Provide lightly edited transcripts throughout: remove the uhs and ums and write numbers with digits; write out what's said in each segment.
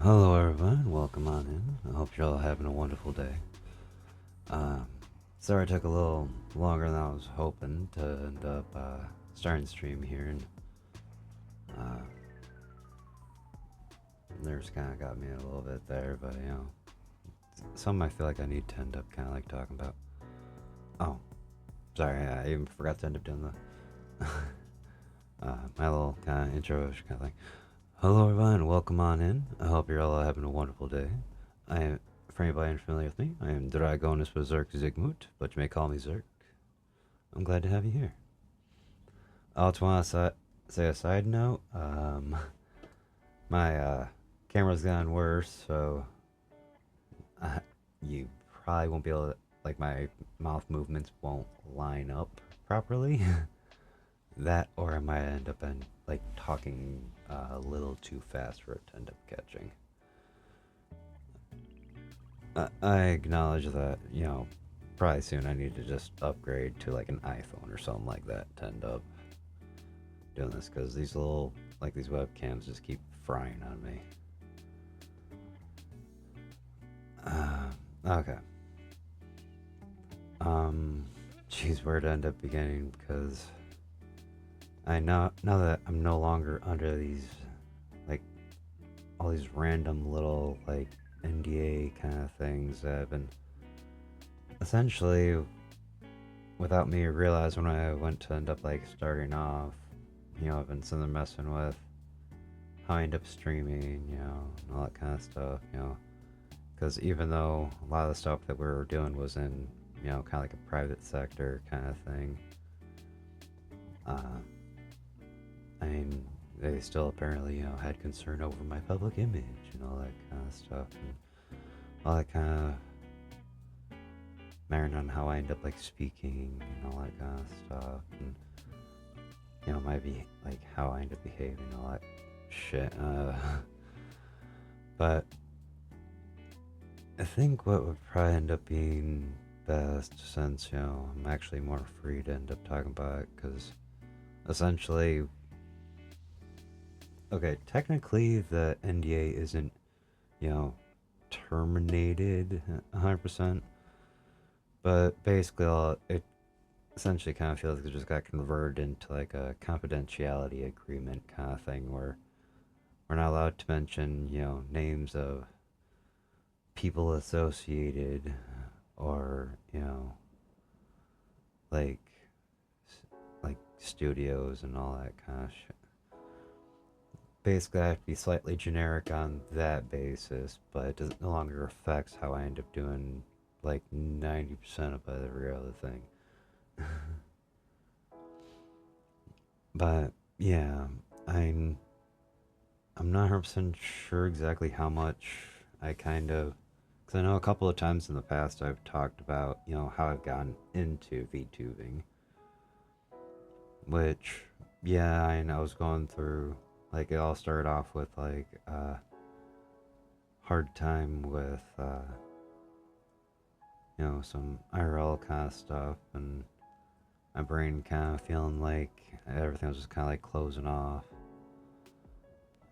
Hello, everyone. Welcome on in. I hope you're all having a wonderful day. Uh, Sorry it took a little longer than I was hoping to end up starting the stream here, and uh, nerves kind of got me a little bit there, but something I feel like I need to end up kind of like talking about. Oh, sorry, I even forgot to end up doing the my little kind of intro kind of thing. Hello, everyone. Welcome on in. I hope you're all having a wonderful day. I am, for anybody unfamiliar with me, I am Dragonus Berserk Zigmut, but you may call me Zerk. I'm glad to have you here. I also want to say a side note. My camera's gotten worse, so you probably won't be able to, like, my mouth movements won't line up properly. That, or I might end up like talking a little too fast for it to end up catching. I acknowledge that, probably soon I need to just upgrade to like an iPhone or something like that to end up doing this, because these these webcams just keep frying on me. Okay. Geez, where to end up beginning? Because I know now that I'm no longer under these, like, all these random little like NDA kind of things that have been essentially, without me realizing when I went to end up like starting off, I've been sitting there messing with how I end up streaming, and all that kind of stuff, because even though a lot of the stuff that we were doing was in, kind of like a private sector kind of thing, uh, I mean, they still apparently, had concern over my public image and all that kind of stuff, and all that kind of mattering on how I end up like speaking and all that kind of stuff, and maybe like how I end up behaving, all that shit. But I think what would probably end up being best, since I'm actually more free to end up talking about it, because essentially, okay, technically the NDA isn't, terminated 100%, but basically it essentially kind of feels like it just got converted into like a confidentiality agreement kind of thing, where we're not allowed to mention, names of people associated, or, like like studios and all that kind of shit. Basically, I have to be slightly generic on that basis, but it doesn't no longer affects how I end up doing like 90% of every other thing. But yeah, I'm I'm not 100% sure exactly how much I kind of, because I know a couple of times in the past I've talked about, how I've gotten into VTubing, which, yeah, I was going through, like, it all started off with, like, hard time with, some IRL kind of stuff, and my brain kind of feeling like everything was just kind of like closing off.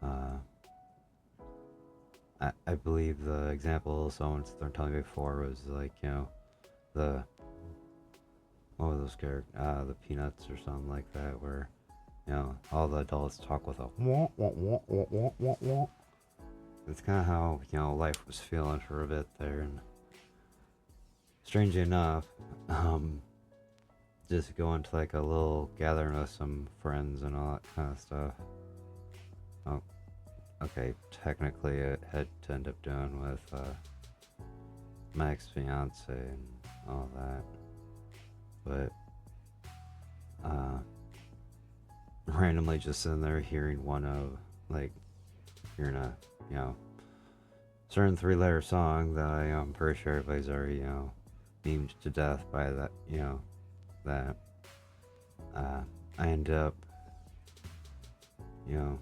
Uh, I believe the example someone's telling me before was like, the, what were those characters? The Peanuts or something like that, where, all the adults talk with a wah, wah, wah, wah, wah, wah, wah. It's kind of how, life was feeling for a bit there, and strangely enough, just going to like a little gathering with some friends and all that kind of stuff. Oh, okay, technically it had to end up doing with my ex-fiance and all that, but randomly just sitting there hearing one of, like, hearing a, certain three-letter song that I'm pretty sure everybody's already, memed to death by that, that I ended up, you know,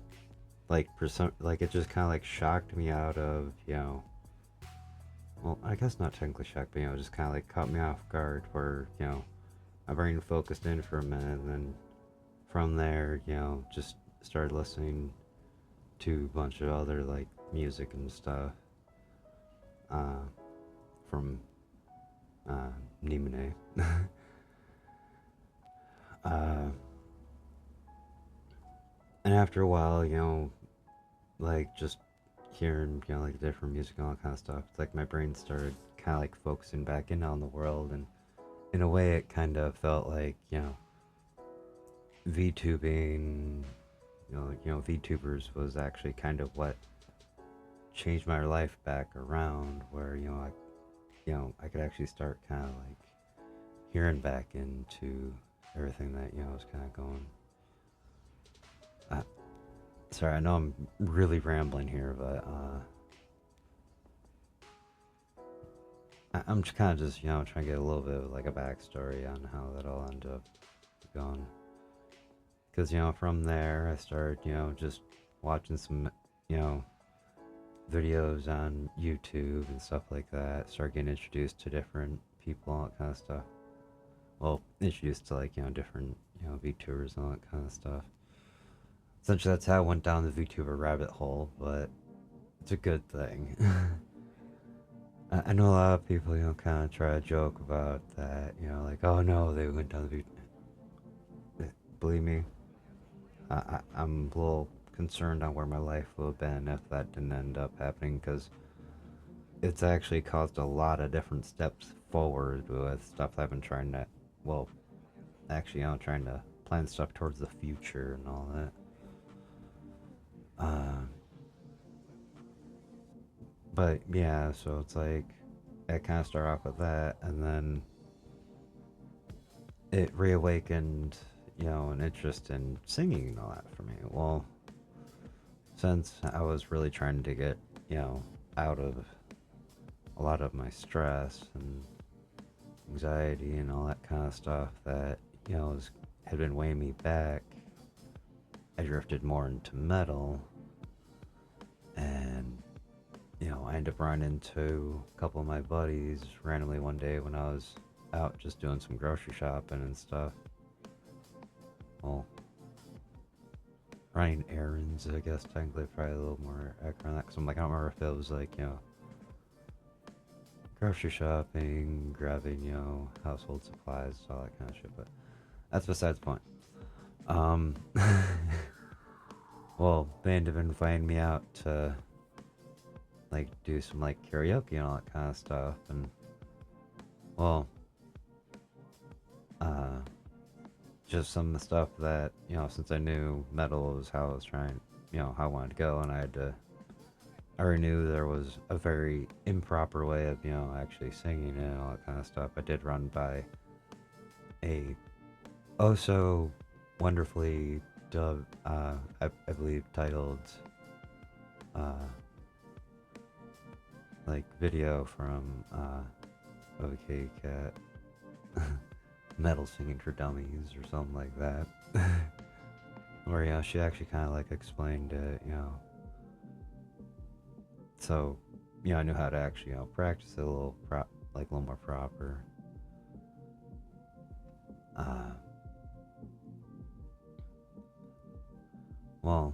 like, for some, like, it just kind of like shocked me out of, well, I guess not technically shocked, but, just kind of like caught me off guard, where, my brain focused in for a minute, and then from there, just started listening to a bunch of other, like, music and stuff uh, from Nimine. uh, and after a while, like just hearing, like different music and all that kind of stuff, it's like my brain started kind of like focusing back in on the world, and in a way, it kind of felt like, VTubing, VTubers was actually kind of what changed my life back around, where I could actually start kind of like hearing back into everything that was kind of going. Uh, Sorry, I know I'm really rambling here, but I'm just kind of just trying to get a little bit of like a backstory on how that all ended up going. Because from there I started just watching some videos on YouTube and stuff like that. Start getting introduced to different people, all that kind of stuff. Well, introduced to like different VTubers and all that kind of stuff. Essentially, that's how I went down the VTuber rabbit hole, but it's a good thing. I know a lot of people kind of try to joke about that. Like, oh no, they went down the VTuber. Believe me, I'm a little concerned on where my life would have been if that didn't end up happening, because it's actually caused a lot of different steps forward with stuff I've been trying to, well, actually, trying to plan stuff towards the future and all that. But yeah, so it's like I kind of start off with that, and then it reawakened, an interest in singing and all that for me. Well, since I was really trying to get, out of a lot of my stress and anxiety and all that kind of stuff that, had been weighing me back, I drifted more into metal, and I ended up running into a couple of my buddies randomly one day when I was out just doing some grocery shopping and stuff. Well, running errands, I guess, technically, probably a little more accurate on that, because I'm like, I don't remember if it was like, grocery shopping, grabbing, household supplies, all that kind of shit, but that's besides the point. Well, they ended up inviting me out to like do some like karaoke and all that kind of stuff, and well, just some of the stuff that since I knew metal was how I was trying, how I wanted to go, and I already knew there was a very improper way of actually singing and all that kind of stuff. I did run by a oh so wonderfully dubbed, I believe titled like video from OK Cat Metal Singing for Dummies or something like that. Where she actually kind of like explained it, so I knew how to actually practice it a little like a little more proper. Well,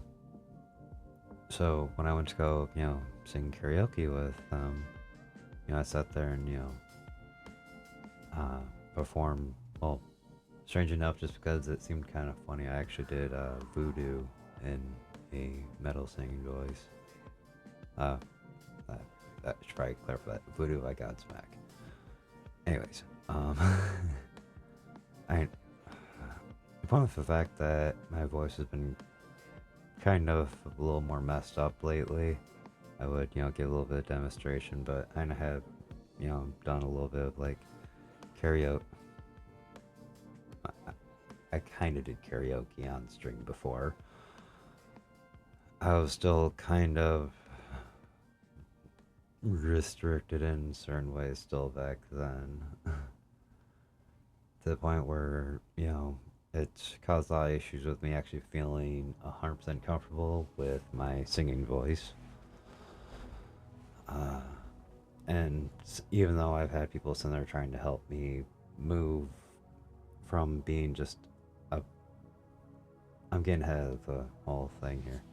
so when I went to go sing karaoke with I sat there and performed. Well, strange enough, just because it seemed kind of funny, I actually did voodoo in a metal singing voice. I should probably clarify that. Voodoo by Godsmack. Anyways, I upon the fact that my voice has been kind of a little more messed up lately, I would give a little bit of demonstration, but I have done a little bit of like karaoke. I kind of did karaoke on stream before. I was still kind of restricted in certain ways still back then. To the point where, it's caused a lot of issues with me actually feeling 100% comfortable with my singing voice. And even though I've had people sitting there trying to help me move from being just a... I'm getting ahead of the whole thing here.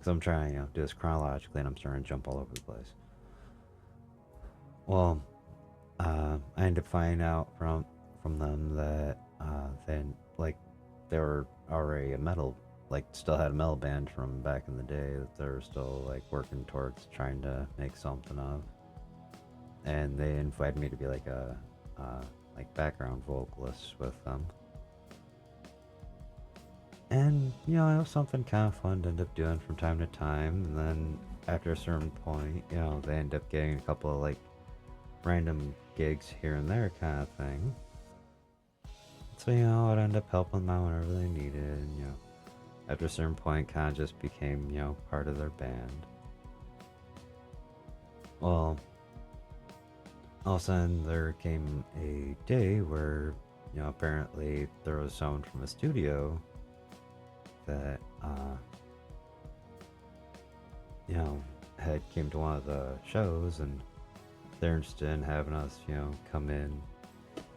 So I'm trying to, do this chronologically, and I'm starting to jump all over the place. Well, I ended up finding out from them that then like they were already a metal, like still had a metal band from back in the day that they were still like working towards trying to make something of, and they invited me to be like a like background vocalist with them. And it was something kind of fun to end up doing from time to time. And then after a certain point, they end up getting a couple of like random gigs here and there kind of thing. So, I'd end up helping them out whenever they needed. And, after a certain point, kind of just became, part of their band. Well, all of a sudden, there came a day where, apparently there was someone from a studio that, had came to one of the shows, and they're interested in having us, come in,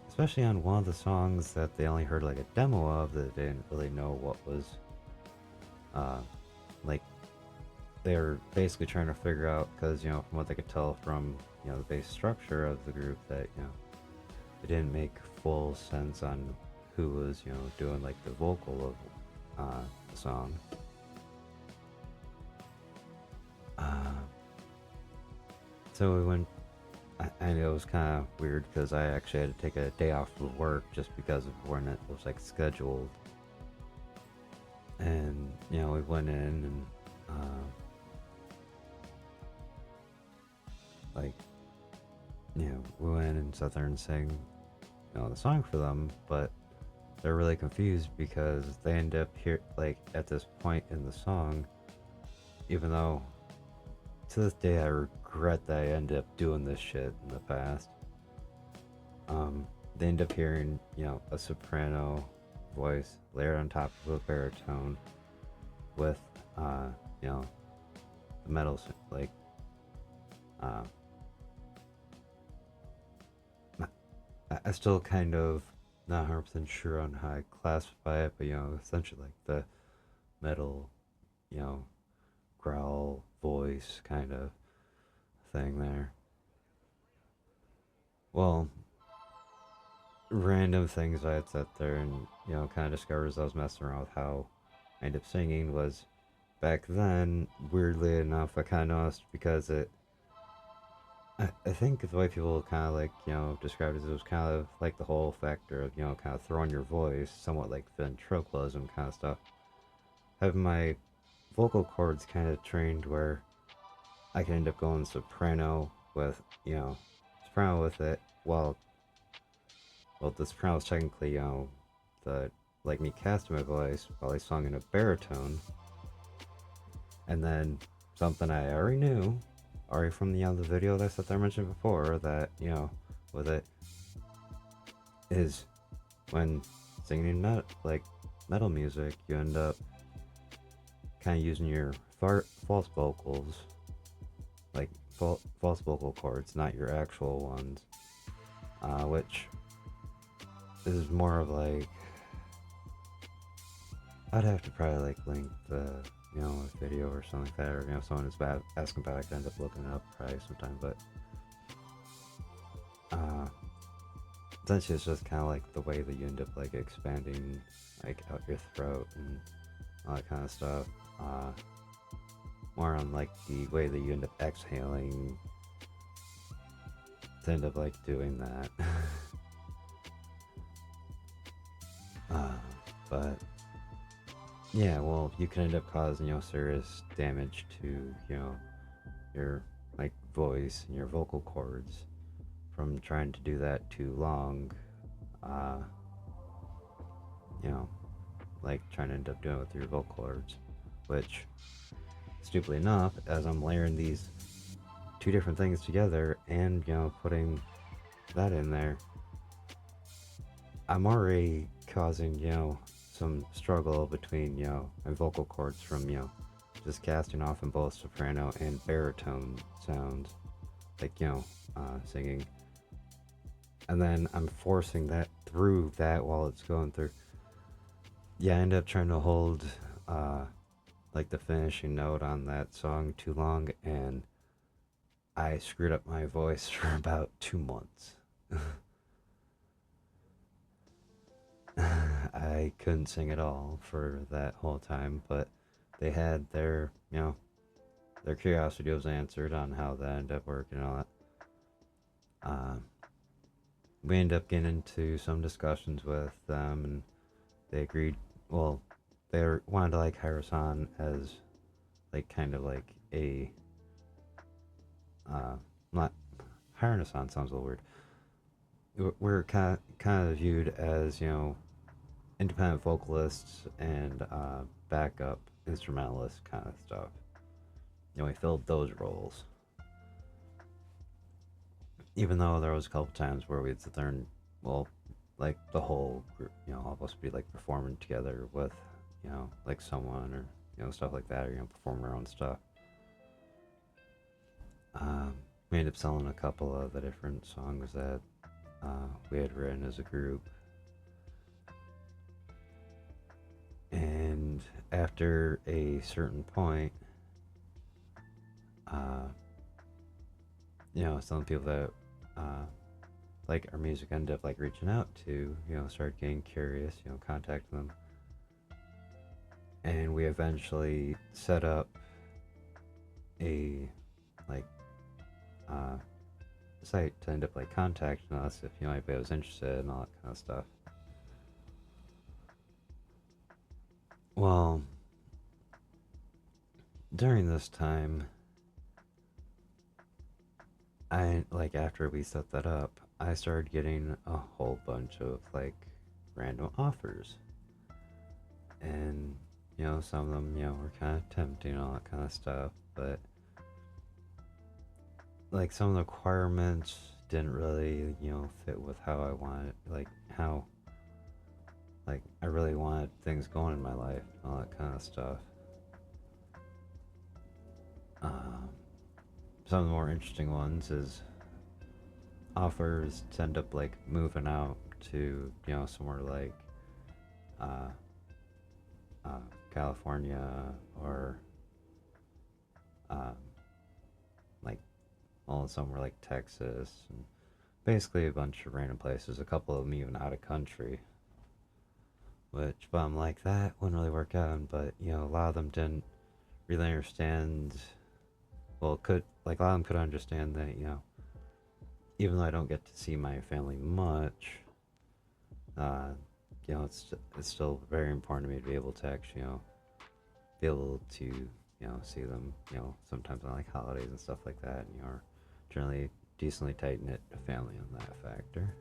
especially on one of the songs that they only heard like a demo of that they didn't really know what was, like they were basically trying to figure out, because from what they could tell from the base structure of the group, that it didn't make full sense on who was doing like the vocal of the song. So we went. I know it was kind of weird because I actually had to take a day off of work just because of when it was like scheduled. And we went in and like we went and sat there and sang the song for them, but they're really confused because they end up here like at this point in the song, even though to this day I regret that I ended up doing this shit in the past. They end up hearing a soprano voice layered on top of a baritone with the metal like I still kind of not 100% sure on how I classify it, but essentially like the metal, growl voice kind of thing there. Well, random things I had sat there and kind of discovered as I was messing around with how I ended up singing was back then. Weirdly enough, I kind of noticed because I think the way people kind of like described it was kind of like the whole factor of kind of throwing your voice, somewhat like ventriloquism kind of stuff. Having my vocal cords kind of trained where I can end up going soprano with soprano with it, while the soprano is technically the like me casting my voice while I sung in a baritone. And then something I already knew, already from the other video that I sat there mentioned before, that with it is when singing metal music, you end up kind of using your false vocals, like false vocal cords, not your actual ones, which is more of like, I'd have to probably like link the a video or something like that, or someone is asking about it, I could end up looking it up probably sometime, but essentially it's just kind of like the way that you end up like expanding like out your throat and all that kind of stuff, more on like the way that you end up exhaling to end up like doing that. But yeah, well, you can end up causing serious damage to your like voice and your vocal cords from trying to do that too long. Like trying to end up doing it with your vocal cords, which, stupidly enough, as I'm layering these two different things together and putting that in there, I'm already causing some struggle between my vocal cords from just casting off in both soprano and baritone sounds, like singing, and then I'm forcing that through that while it's going through. Yeah, I end up trying to hold like the finishing note on that song too long, and I screwed up my voice for about 2 months. I couldn't sing at all for that whole time, but they had their, their curiosity was answered on how that ended up working and all that. We ended up getting into some discussions with them, and they agreed. Well, they wanted to like hire us on as like kind of like a not hiring us on sounds a little weird. We're kind of viewed as independent vocalists and backup instrumentalist kind of stuff. We filled those roles. Even though there was a couple times where we'd sit there and, well, like the whole group, all of us be like performing together with, like someone or, stuff like that, or, performing our own stuff. We ended up selling a couple of the different songs that we had written as a group. And after a certain point, some people that like our music ended up like reaching out to, start getting curious, contact them. And we eventually set up a like site to end up like contacting us if anybody was interested and all that kind of stuff. Well, during this time, I like after we set that up, I started getting a whole bunch of like random offers, and some of them were kind of tempting and all that kind of stuff, but like some of the requirements didn't really fit with how I wanted, like how like I really wanted things going in my life and all that kind of stuff. Um, some of the more interesting ones is offers to end up like moving out to somewhere like uh, uh, California or um, like somewhere like Texas, and basically a bunch of random places. A couple of them even out of country. Which, but I'm like that wouldn't really work out. But a lot of them didn't really understand. Well, could like a lot of them could understand that even though I don't get to see my family much, uh, it's still very important to me to be able to actually be able to see them sometimes on like holidays and stuff like that, and are generally decently tight knit family on that factor.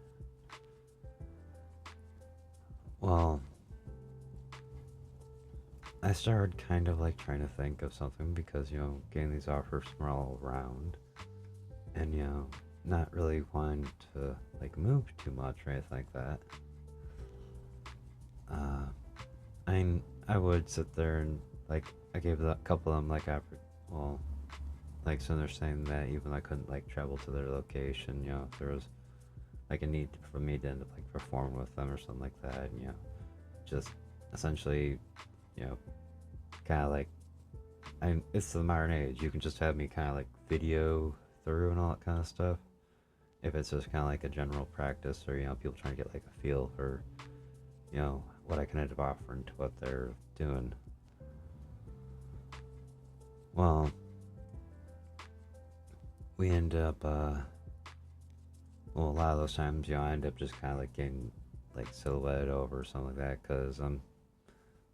Well, I started kind of like trying to think of something because getting these offers from all around, and not really wanting to like move too much or anything like that. Uh, I would sit there and like I gave a couple of them like after well like so they're saying that even though I couldn't like travel to their location, if there was like a need for me to end up like performing with them or something like that, and just essentially kind of like it's the modern age. You can just have me kind of like video through and all that kind of stuff. If it's just kind of like a general practice, or people trying to get like a feel for what I can end up offering to what they're doing. Well, we end up a lot of those times I end up just kind of like getting like silhouetted over or something like that because I'm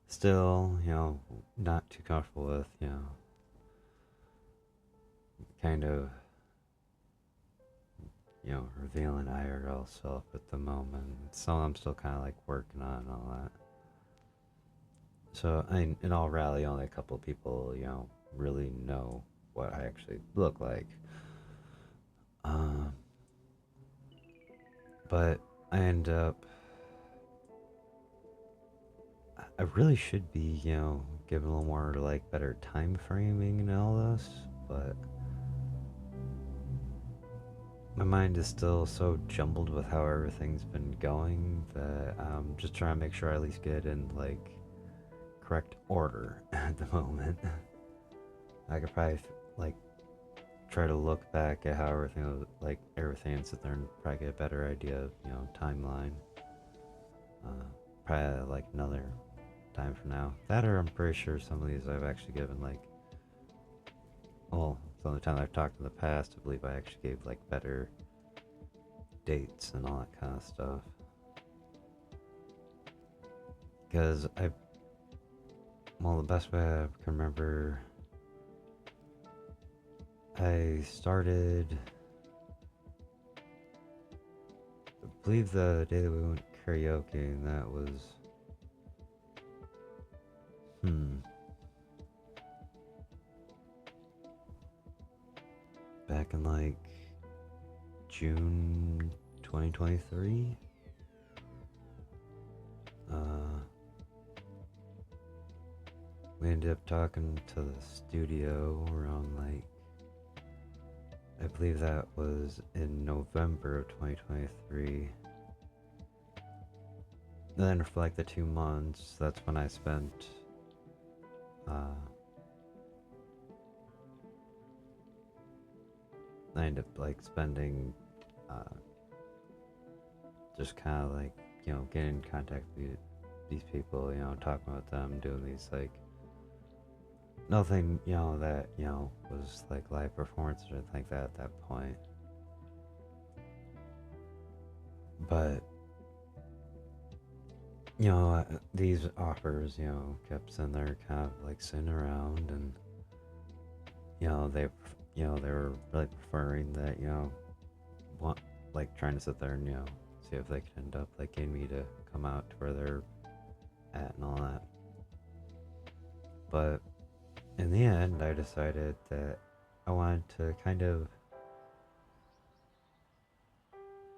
still not too comfortable with kind of revealing IRL self at the moment. So I'm still kind of like working on and all that. So in all reality, only a couple of people really know what I actually look like. Um, but I end up. I really should be given a little more like better time framing and all this, but my mind is still so jumbled with how everything's been going that I'm just trying to make sure I at least get in like correct order at the moment. I could probably like try to look back at how everything was, like everything, and sit there and probably get a better idea of timeline. Probably like another time from now. That, or I'm pretty sure some of these I've actually given like, well, some of the time I've talked in the past, I believe I actually gave like better dates and all that kind of stuff. Because well, the best way I can remember, I started, I believe the day that we went karaoke, and that was, back in like June 2023. We ended up talking to the studio around like, I believe that was in November of 2023. And then for like the 2 months, that's when I spent I ended up like spending just kind of like, getting in contact with these people, talking with them, doing these like, nothing, that, was like live performance or anything like that at that point. But, these offers, kept sitting there kind of like sitting around, and, they were really preferring that, want, like trying to sit there and, see if they could end up like getting me to come out to where they're at and all that. But in the end, I decided that I wanted to kind of,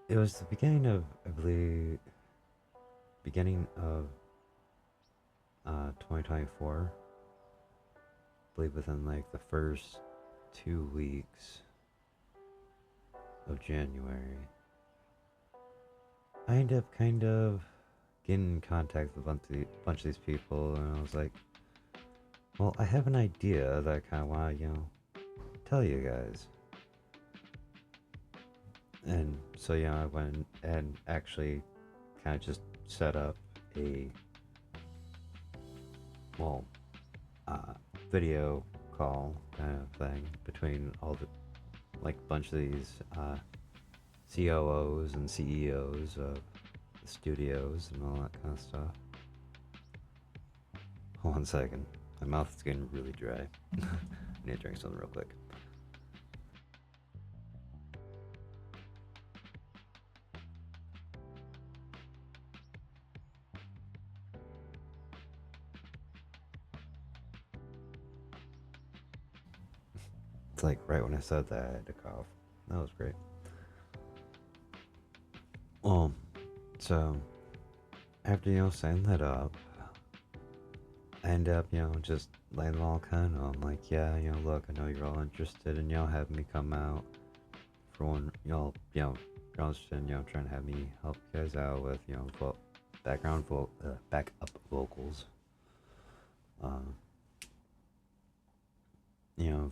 it was the beginning of, I believe, beginning of 2024. I believe within like the first 2 weeks of January, I ended up kind of getting in contact with a bunch of these people, and I was like, well, I have an idea that I kind of want to, tell you guys. And so, I went and actually kind of just set up a, well, video call kind of thing between all the, like, bunch of these COOs and CEOs of the studios and all that kind of stuff. Hold on a second. My mouth is getting really dry. I need to drink something real quick. It's like right when I said that, I had to cough. That was great. So after, setting that up, I end up, just laying it all kind of, I'm like, yeah, look, I know you're all interested in, having me come out for one, you're all interested in, trying to have me help you guys out with, backup vocals.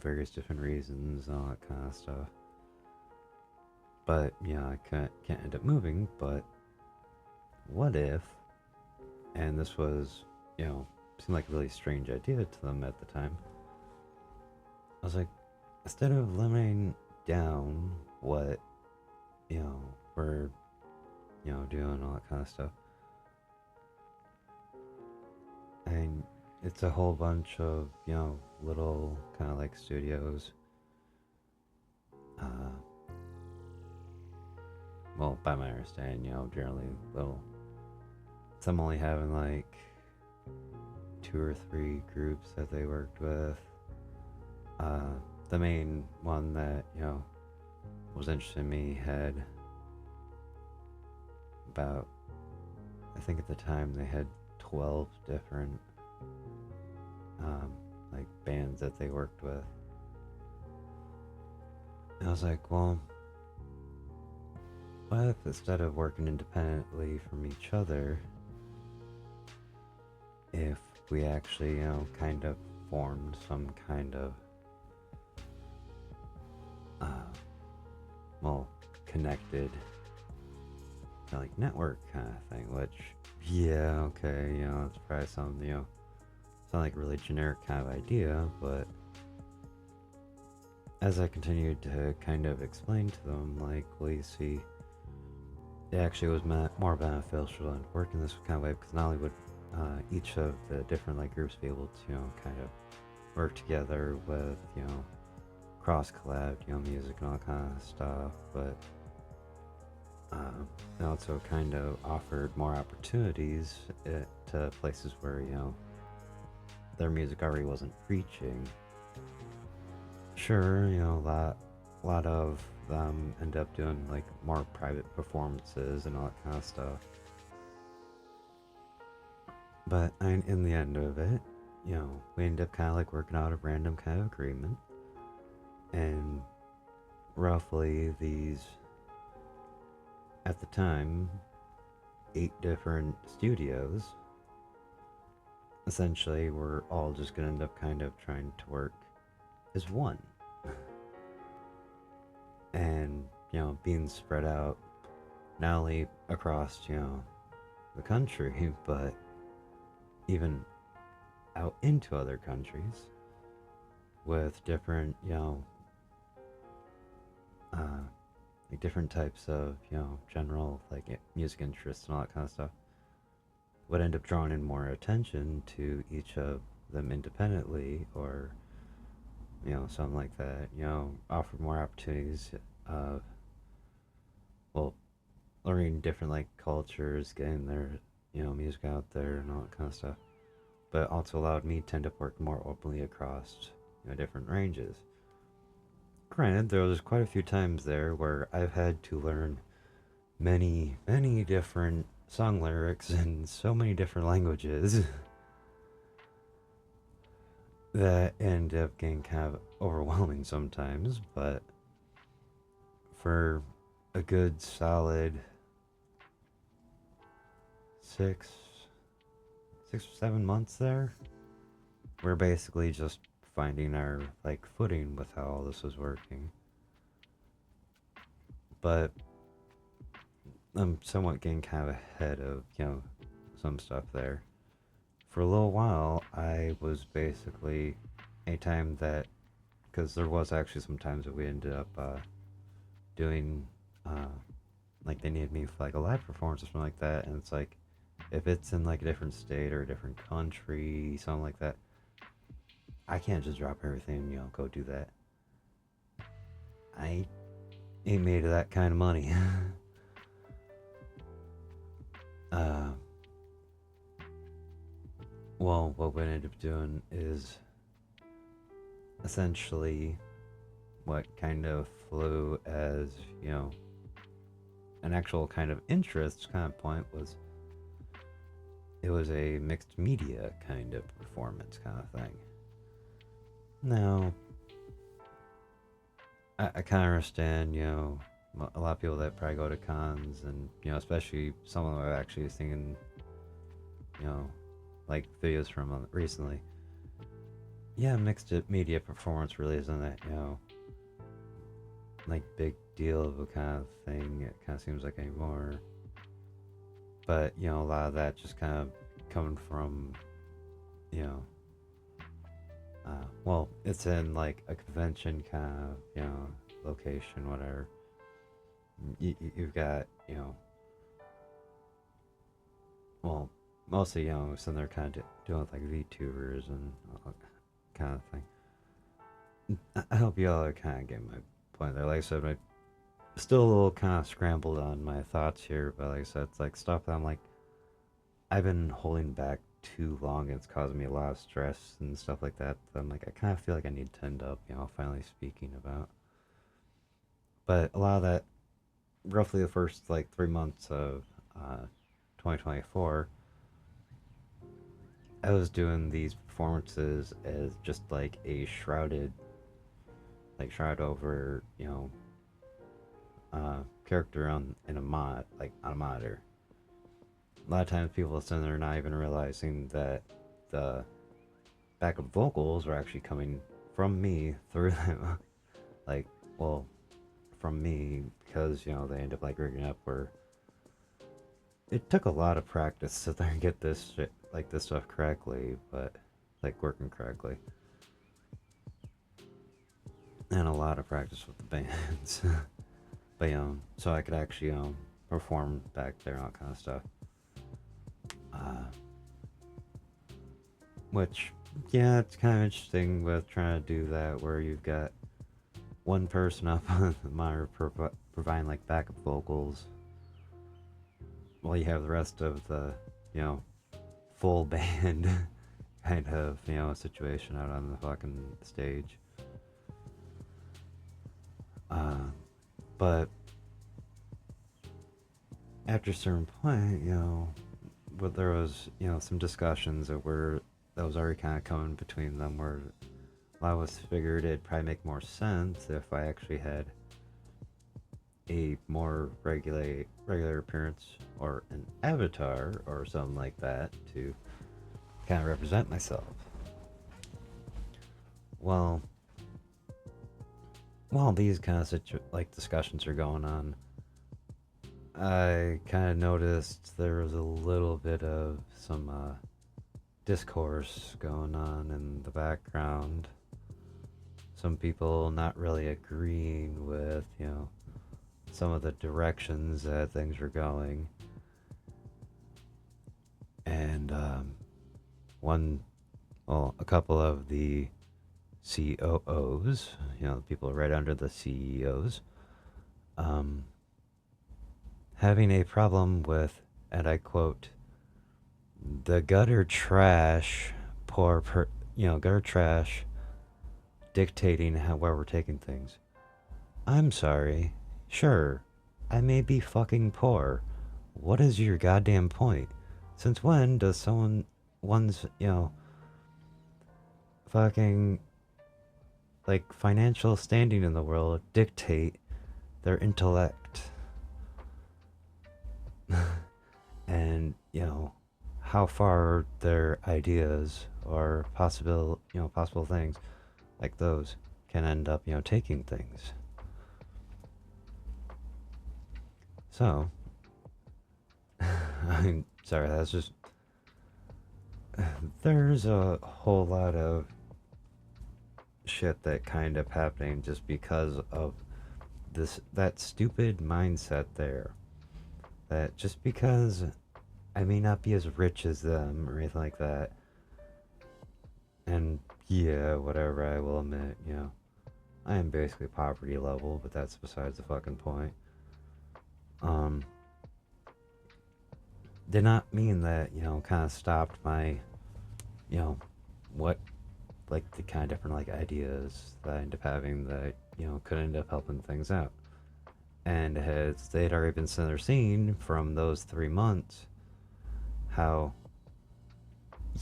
Various different reasons, all that kind of stuff. But, I can't end up moving, but what if, and this was, seemed like a really strange idea to them at the time. I was like, instead of limiting down what, we're, doing all that kind of stuff, and it's a whole bunch of, little kind of like studios. Well, by my understanding, generally little. Some only having like 2 or 3 groups that they worked with. The main one that, was interested in me had about, I think at the time they had 12 different like bands that they worked with. And I was like, well, what if instead of working independently from each other, if we actually, kind of formed some kind of, uh, well, connected, like, network kind of thing, which, yeah, okay, it's probably some, sound like a really generic kind of idea, but as I continued to kind of explain to them, like, well, you see, it actually was more beneficial in working this kind of way because not only would each of the different like groups be able to kind of work together with cross collab music and all that kind of stuff, but it also kind of offered more opportunities to places where their music already wasn't reaching. Sure, a lot of them end up doing like more private performances and all that kind of stuff. But in the end of it, we end up kind of like working out a random kind of agreement. And roughly these, at the time, 8 different studios essentially were all just going to end up kind of trying to work as one. And, being spread out not only across, the country, but even out into other countries with different, like different types of, general like music interests and all that kind of stuff would end up drawing in more attention to each of them independently or, something like that, offer more opportunities of, well, learning different like cultures, getting their, music out there and all that kind of stuff. But also allowed me to end up working more openly across, different ranges. Granted, there was quite a few times there where I've had to learn many, many different song lyrics in so many different languages that end up getting kind of overwhelming sometimes, but for a good solid 6 or 7 months there, we're basically just finding our like footing with how all this was working. But I'm somewhat getting kind of ahead of, some stuff there. For a little while, I was basically anytime that, because there was actually some times that we ended up doing, like they needed me for like a live performance or something like that, and it's like, if it's in like a different state or a different country, something like that, I can't just drop everything and, go do that. I ain't made of that kind of money. uh, well, what we ended up doing is essentially what kind of flew as, an actual kind of interest kind of point was it was a mixed media kind of performance kind of thing. Now, I kind of understand, a lot of people that probably go to cons and, especially some of them I've actually seen, like videos from recently. Yeah, mixed media performance really isn't that, like big deal of a kind of thing. It kind of seems like anymore. But, a lot of that just kind of coming from, well, it's in like a convention kind of, location, whatever. You've got, well, mostly, some they're kind of doing like VTubers and all that kind of thing. I hope y'all are kind of getting my point there. Like I said, I'm still a little kind of scrambled on my thoughts here, but like I said, it's like stuff that I'm like, I've been holding back too long. It's causing me a lot of stress and stuff like that. I'm like, I kind of feel like I need to end up, finally speaking about. But a lot of that, roughly the first like 3 months of 2024, I was doing these performances as just like a shroud over, character in a mod, like on a monitor. A lot of times people sitting there not even realizing that the backup vocals were actually coming from me through them. Like, well, from me, because, they end up, like, rigging up where it took a lot of practice to sit there and get this shit, like, this stuff correctly, but, like, working correctly. And a lot of practice with the bands. But, so I could actually, perform back there and all kind of stuff. Uh, which, yeah, it's kind of interesting with trying to do that where you've got one person up on the monitor providing, like, backup vocals while you have the rest of the, full band kind of, situation out on the fucking stage. But after a certain point, but there was, some discussions that was already kind of coming between them where I was figured it'd probably make more sense if I actually had a more regular appearance or an avatar or something like that to kind of represent myself. Well, while these kind of discussions are going on, I kind of noticed there was a little bit of some discourse going on in the background. Some people not really agreeing with, some of the directions that things were going. And a couple of the COOs, the people right under the CEOs, having a problem with, and I quote, the gutter trash, gutter trash dictating where we're taking things. I'm sorry. Sure, I may be fucking poor. What is your goddamn point? Since when does one's, fucking, like, financial standing in the world dictate their intellect? And, how far their ideas or possible things like those can end up, taking things. So, I'm sorry, that's just, there's a whole lot of shit that kind of happening just because of that stupid mindset there. That just because I may not be as rich as them or anything like that, and yeah, whatever, I will admit, I am basically poverty level, but that's besides the fucking point. Did not mean that, kind of stopped my, what, like, the kind of different, like, ideas that I end up having that, could end up helping things out. And as they'd already been seen from those 3 months, how,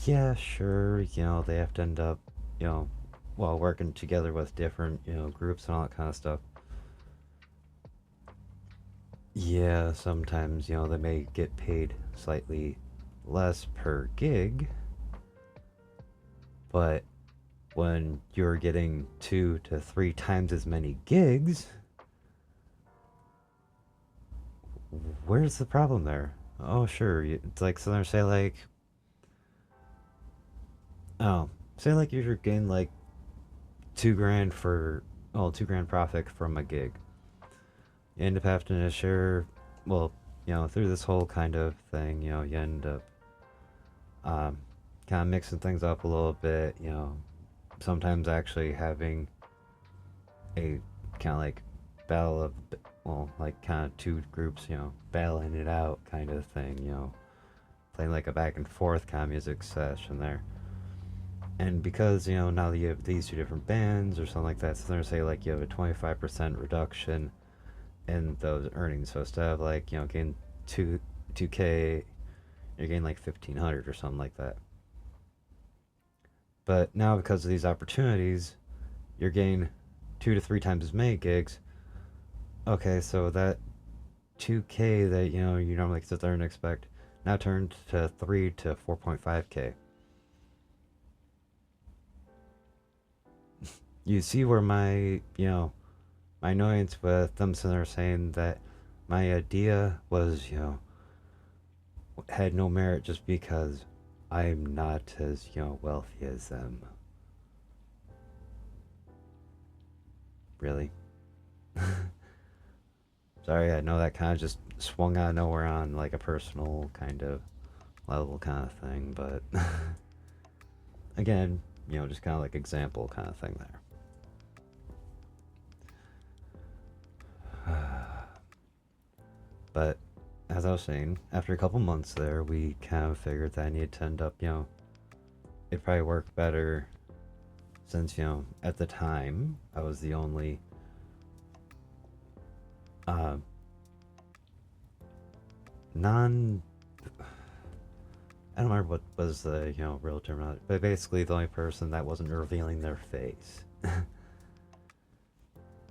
yeah, sure, they have to end up, while working together with different, groups and all that kind of stuff. Yeah, sometimes, they may get paid slightly less per gig, but when you're getting 2 to 3 times as many gigs, where's the problem there? Oh, sure, it's like, so they're say like, say like you're getting like $2,000 $2,000 profit from a gig. You end up having to share, well, through this whole kind of thing, you end up kind of mixing things up a little bit, sometimes actually having a kind of like battle of, like kind of two groups, battling it out kind of thing, playing like a back and forth kind of music session there. And because, now that you have these two different bands or something like that, so they're going to say like you have a 25% reduction in those earnings. So instead of like, getting 2K, you're getting like 1,500 or something like that. But now because of these opportunities, you're getting 2 to 3 times as many gigs. Okay, so that 2K that, you normally sit there and expect now turned to 3 to 4.5K. you see where my annoyance with them sitting there saying that my idea was, had no merit just because I'm not as, wealthy as them. Really? Sorry, I know that kind of just swung out of nowhere on like a personal kind of level kind of thing, but again, just kind of like example kind of thing there. But as I was saying, after a couple months there, we kind of figured that I needed to end up, it probably worked better since, at the time I was the only uh, non. I don't remember what was the real terminology, but basically the only person that wasn't revealing their face,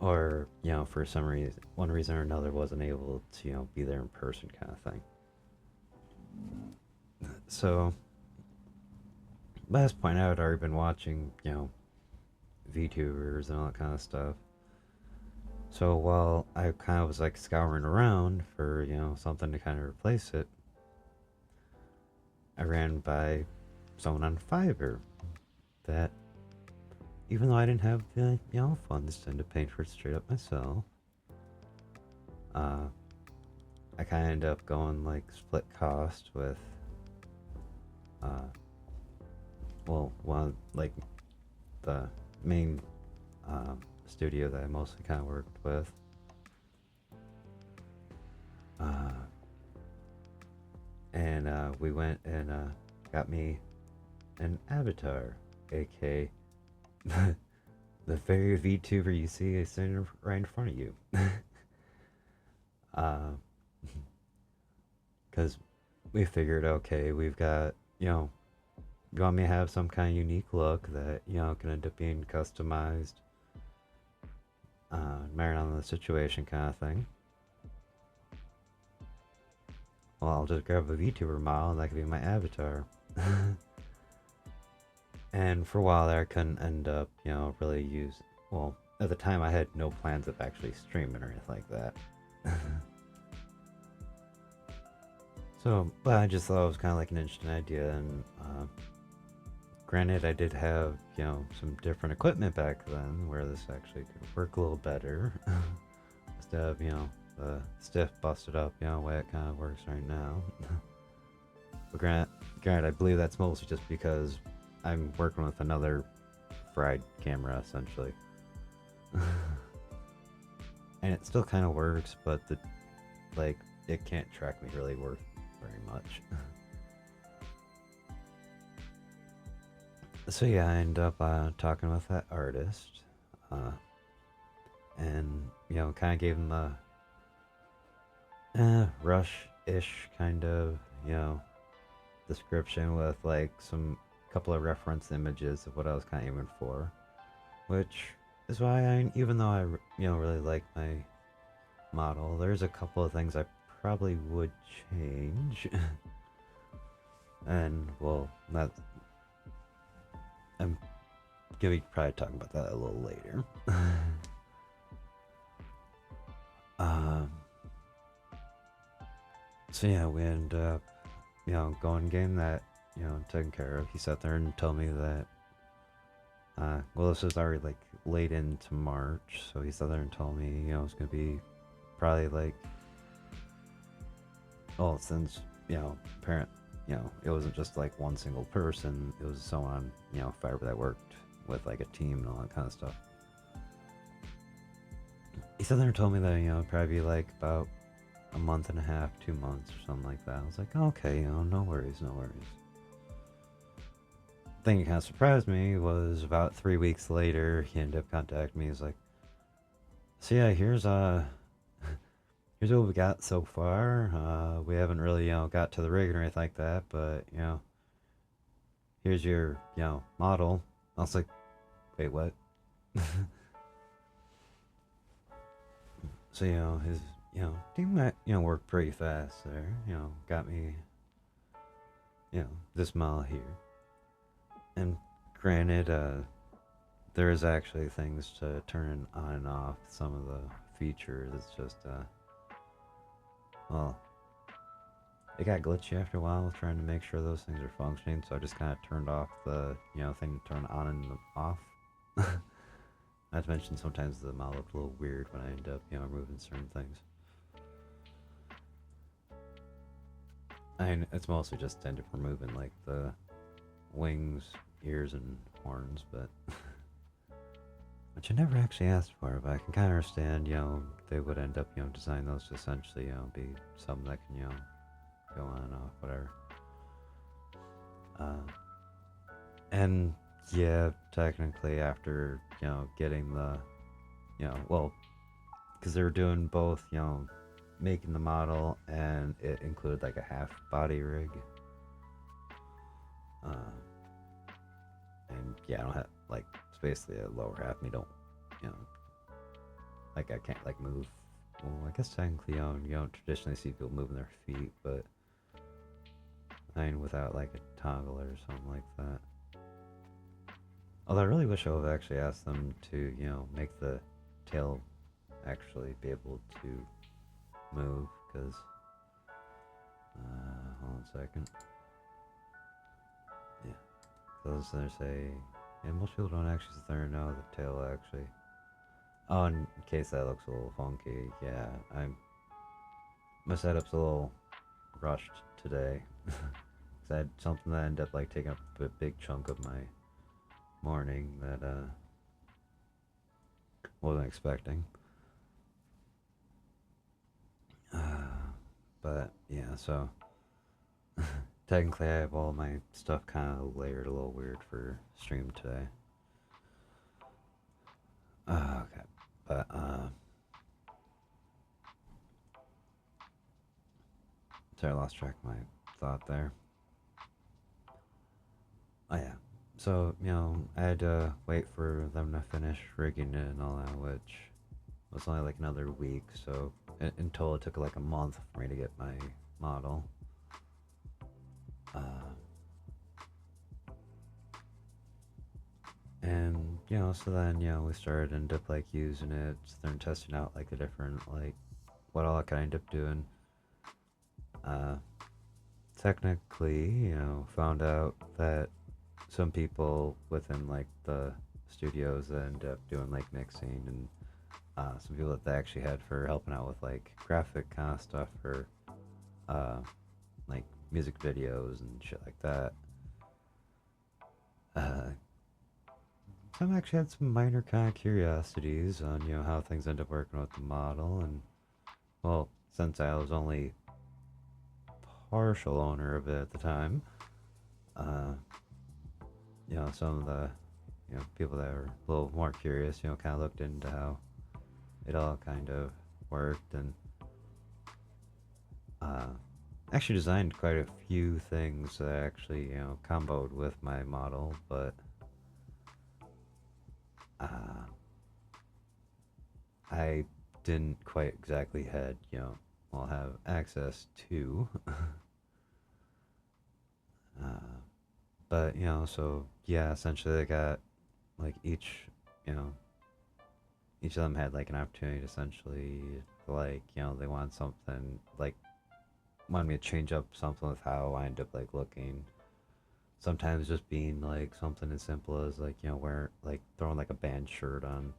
or for some reason, one reason or another, wasn't able to be there in person, kind of thing. So by this point, I had already been watching VTubers and all that kind of stuff. So while I kind of was like scouring around for something to kind of replace it, I ran by someone on Fiverr that, even though I didn't have the funds to end up paying for it straight up myself, uh, I kind of ended up going like split cost with, one like the main studio that I mostly kind of worked with. And we went and got me an avatar, aka the very VTuber you see is sitting right in front of you. Because we figured, okay, we've got, you want me to have some kind of unique look that, can end up being customized, married on the situation kind of thing. Well, I'll just grab a VTuber model and that could be my avatar. And for a while there, I couldn't end up, really use. Well, at the time, I had no plans of actually streaming or anything like that. So, but I just thought it was kind of like an interesting idea. And granted, I did have, some different equipment back then where this actually could work a little better. Instead of, the stiff busted up, way it kind of works right now. But granted, I believe that's mostly just because I'm working with another fried camera, essentially. And it still kind of works, but it can't track me really worth very much. So yeah, I end up talking with that artist, and kind of gave him a rush-ish kind of description with like some couple of reference images of what I was kind of aiming for, which is why even though I really like my model, there's a couple of things I probably would change. And well, I'm gonna be probably talking about that a little later. um, so yeah, we end up going getting that taken care of. He sat there and told me that well, this was already like late into March, so he sat there and told me it's gonna be probably like, well, since parent it wasn't just like one single person, it was someone Fiverr that worked with like a team and all that kind of stuff. He sat there and told me that it'd probably be like about a month and a half, 2 months or something like that. I was like, okay, no worries, no worries. The thing that kind of surprised me was about 3 weeks later, he ended up contacting me. He's like, so yeah, here's here's what we got so far. We haven't really got to the rig or anything like that, but here's your model. I was like, wait, what? So his team that worked pretty fast there. Got me this model here. And granted, there is actually things to turn on and off some of the features. It's just, well, it got glitchy after a while trying to make sure those things are functioning. So I just kind of turned off the, thing to turn on and off. Not to mention sometimes the model looked a little weird when I end up, removing certain things. I mean, it's mostly just end up removing like the wings, ears, and horns, but which I never actually asked for. But I can kind of understand, they would end up, design those to essentially, be something that can, go on and off, whatever. And yeah, technically after, getting the, well, because they were doing both, making the model and it included like a half body rig. And yeah, I don't have, like, it's basically a lower half, and you don't, you know, like I can't like move. Well, I guess technically, you don't traditionally see people moving their feet, but I mean, without like a toggle or something like that. Although I really wish I would have actually asked them to, make the tail actually be able to move, because, hold on a second. Yeah, because there's most people don't actually sit there and know the tail actually. Oh, in case that looks a little funky, yeah, my setup's a little rushed today. Cause I had something that ended up like taking up a big chunk of my morning that wasn't expecting. But yeah, so technically I have all my stuff kind of layered a little weird for stream today. Okay, but sorry, I lost track of my thought there. Oh yeah, so I had to wait for them to finish rigging it and all that, which was only like another week. So in total, it took like a month for me to get my model. Uh, and so then we started end up like using it, starting testing out like the different like what all I could end up doing. Uh, Technically, found out that some people within like the studios that end up doing like mixing and some people that they actually had for helping out with like graphic kind of stuff for uh, like music videos and shit like that. Uh, some actually had some minor kind of curiosities on how things end up working with the model, and well, since I was only partial owner of it at the time, uh, some of the people that were a little more curious, kind of looked into how it all kind of worked, and uh, actually designed quite a few things that actually comboed with my model, but uh, I didn't quite exactly had have access to. uh, but so yeah, essentially they got like you know each of them had like an opportunity to essentially like they want something like wanted me to change up something with how I end up like looking. Sometimes just being like something as simple as like wear like throwing like a band shirt on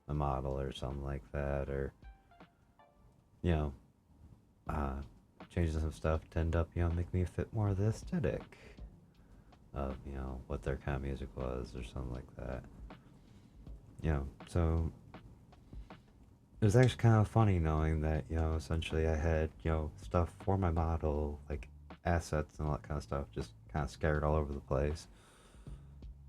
a model or something like that, or you know uh, changing some stuff to end up make me fit more of the aesthetic of what their kind of music was or something like that. So it was actually kind of funny knowing that essentially I had stuff for my model, like assets and all that kind of stuff, just kind of scattered all over the place.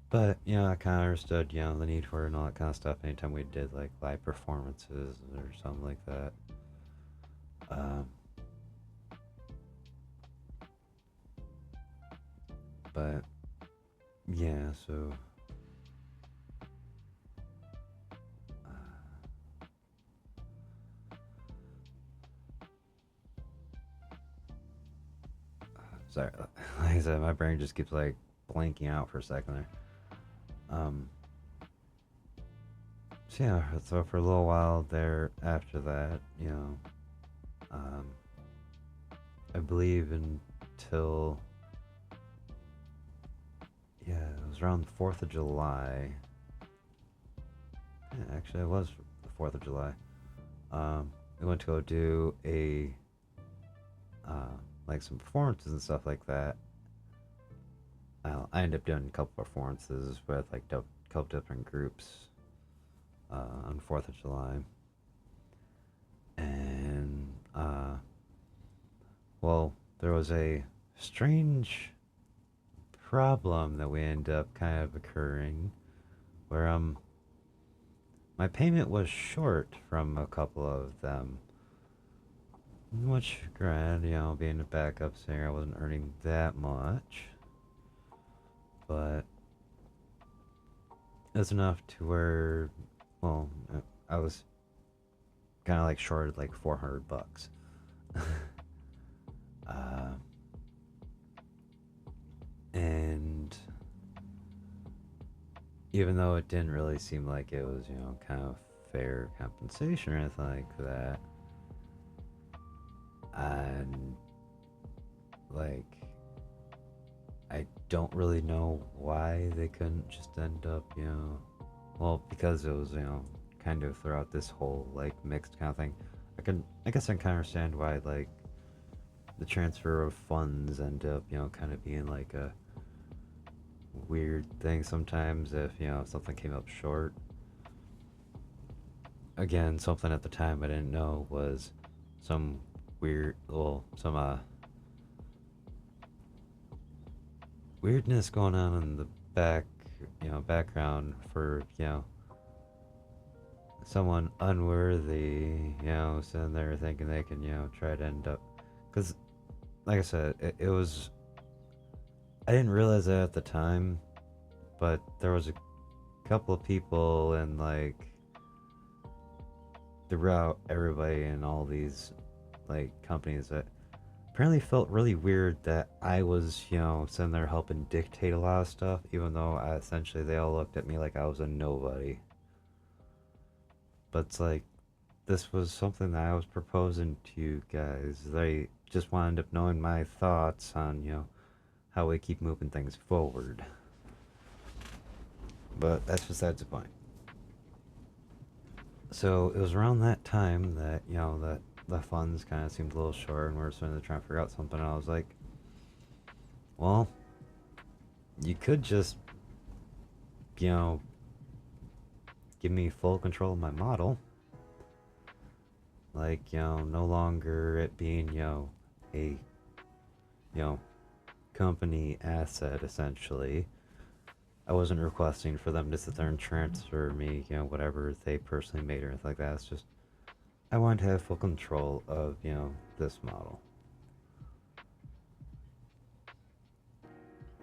But I kind of understood the need for it and all that kind of stuff anytime we did like live performances or something like that. Um, but yeah, so sorry, like I said, my brain just keeps like blanking out for a second there. Um, So yeah, so for a little while there after that, um, I believe until, yeah, it was around the 4th of July. Yeah, actually, it was the 4th of July. We went to go do uh, like some performances and stuff like that. I ended up doing a couple performances with like a couple different groups on 4th of July. And, well, there was a strange problem that we ended up kind of occurring where my payment was short from a couple of them, which granted, being a backup singer, I wasn't earning that much, but it was enough to where, well, I was kind of like shorted like $400. uh, and even though it didn't really seem like it was, kind of fair compensation or anything like that, and like I don't really know why they couldn't just end up, well, because it was, kind of throughout this whole like mixed kind of thing. I guess I can kind of understand why like the transfer of funds end up, kind of being like a weird thing sometimes if, something came up short. Again, something at the time I didn't know was some some weirdness going on in the background for, someone unworthy, sitting there thinking they can, try to end up. Because, like I said, it was. I didn't realize that at the time, but there was a couple of people and, like, throughout everybody in all these, like, companies that apparently felt really weird that I was, sitting there helping dictate a lot of stuff, even though essentially they all looked at me like I was a nobody. But it's like, this was something that I was proposing to you guys. They just wound up knowing my thoughts on, how we keep moving things forward. But that's besides the point. So it was around that time that, that the funds kind of seemed a little short and we were starting to try and figure out something. And I was like, well, you could just, you know, give me full control of my model. Like, no longer it being, a, you know, company asset essentially. I wasn't requesting for them to sit there and transfer me, whatever they personally made or anything like that. It's just, I wanted to have full control of, this model.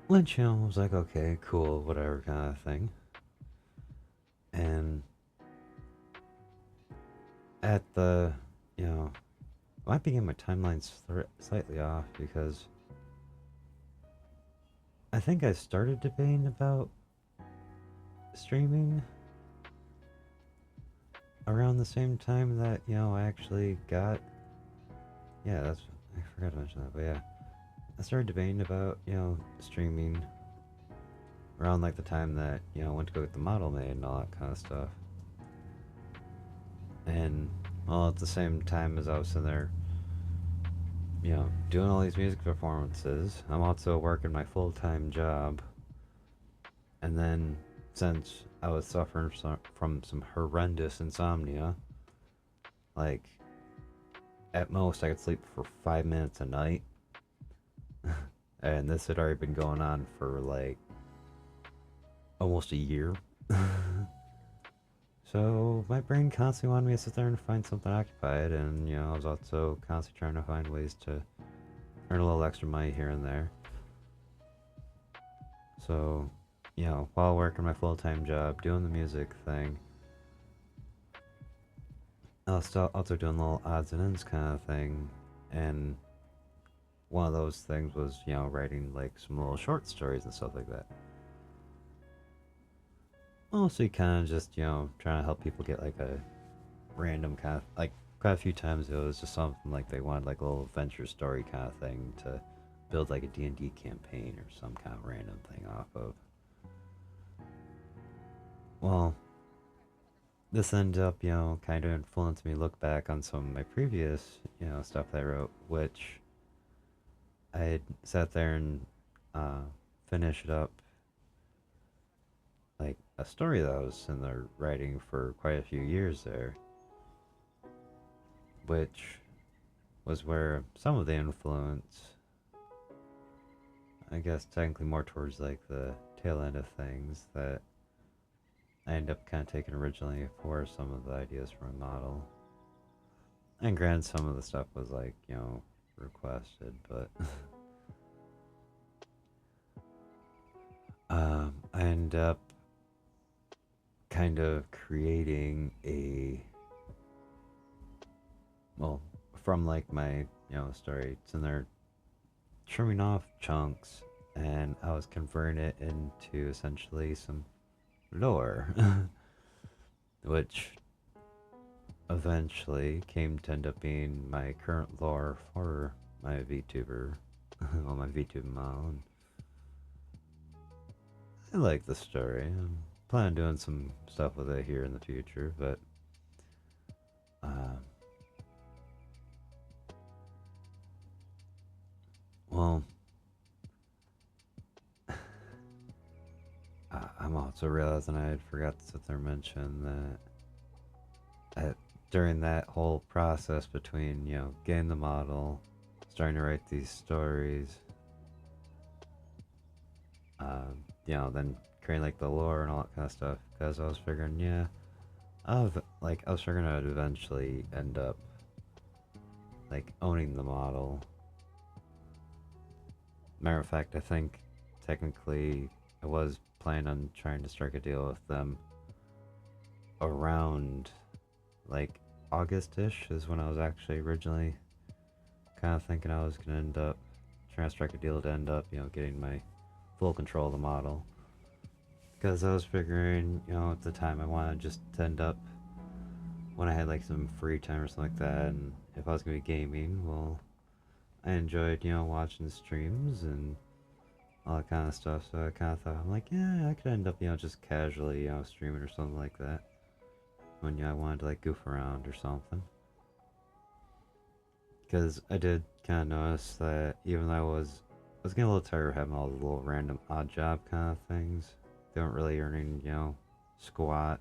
Lynch, was like, okay, cool, whatever kind of thing. And at the, I might be getting my timelines slightly off because I think I started debating about streaming around the same time that, I actually got, yeah, I forgot to mention that, but yeah, I started debating about, streaming around like the time that, I went to go get the model made and all that kind of stuff. And, well, at the same time as I was sitting there, doing all these music performances, I'm also working my full time job. And then, since I was suffering from some horrendous insomnia, like, at most I could sleep for 5 minutes a night. And this had already been going on for like almost a year. So my brain constantly wanted me to sit there and find something occupied, and I was also constantly trying to find ways to earn a little extra money here and there. So, while working my full-time job, doing the music thing, I was still also doing little odds and ends kind of thing, and one of those things was, writing like some little short stories and stuff like that. mostly kind of just, trying to help people get like a random kind of, like, quite a few times it was just something like they wanted like a little adventure story kind of thing to build like a D&D campaign or some kind of random thing off of. Well, this ended up, kind of influenced me to look back on some of my previous, stuff that I wrote, which I had sat there and uh, finished up like a story that I was in there writing for quite a few years there, which was where some of the influence, I guess, technically more towards like the tail end of things that I ended up kind of taking originally for some of the ideas from my model. And granted, some of the stuff was like, requested, but I ended up kind of creating a, well, from like my, story, it's in there trimming off chunks and I was converting it into essentially some lore, which eventually came to end up being my current lore for my VTuber, well, my VTuber model. I like the story. I'm planning on doing some stuff with it here in the future, but uh, well, I'm also realizing I had forgot to sit there and mention that during that whole process between, getting the model, starting to write these stories, then creating like the lore and all that kind of stuff, because I was figuring, yeah, I was figuring I'd eventually end up like owning the model. Matter of fact, I think technically I was planning on trying to strike a deal with them around like August-ish is when I was actually originally kind of thinking I was gonna end up trying to strike a deal to end up, getting my full control of the model. Because I was figuring, at the time I wanted just to end up when I had like some free time or something like that, and if I was gonna be gaming, well, I enjoyed, watching streams and all that kind of stuff. So I kind of thought, I'm like, yeah, I could end up, just casually, streaming or something like that when I wanted to like goof around or something. Because I did kind of notice that even though I was getting a little tired of having all the little random odd job kind of things, they weren't really earning, squat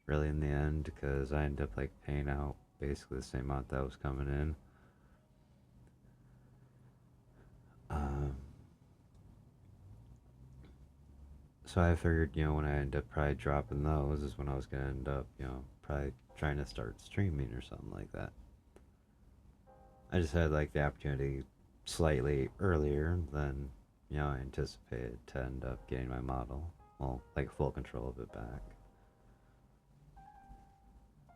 really in the end, because I ended up like paying out basically the same amount that was coming in. Um, so I figured, when I end up probably dropping those is when I was gonna end up, probably trying to start streaming or something like that. I just had like the opportunity slightly earlier than, I anticipated to end up getting my model. Well, like full control of it back.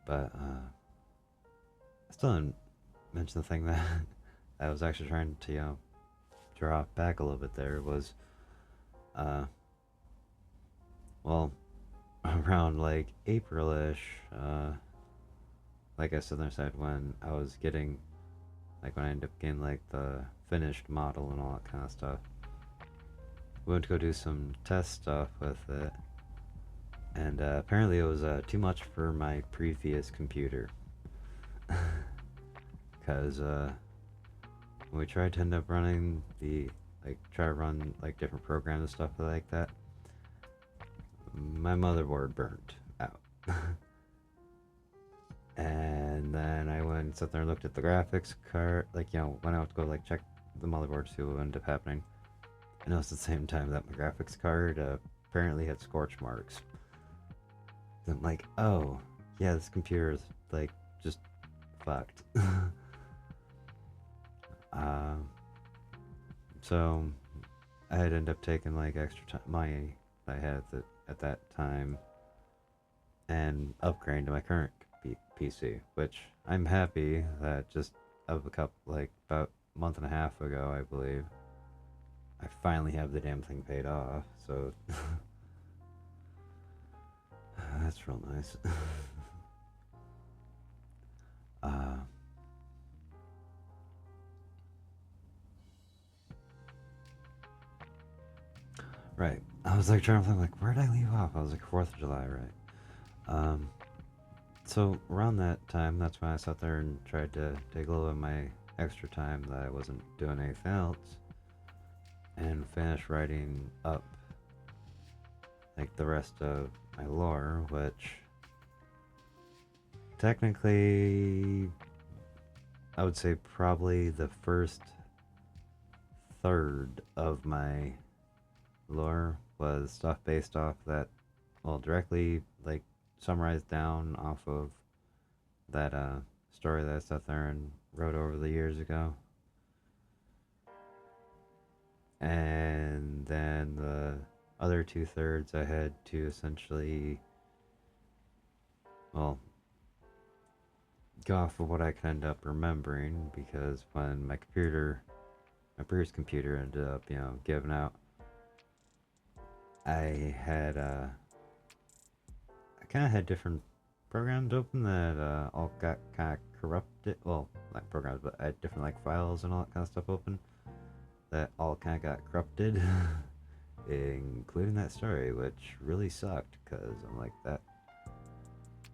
But I still didn't mention the thing that I was actually trying to, draw back a little bit there was, uh, well, around like April-ish, like I said, there said when I was getting, like when I ended up getting like the finished model and all that kind of stuff, we went to go do some test stuff with it, and apparently it was too much for my previous computer, because when we tried to end up running try to run like different programs and stuff like that, my motherboard burnt out. And then I went and sat there and looked at the graphics card, like, went out to go like check the motherboard to see what ended up happening. I noticed at the same time that my graphics card apparently had scorch marks. And I'm like, oh, yeah, this computer is like just fucked. um, so I had ended up taking like extra time, money I had at that time, and upgrading to my current PC, which I'm happy that just of a couple, like about a month and a half ago, I believe, I finally have the damn thing paid off. So That's real nice. uh, right. I was like trying to think like where did I leave off? I was like 4th of July, right? Um, so around that time, that's when I sat there and tried to take a little of my extra time that I wasn't doing anything else and finish writing up like the rest of my lore, which technically I would say probably the first third of my lore was stuff based off that, well, directly like summarized down off of that story that I sat there and wrote over the years ago. And then the other 2/3 I had to essentially, well, go off of what I could end up remembering because when my previous computer ended up, giving out, I had, I kind of had different programs open that all got kind of corrupted. Well, not programs, but I had different like files and all that kind of stuff open that all kind of got corrupted, including that story, which really sucked because I'm like that.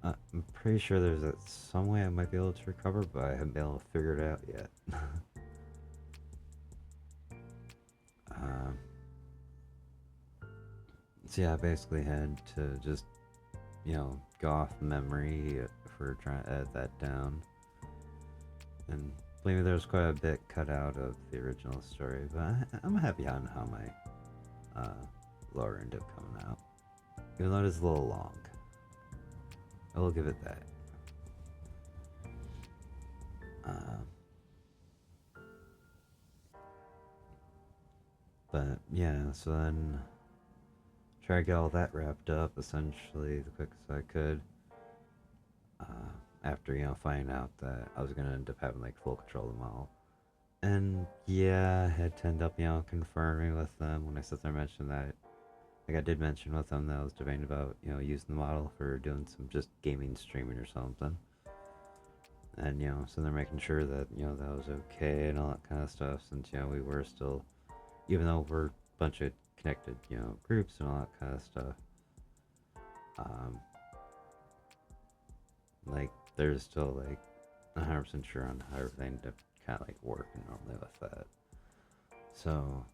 I'm pretty sure there's some way I might be able to recover, but I haven't been able to figure it out yet. um, so yeah, I basically had to just, go off memory for trying to edit that down. And believe me, there was quite a bit cut out of the original story, but I'm happy on how my lore ended up coming out. Even though it is a little long. I will give it that. But yeah, so then try to get all that wrapped up essentially the quickest I could. After finding out that I was gonna end up having like full control of them all, and yeah, I had to end up confirming with them when I sit there and mentioned that. Like I did mention with them that I was debating about using the model for doing some just gaming streaming or something, and so they're making sure that that was okay and all that kind of stuff since we were still, even though we're a bunch of connected groups and all that kind of stuff. Like there's still like 100% sure on how everything to kind of like working normally with that. So,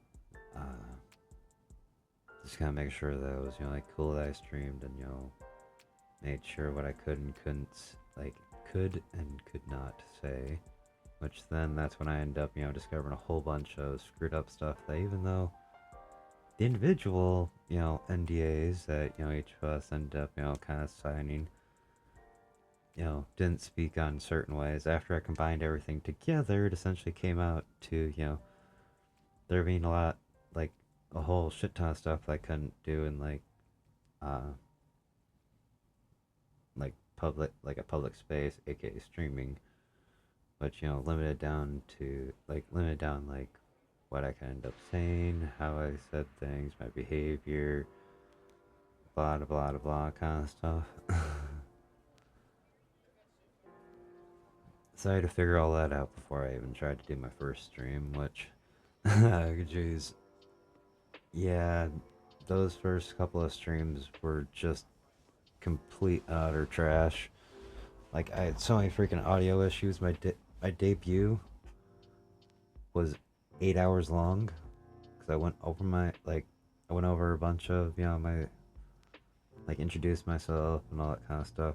just kind of make sure that it was like cool that I streamed and made sure what I could and couldn't like could and could not say. Which then that's when I end up discovering a whole bunch of screwed up stuff that even though the individual NDAs that each of us end up kind of signing didn't speak on certain ways. After I combined everything together, it essentially came out to, there being a lot, like, a whole shit ton of stuff I couldn't do in, like a public space, aka streaming, but, limited down, like, what I can end up saying, how I said things, my behavior, blah, blah, blah, blah, kind of stuff. So I had to figure all that out before I even tried to do my first stream, which, jeez, yeah, those first couple of streams were just complete utter trash. Like I had so many freaking audio issues. My debut was 8 hours long because I went over a bunch of my like introduced myself and all that kind of stuff.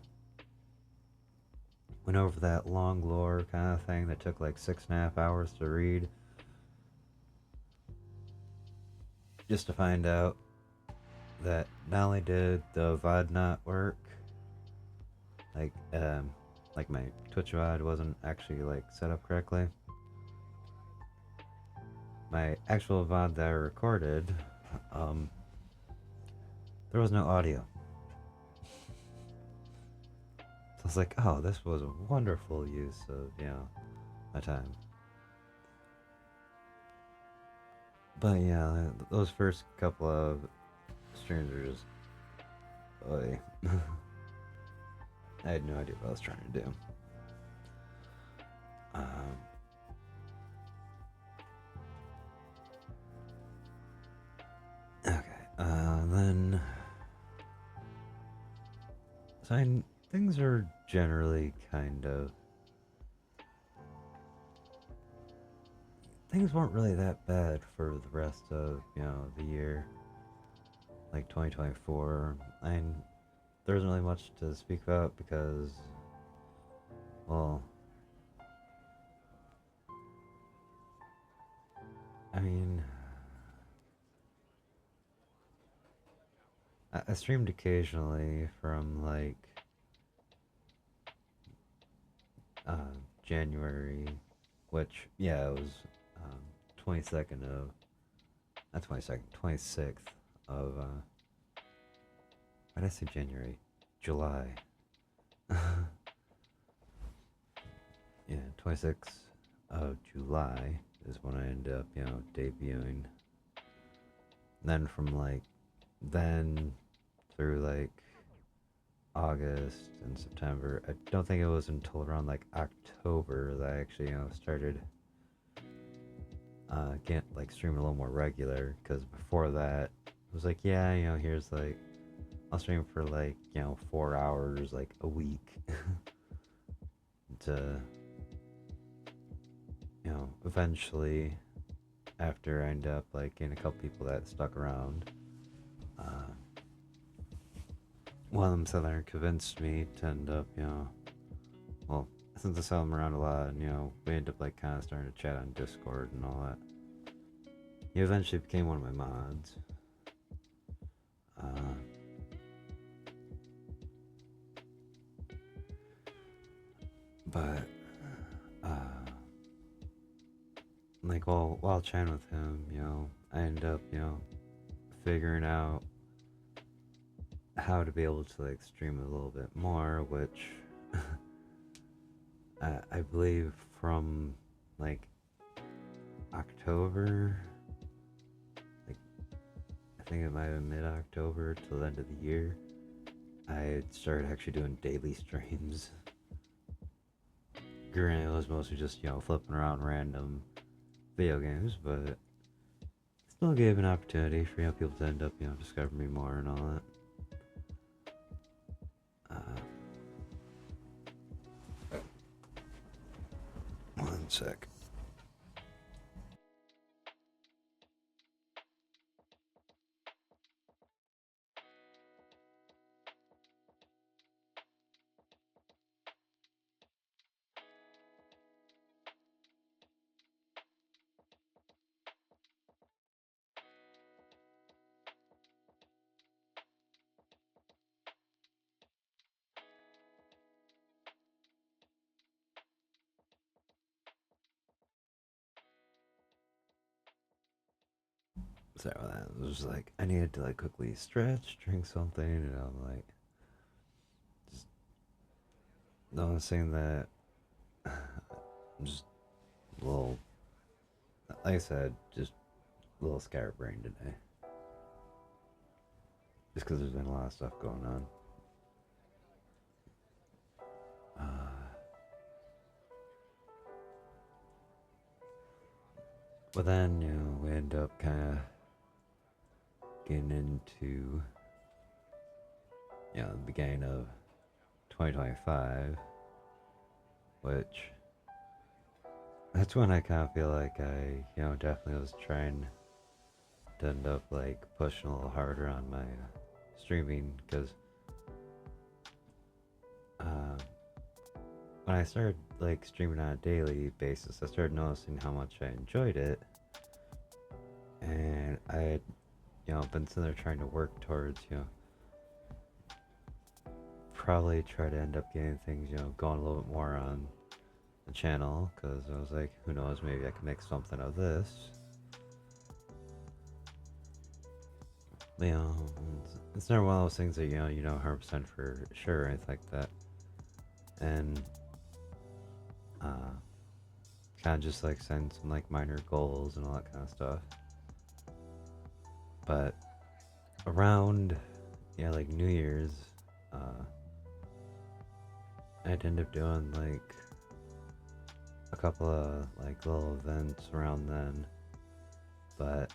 Went over that long lore kind of thing that took like 6.5 hours to read. Just to find out that not only did the VOD not work, like my Twitch VOD wasn't actually like set up correctly. My actual VOD that I recorded, there was no audio. So I was like, oh, this was a wonderful use of, my time. But yeah, those first couple of streams are just, oy. I had no idea what I was trying to do. Okay, then... So things are generally kind of... Things weren't really that bad for the rest of, the year. Like 2024. There isn't really much to speak about because, well, I mean, I streamed occasionally from like January, which, yeah, it was 22nd of, not 22nd, 26th of, why did I say January? July. Yeah, 26th of July is when I ended up, debuting. Then from like then through like August and September, I don't think it was until around like October that I actually, started getting like streaming a little more regular. Because before that, it was like, yeah, here's like I'll stream for like 4 hours like a week to eventually, after I end up like getting a couple people that stuck around, uh, one of them sat there and convinced me to end up, well, since I saw him around a lot, and we ended up like kind of starting to chat on Discord and all that. He eventually became one of my mods. But like while chatting with him, I ended up, figuring out how to be able to like stream a little bit more, which I believe from like October, like I think it might have been mid-October till the end of the year, I started actually doing daily streams. Granted, it was mostly just flipping around random video games, but still gave an opportunity for people to end up discovering me more and all that. One sec. So that was like I needed to like quickly stretch, drink something, and I'm like just noticing that I'm just a little, like I said, just a little scatterbrained today. Just because there's been a lot of stuff going on. But then, we end up kind of getting into, the beginning of 2025, which that's when I kind of feel like I, definitely was trying to end up like pushing a little harder on my streaming, because when I started like streaming on a daily basis, I started noticing how much I enjoyed it, and I had, been sitting there trying to work towards, probably try to end up getting things, going a little bit more on the channel, because I was like, who knows, maybe I can make something of this. It's never one of those things that, you know 100% for sure or anything like that. And kind of just like setting some like minor goals and all that kind of stuff. But around, like New Year's, I'd end up doing like a couple of like little events around then, but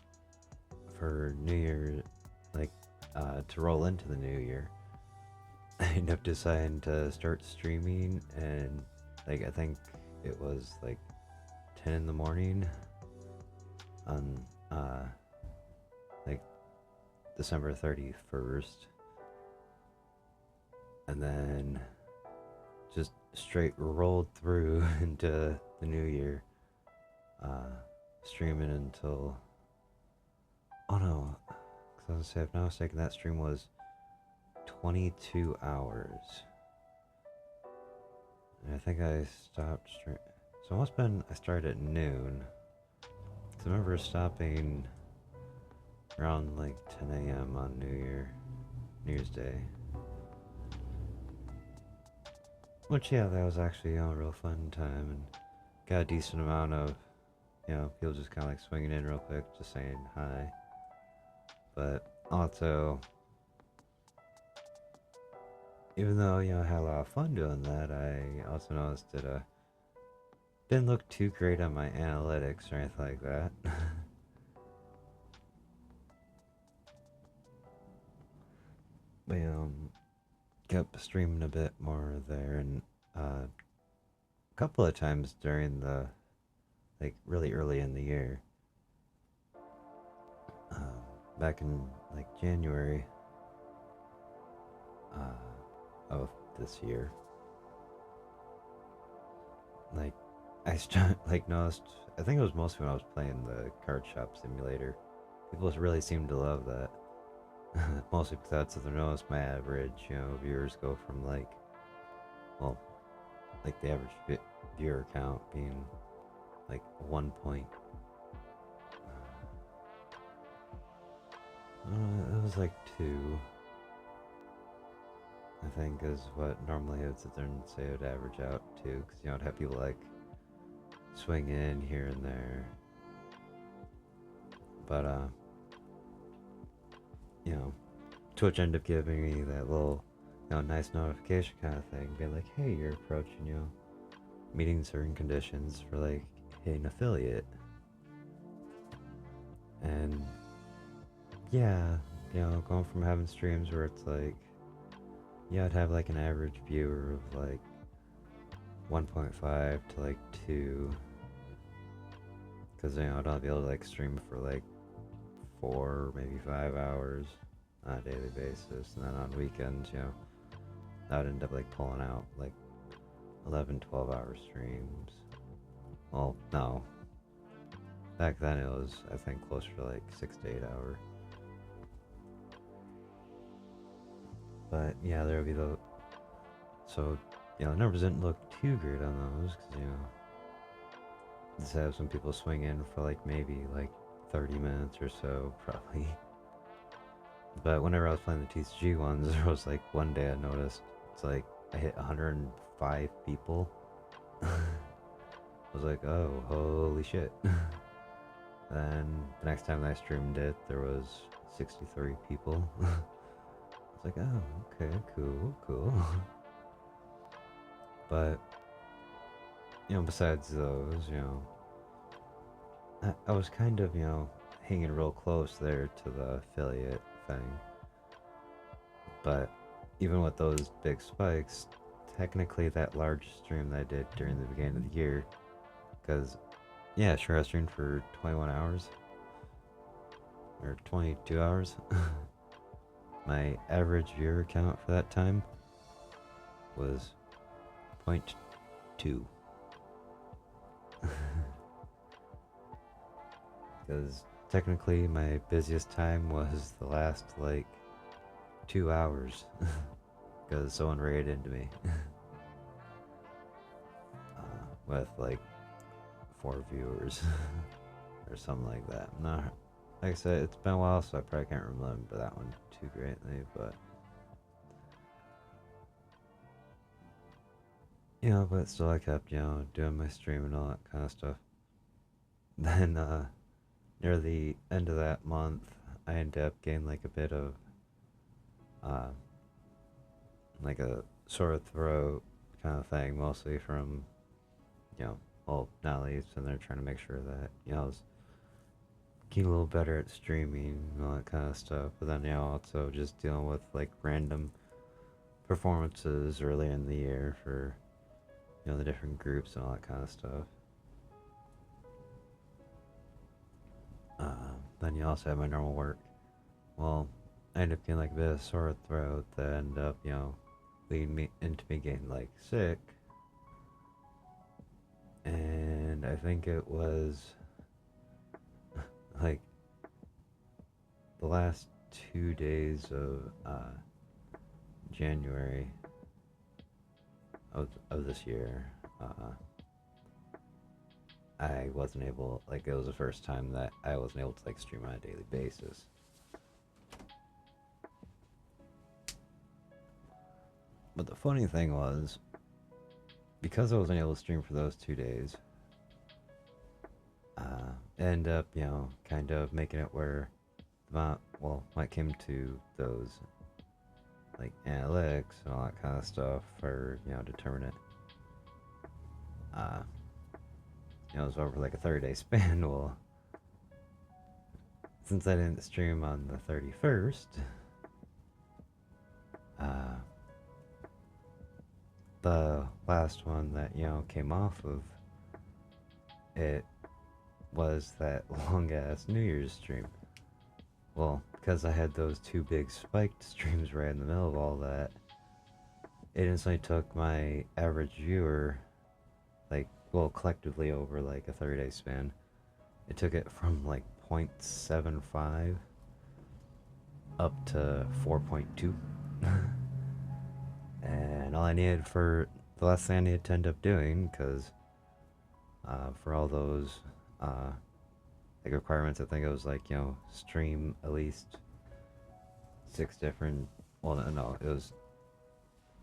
for New Year, like to roll into the new year, I ended up deciding to start streaming, and like I think it was like 10 in the morning on like December 31st, and then just straight rolled through into the new year, streaming until, oh no, because I was gonna say, if I'm not mistaken, that stream was 22 hours. And I think I stopped stream. So it must have been, I started at noon. Cause I remember stopping around like 10 a.m. on New Year's Day. Which, yeah, that was actually a real fun time, and got a decent amount of, people just kind of like swinging in real quick, just saying hi. But also, even though, I had a lot of fun doing that, I also noticed that didn't look too great on my analytics or anything like that. But, kept streaming a bit more there, and a couple of times during the, like, really early in the year. Back in, like, January of this year. Like, noticed, I think it was mostly when I was playing the card shop simulator. People really seemed to love that. Mostly because that's what I noticed my average, viewers go from like, well, like the average viewer count being like 1 point. It was like 2, I think, is what normally it would sit there and say it would average out to, because it'd have people like swing in here and there. But Twitch ended up giving me that little, nice notification kind of thing, being like, hey, you're approaching, meeting certain conditions for like hitting affiliate. And yeah, going from having streams where it's like, I'd have like an average viewer of like 1.5 to like 2, because I'd not be able to like stream for like 4, maybe 5 hours on a daily basis, and then on weekends, I'd end up like pulling out like 11, 12-hour streams. Well, no. Back then it was, I think, closer to like 6 to 8 hour. But yeah, there would be the, so, the numbers didn't look too great on those, because, just have some people swing in for like maybe like 30 minutes or so, probably. But whenever I was playing the TCG ones, there was like one day I noticed, it's like I hit 105 people. I was like, oh, holy shit. Then the next time I streamed it, there was 63 people. I was like, oh, okay, cool. But, besides those, I was kind of, hanging real close there to the affiliate thing. But even with those big spikes, technically that large stream that I did during the beginning of the year, because, yeah, sure, I streamed for 21 hours, or 22 hours. My average viewer count for that time was 0.2. Because technically my busiest time was the last like 2 hours, because someone raided into me with like 4 viewers or something like that. I'm not, like I said, it's been a while, so I probably can't remember that one too greatly, but but still I kept, doing my stream and all that kind of stuff. Then near the end of that month, I ended up getting like a bit of like a sore throat, kind of thing, mostly from, well, Nally's, and they're trying to make sure that, I was getting a little better at streaming and all that kind of stuff. But then, also just dealing with like random performances early in the year for, the different groups and all that kind of stuff. Then you also have my normal work. Well, I end up getting like a bit of sore throat that end up, leading me into me getting like sick. And I think it was like the last 2 days of January of this year. I wasn't able, like, it was the first time that I wasn't able to like stream on a daily basis. But the funny thing was, because I wasn't able to stream for those 2 days, end up, kind of making it where, when it came to those, like, analytics and all that kind of stuff for, determine it, it was over like a 30-day span. Well, since I didn't stream on the 31st, the last one that, came off of it was that long ass New Year's stream. Well, because I had those two big spiked streams right in the middle of all that, it instantly took my average viewer, like, well, collectively over like a 30-day span, it took it from like 0.75 up to 4.2. And all I needed for the last thing I needed to end up doing, because for all those like requirements, I think it was like, stream at least 6 different, well, no, it was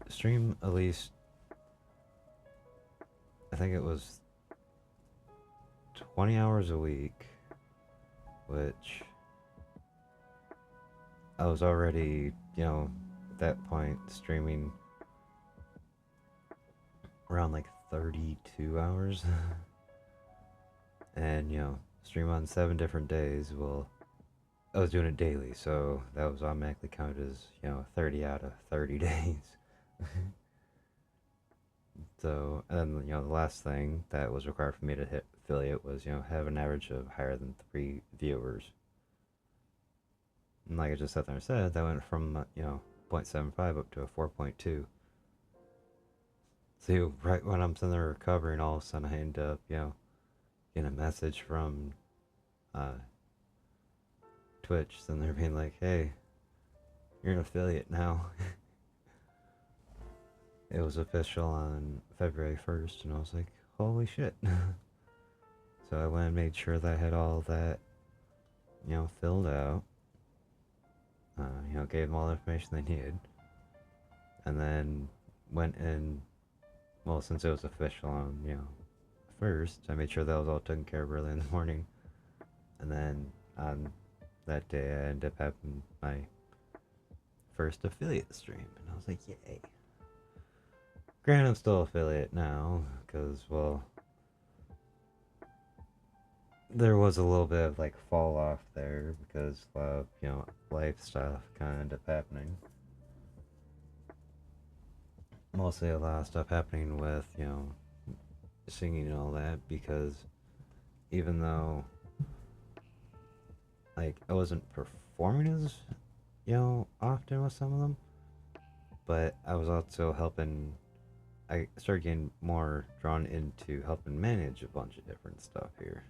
stream at least, I think it was 20 hours a week, which I was already, at that point streaming around like 32 hours. And, stream on 7 different days. Well, I was doing it daily, so that was automatically counted as, 30 out of 30 days. So, and the last thing that was required for me to hit affiliate was, have an average of higher than 3 viewers. And like I just sat there and said, that went from, 0.75 up to a 4.2. So, right when I'm sitting there recovering, all of a sudden I end up, getting a message from Twitch, and they're being like, hey, you're an affiliate now. It was official on February 1st, and I was like, holy shit. So I went and made sure that I had all that, filled out. Gave them all the information they needed. And then went in, well, since it was official on, first, I made sure that was all taken care of early in the morning. And then on that day, I ended up having my first affiliate stream. And I was like, yay. Granted, I'm still affiliate now, because, well, there was a little bit of, like, fall off there, because a lot of, life stuff kind of ended up happening. Mostly a lot of stuff happening with, singing and all that, because even though, like, I wasn't performing as, often with some of them, but I was also helping, I started getting more drawn into helping manage a bunch of different stuff here.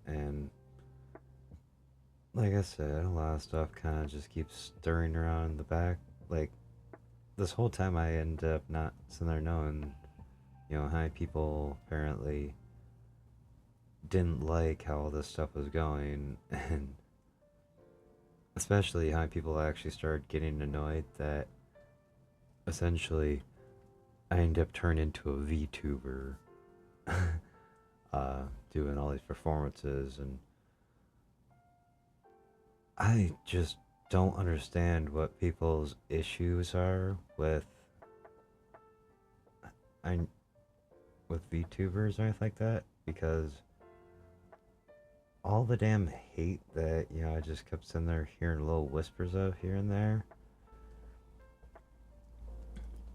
And like I said, a lot of stuff kind of just keeps stirring around in the back. Like, this whole time I end up not sitting there knowing, how many people apparently didn't like how all this stuff was going, and especially how many people actually started getting annoyed that essentially I ended up turning into a VTuber, doing all these performances, and I just don't understand what people's issues are with I with VTubers or anything like that, because all the damn hate that, I just kept sitting there hearing little whispers of here and there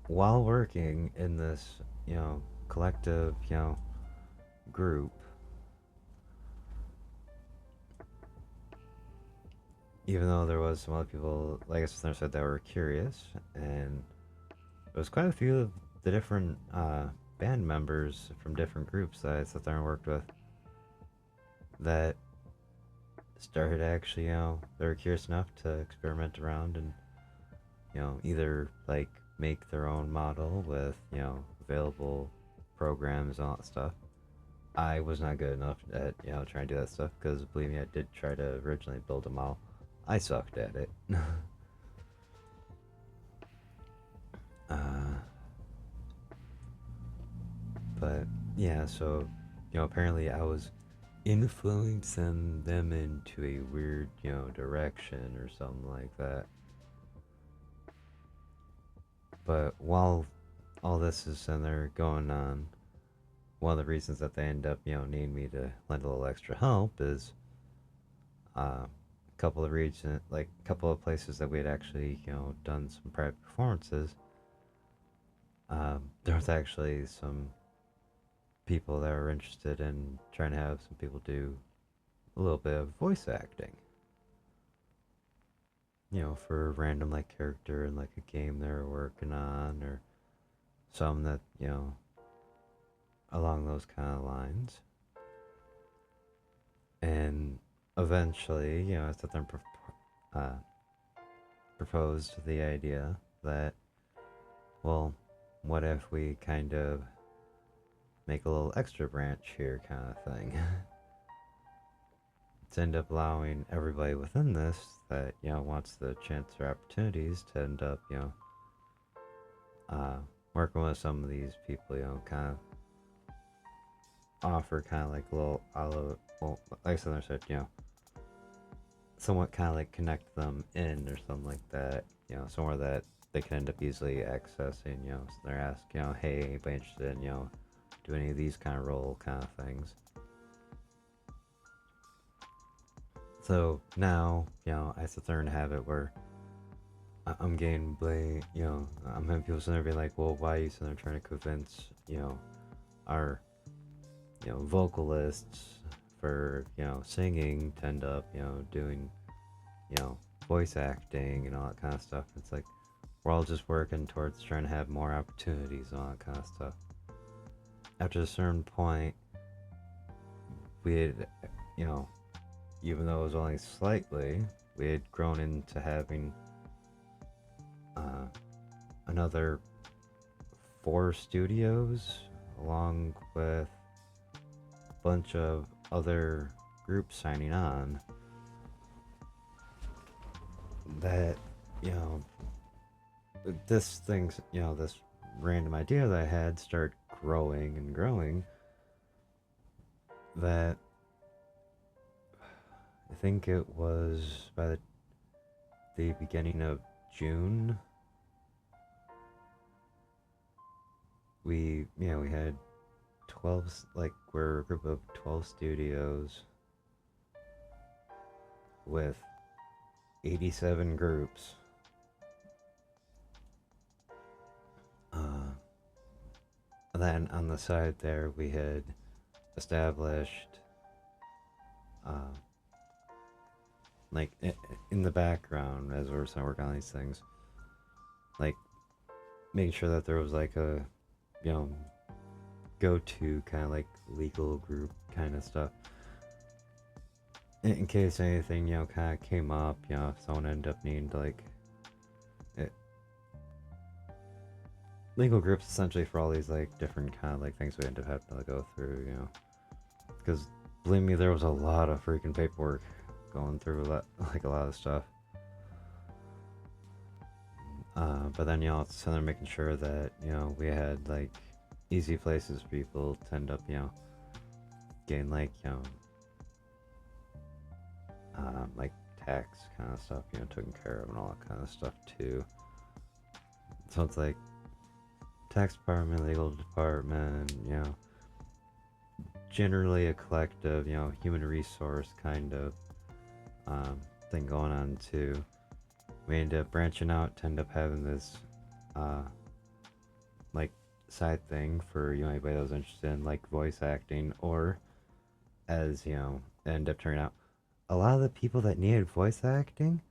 while working in this, collective, group. Even though there was some other people, like I said, that were curious, and there was quite a few of the different band members from different groups that I sat there and worked with that started actually, they were curious enough to experiment around and, either like make their own model with, available programs and all that stuff. I was not good enough at, trying to do that stuff because believe me, I did try to originally build a model. I sucked at it. uh, but yeah, so, apparently I was influencing them into a weird, direction or something like that. But while all this is in there going on, one of the reasons that they end up, needing me to lend a little extra help is a couple of regions, like a couple of places that we had actually, done some private performances. There was actually some people that were interested in trying to have some people do a little bit of voice acting, for a random like character in like a game they were working on, or some that, along those kind of lines. And eventually, I sat there and proposed the idea that, well, what if we kind of make a little extra branch here, kind of thing, to end up allowing everybody within this that, wants the chance or opportunities to end up, working with some of these people, kind of offer kind of like a little olive, well, like I said, somewhat kind of like connect them in or something like that, somewhere that they can end up easily accessing, so they're asked, hey, anybody interested in, do any of these kind of role kind of things. So now, I sit there and have it where I'm getting blame, I'm having people sitting there being like, well, why are you sitting there trying to convince, our, vocalists for, singing to end up, doing, voice acting and all that kind of stuff. It's like, we're all just working towards trying to have more opportunities and all that kind of stuff. After a certain point, we had, even though it was only slightly, we had grown into having another 4 studios, along with a bunch of other groups signing on. That, this thing's, this random idea that I had started growing and growing. That I think it was by the beginning of June, we had 12, like, we're a group of 12 studios with 87 groups. And then on the side there, we had established, like, in the background as we were working on these things, like, making sure that there was like a, go-to kind of like legal group kind of stuff. In case anything, kind of came up, if someone ended up needing to like, legal groups essentially for all these like different kind of like things we end up having to go through, because believe me, there was a lot of freaking paperwork going through like a lot of stuff. But then, it's sitting there making sure that, we had like easy places for people to end up, getting like, like tax kind of stuff, taken care of and all that kind of stuff too. So it's like tax department, legal department, generally a collective, human resource kind of thing going on too. We end up branching out to end up having this like side thing for anybody that was interested in like voice acting, or as end up turning out, a lot of the people that needed voice acting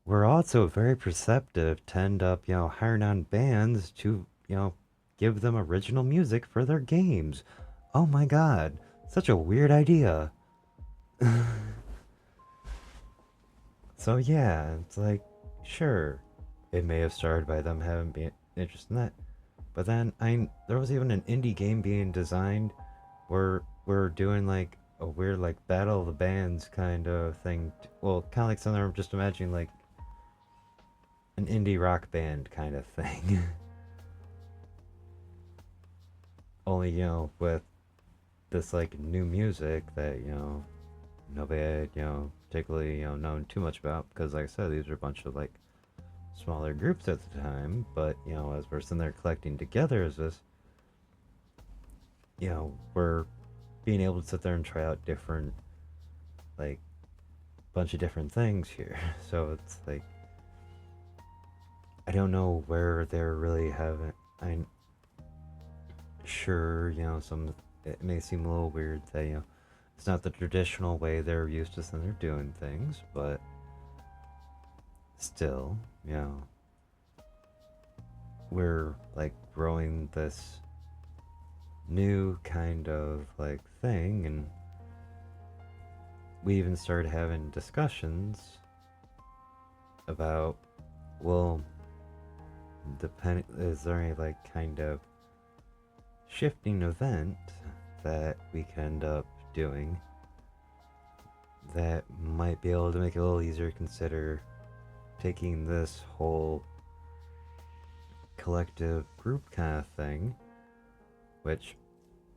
were also very perceptive to end up hiring on bands to give them original music for their games. Oh my god, such a weird idea. So yeah, it's like, sure, it may have started by them having been interested in that, but then there was even an indie game being designed where we're doing like a weird like battle of the bands kind of thing. Well, kind of like something I'm just imagining like an indie rock band kind of thing. Only with this like new music that nobody had particularly known too much about, because like I said, these are a bunch of like smaller groups at the time. But as we're sitting there collecting together as this, we're being able to sit there and try out different like bunch of different things here. So it's like, I don't know where they're really having. I'm sure some, it may seem a little weird that it's not the traditional way they're used to sitting there doing things, but still, we're like growing this new kind of like thing, and we even started having discussions about, well, is there any like kind of shifting event that we can end up doing that might be able to make it a little easier to consider taking this whole collective group kind of thing, which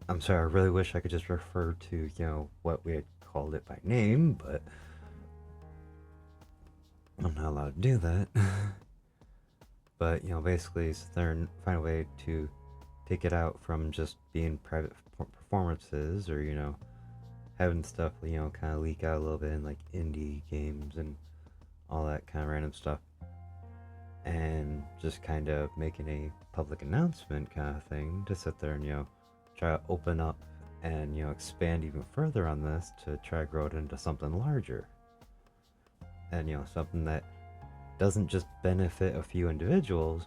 I'm sorry, I really wish I could just refer to what we had called it by name, but I'm not allowed to do that. But basically sit there and find a way to take it out from just being private performances, or having stuff kind of leak out a little bit in like indie games and all that kind of random stuff, and just kind of making a public announcement kind of thing to sit there and try to open up and expand even further on this to try to grow it into something larger, and something that doesn't just benefit a few individuals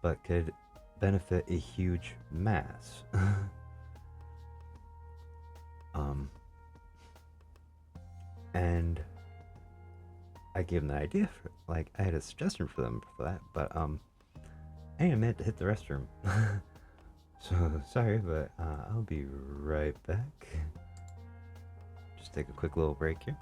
but could benefit a huge mass. And I gave them the idea for, like, I had a suggestion for them for that, but I ain't a minute to hit the restroom. So sorry, but I'll be right back. Just take a quick little break here.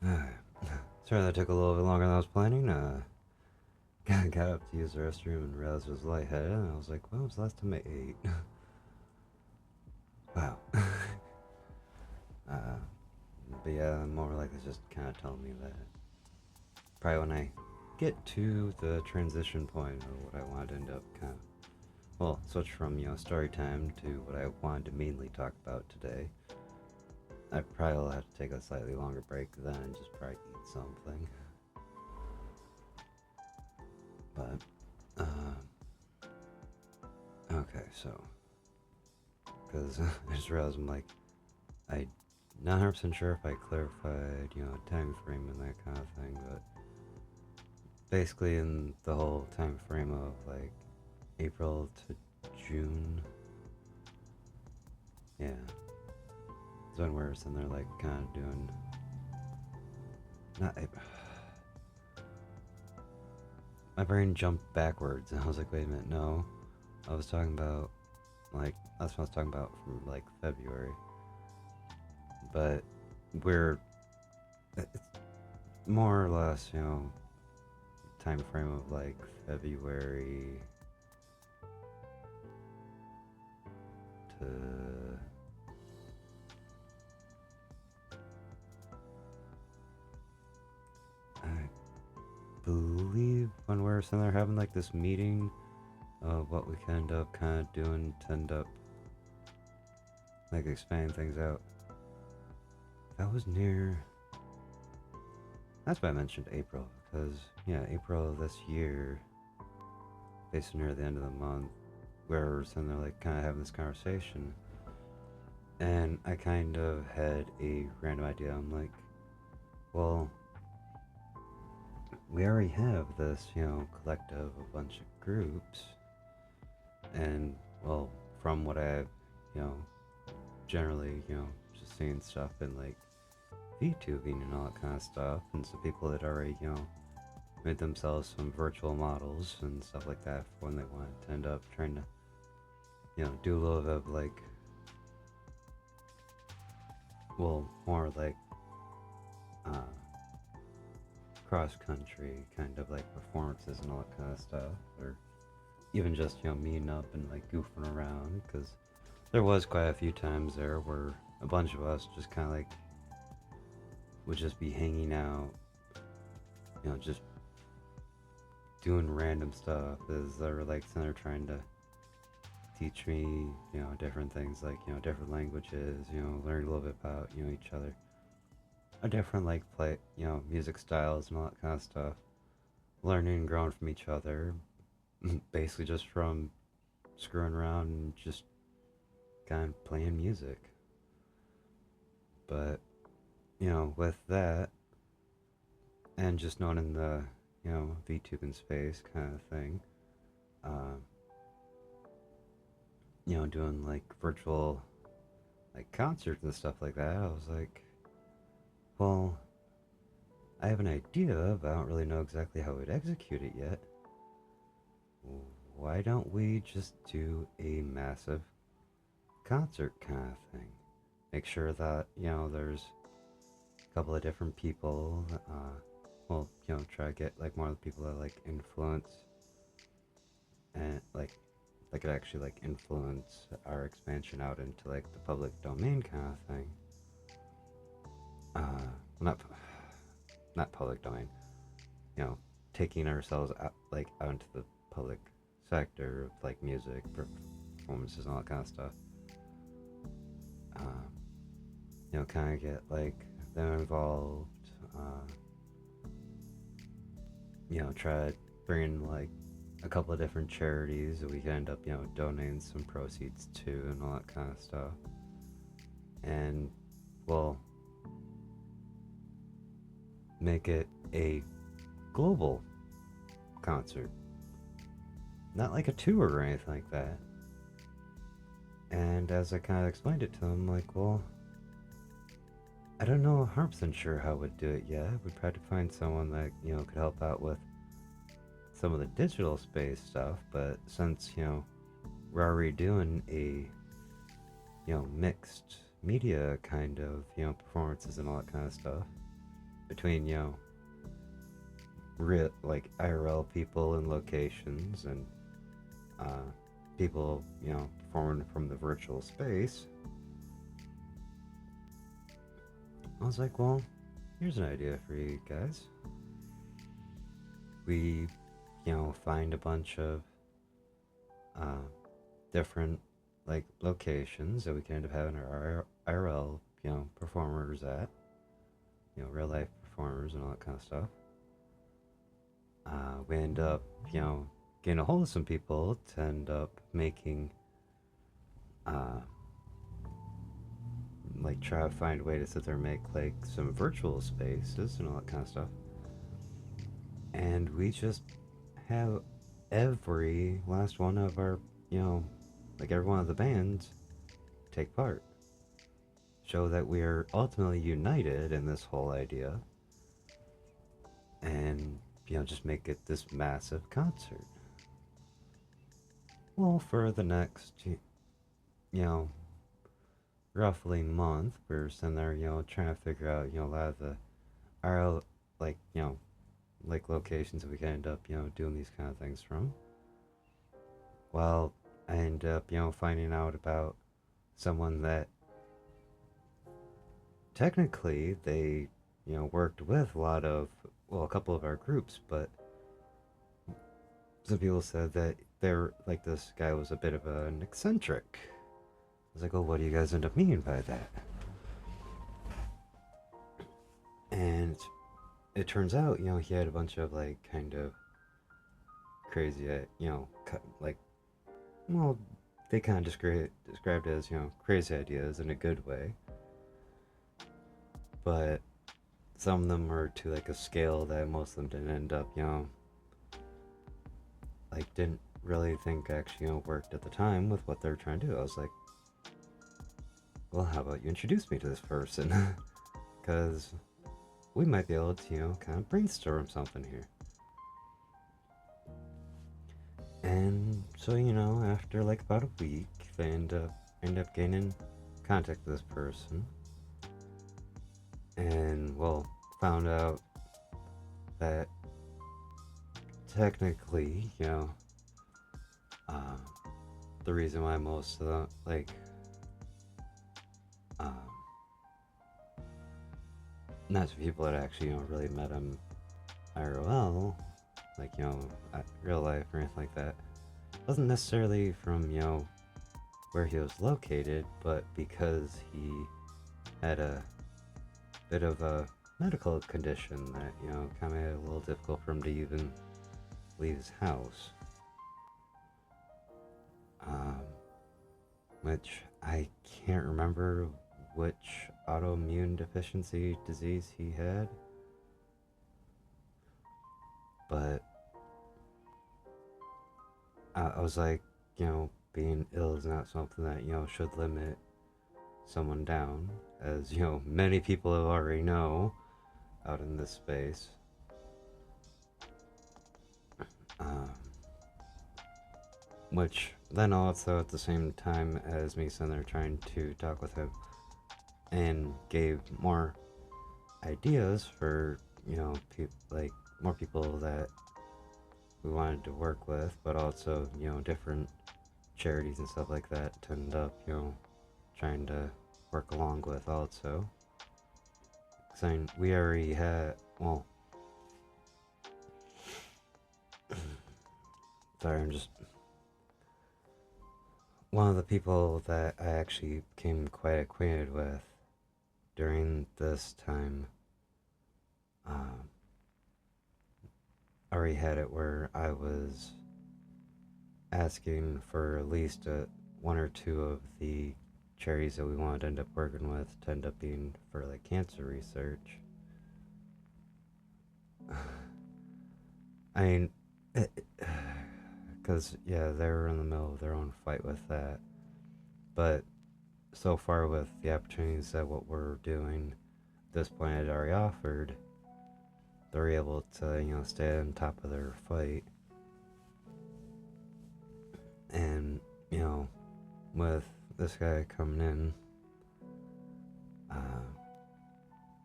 Sorry that took a little bit longer than I was planning. Got up to use the restroom and realized I was lightheaded, and I was like, when was the last time I ate? Wow. uh, but yeah, more like it's just kind of telling me that probably when I get to the transition point of what I want to end up kind of, well, switch from, story time to what I wanted to mainly talk about today, I probably will have to take a slightly longer break then and just probably eat something. But, okay, so, because I just realized I'm like, I'm not 100% sure if I clarified, time frame and that kind of thing, but basically in the whole time frame of like April to June, yeah, it's been worse, and they're like kind of doing, not, my brain jumped backwards, and I was like, wait a minute, no, I was talking about, like, that's what I was talking about from like February, but it's more or less, time frame of like February to I believe when we're sitting there having like this meeting of what we can end up kind of doing to end up like expanding things out. That was that's why I mentioned April, because April of this year, basically near the end of the month, where we're sitting there like kind of having this conversation, and I kind of had a random idea. I'm like, well, we already have this, collective, a bunch of groups, and well, from what I've, generally, just seeing stuff in like VTubing and all that kind of stuff, and some people that already, made themselves some virtual models and stuff like that for when they wanted to end up trying to, do a little bit of like, well, more like, cross country kind of like performances and all that kind of stuff, or even just, meeting up and like goofing around, because there was quite a few times there where a bunch of us just kind of like would just be hanging out, just doing random stuff as they were like sitting there trying to teach me, different things like, different languages, learn a little bit about, each other. A different like play, music styles and all that kind of stuff. Learning and growing from each other, basically just from screwing around and just kind of playing music. But with that, and just knowing in the VTubing space kind of thing, uh, doing like virtual like concerts and stuff like that, I was like, well, I have an idea, but I don't really know exactly how we'd execute it yet. Why don't we just do a massive concert kind of thing? Make sure that, there's a couple of different people, well, try to get like more of the people that like influence and like that could actually like influence our expansion out into like the public domain kind of thing. Not public domain, taking ourselves out like out into the public sector of like music performances and all that kind of stuff. Kind of get like them involved. Try bringing like a couple of different charities that we can end up, donating some proceeds to and all that kind of stuff. And well, make it a global concert, not like a tour or anything like that. And as I kind of explained it to him, like, well, I don't know 100% sure how we'd do it yet. We'd probably find someone that, could help out with some of the digital space stuff, but since, we're already doing a, mixed media kind of, performances and all that kind of stuff, between, real, like IRL people in locations and uh, people, performing from the virtual space. I was like, well, here's an idea for you guys. We, find a bunch of uh, different like locations that we can end up having our IRL, performers at, real life performers and all that kind of stuff. We end up, getting a hold of some people to end up making, uh, like try to find a way to sit there and make like some virtual spaces and all that kind of stuff. And we just have every last one of our, like every one of the bands take part. Show that we are ultimately united in this whole idea. And, just make it this massive concert. Well, for the next, roughly month, we're sitting there, trying to figure out, a lot of our, like, like locations that we can end up, doing these kind of things from. Well, I end up, finding out about someone that technically they, worked with a lot of, well, a couple of our groups, but some people said that they're like this guy was a bit of an eccentric. I was like, well, what do you guys end up meaning by that? And it turns out, he had a bunch of like kind of crazy, like, well, they kind of described it as, crazy ideas in a good way. But some of them were to like a scale that most of them didn't end up, like didn't really think actually, worked at the time with what they're trying to do. I was like, well, how about you introduce me to this person? Because we might be able to, kind of brainstorm something here. And so, after like about a week, they end up getting in contact with this person. And, well, found out that technically, the reason why most of them, like, not to people that actually, really met him IRL, like, real life or anything like that, wasn't necessarily from, where he was located, but because he had a bit of a medical condition that, kind of made it a little difficult for him to even leave his house. Which I can't remember which autoimmune deficiency disease he had. But I was like, being ill is not something that, should limit someone down, as, many people already know out in this space. Which then also at the same time as me sitting there trying to talk with him and gave more ideas for, like more people that we wanted to work with, but also, different charities and stuff like that to end up, trying to work along with also. Saying we already had, well, sorry, I'm just, one of the people that I actually became quite acquainted with during this time, already had it where I was asking for at least one or two of the charities that we wanted to end up working with to end up being for like cancer research. I mean, because yeah, they were in the middle of their own fight with that. But so far with the opportunities that what we're doing, at this point had already offered, they're able to, stay on top of their fight. And, with this guy coming in,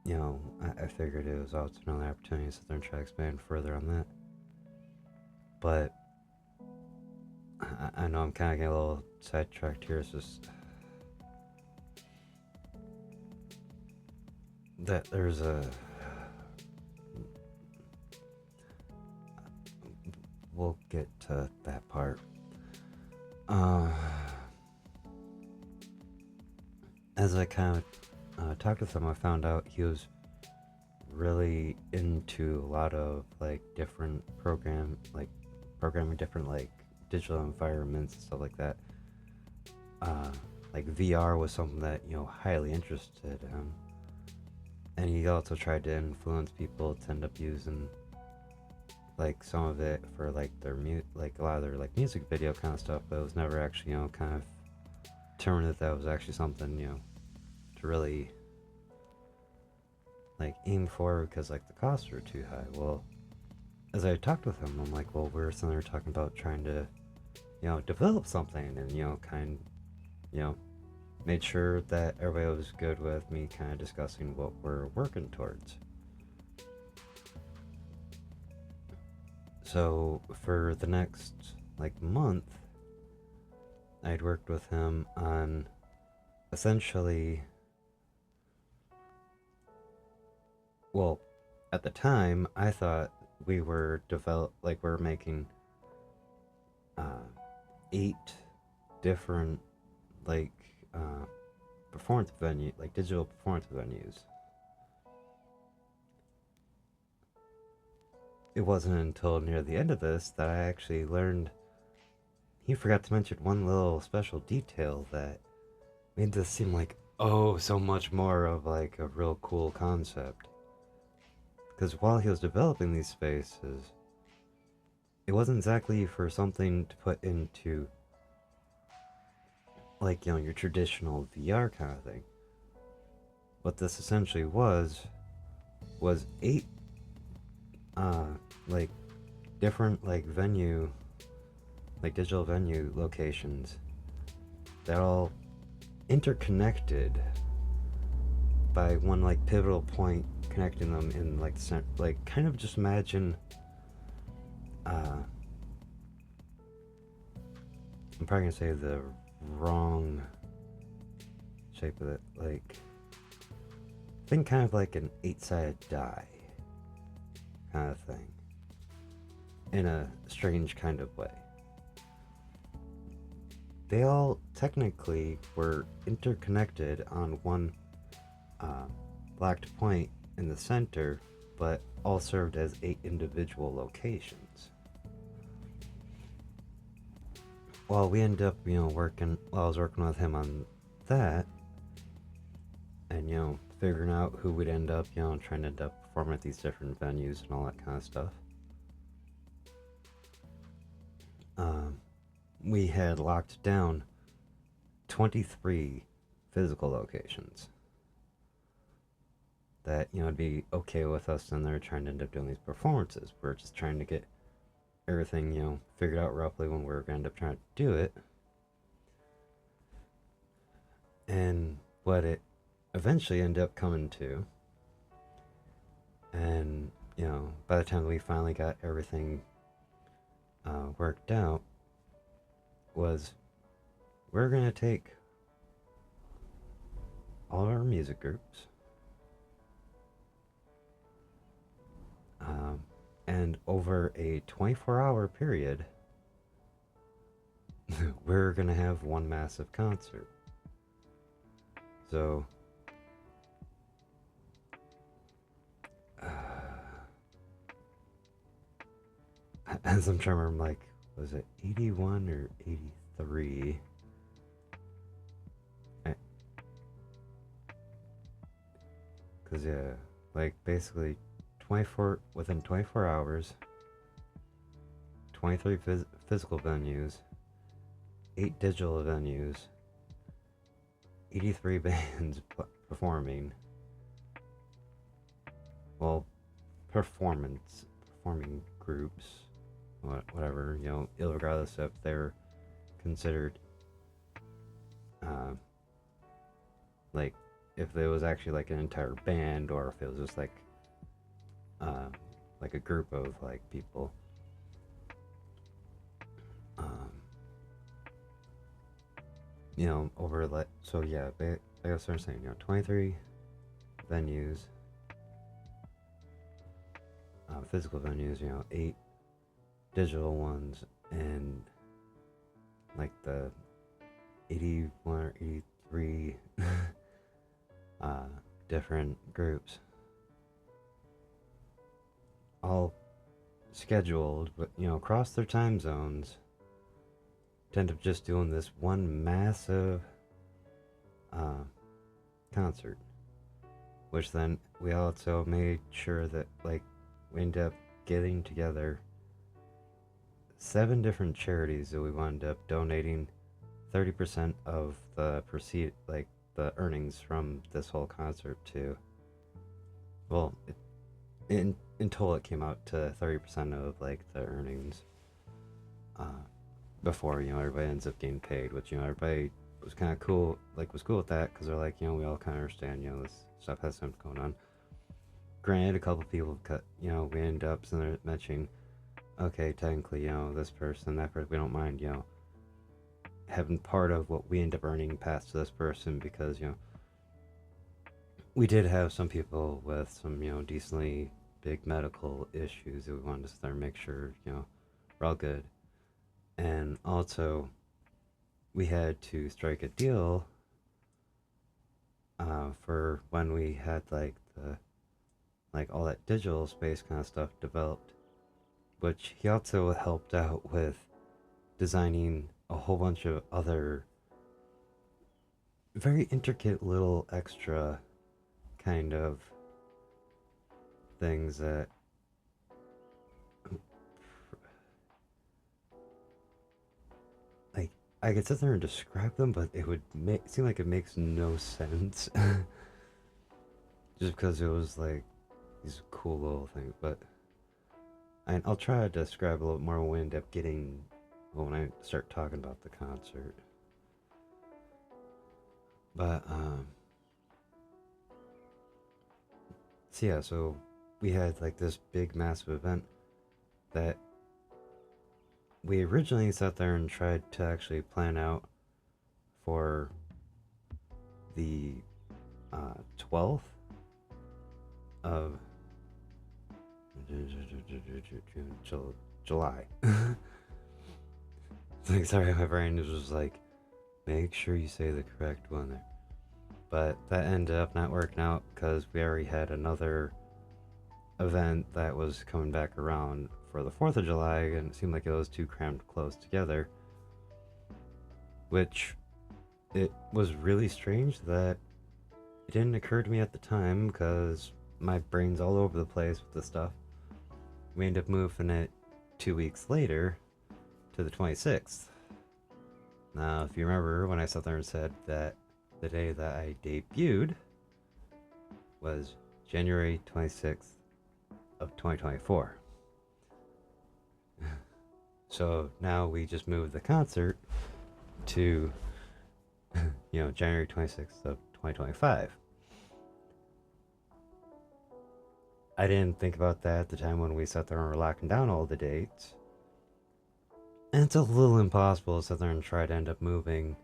I figured it was also another opportunity to sit there and try to expand further on that. But I know I'm kind of getting a little sidetracked here. It's just that there's a. We'll get to that part. As I kind of talked with him, I found out he was really into a lot of like different programming different like digital environments and stuff like that. Like VR was something that highly interested him, and he also tried to influence people to end up using like some of it for like like a lot of their like music video kind of stuff, but it was never actually kind of determined that was actually something to really like aim for, because like the costs were too high. Well, as I talked with him, I'm like, well, we're sitting there talking about trying to develop something, and made sure that everybody was good with me kind of discussing what we're working towards. So for the next like month, I'd worked with him on essentially, well, at the time I thought we were making 8 different like performance venue, like digital performance venues. It wasn't until near the end of this that I actually learned he forgot to mention one little special detail that made this seem like so much more of like a real cool concept. Because while he was developing these spaces, it wasn't exactly for something to put into like your traditional VR kind of thing. What this essentially was 8 like different like venue, like digital venue locations that all interconnected by one like pivotal point connecting them in like like kind of just imagine I'm probably gonna say the wrong shape of it, like think kind of like an 8-sided die kind of thing, in a strange kind of way. They all technically were interconnected on one locked point in the center, but all served as 8 individual locations. Well, we ended up, working, while I was working with him on that, and, figuring out who would end up, trying to end up performing at these different venues and all that kind of stuff. We had locked down 23 physical locations that, it'd be okay with us, and they're trying to end up doing these performances. We're just trying to get everything, figured out roughly when we were going to end up trying to do it. And what it eventually ended up coming to, and, by the time we finally got everything worked out, was we're going to take all of our music groups, and over a 24-hour period, we're going to have one massive concert. So, as I'm trying to remember, like, was it 81 or 83? Because, yeah, like, basically, within 24 hours, 23 physical venues, 8 digital venues, 83 bands performing. Well, performing groups, whatever, regardless if they're considered like if there was actually like an entire band or if it was just uh, like a group of like people. Um, over like so yeah, like I was saying, 23 venues, physical venues, 8 digital ones, and like the 81 or 83 uh, different groups, all scheduled, but across their time zones, to end up just doing this one massive uh, concert. Which then we also made sure that like we ended up getting together 7 different charities that we wound up donating 30% of the the earnings from this whole concert to. Well, in total it came out to 30% of like the earnings uh, before everybody ends up getting paid, which everybody was kind of cool, like was cool with that because they're like we all kind of understand this stuff has something going on. Granted, a couple people cut, we end up mentioning, okay, technically, this person, that person, we don't mind, having part of what we end up earning pass to this person because, we did have some people with some, decently big medical issues that we wanted to sit there and make sure, we're all good. And also, we had to strike a deal for when we had like all that digital space kind of stuff developed, which he also helped out with designing a whole bunch of other very intricate little extra kind of things that like I could sit there and describe them, but it would seem like it makes no sense. Just because it was like these cool little things, but I'll try to describe a little more when we end up getting when I start talking about the concert. But so yeah, so we had like this big massive event that we originally sat there and tried to actually plan out for the 12th of July. Like, sorry, my brain was just like, make sure you say the correct one there. But that ended up not working out because we already had another event that was coming back around for the 4th of July, and it seemed like it was too crammed close together. Which, it was really strange that it didn't occur to me at the time because my brain's all over the place with this stuff. We ended up moving it 2 weeks later to the 26th. Now, if you remember when I sat there and said that the day that I debuted was January 26th of 2024. So now we just moved the concert to, January 26th of 2025. I didn't think about that at the time when we sat there and were locking down all the dates. And it's a little impossible to sit there and try to end up moving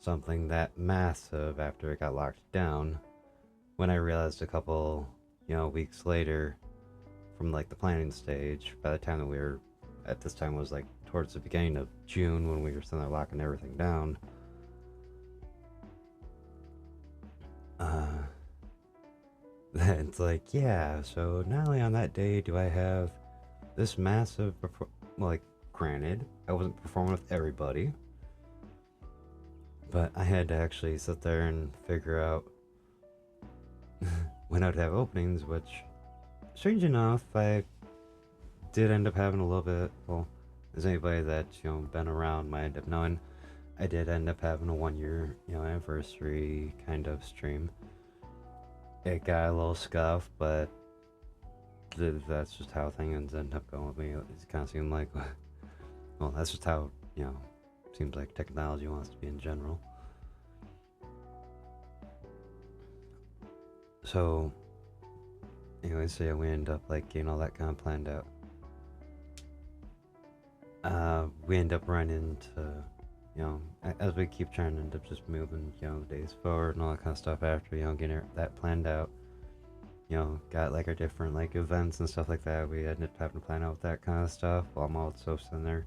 something that massive after it got locked down. When I realized a couple, weeks later from like the planning stage, by the time that we were at this time was like towards the beginning of June when we were sitting there locking everything down. Then it's like, yeah, so not only on that day do I have this massive, like, granted, I wasn't performing with everybody, but I had to actually sit there and figure out when I'd have openings, which, strange enough, I did end up having a little bit, well, as anybody that's, been around might end up knowing, I did end up having a 1-year, anniversary kind of stream. It got a little scuffed, but that's just how things end up going with me. It kind of seemed like, well, that's just how, seems like technology wants to be in general. So, anyway, so yeah, we end up like getting all that kind of planned out. We end up running into, as we keep trying to end up just moving, the days forward and all that kind of stuff after, getting that planned out. Got like our different like events and stuff like that. We ended up having to plan out that kind of stuff while I'm also sitting there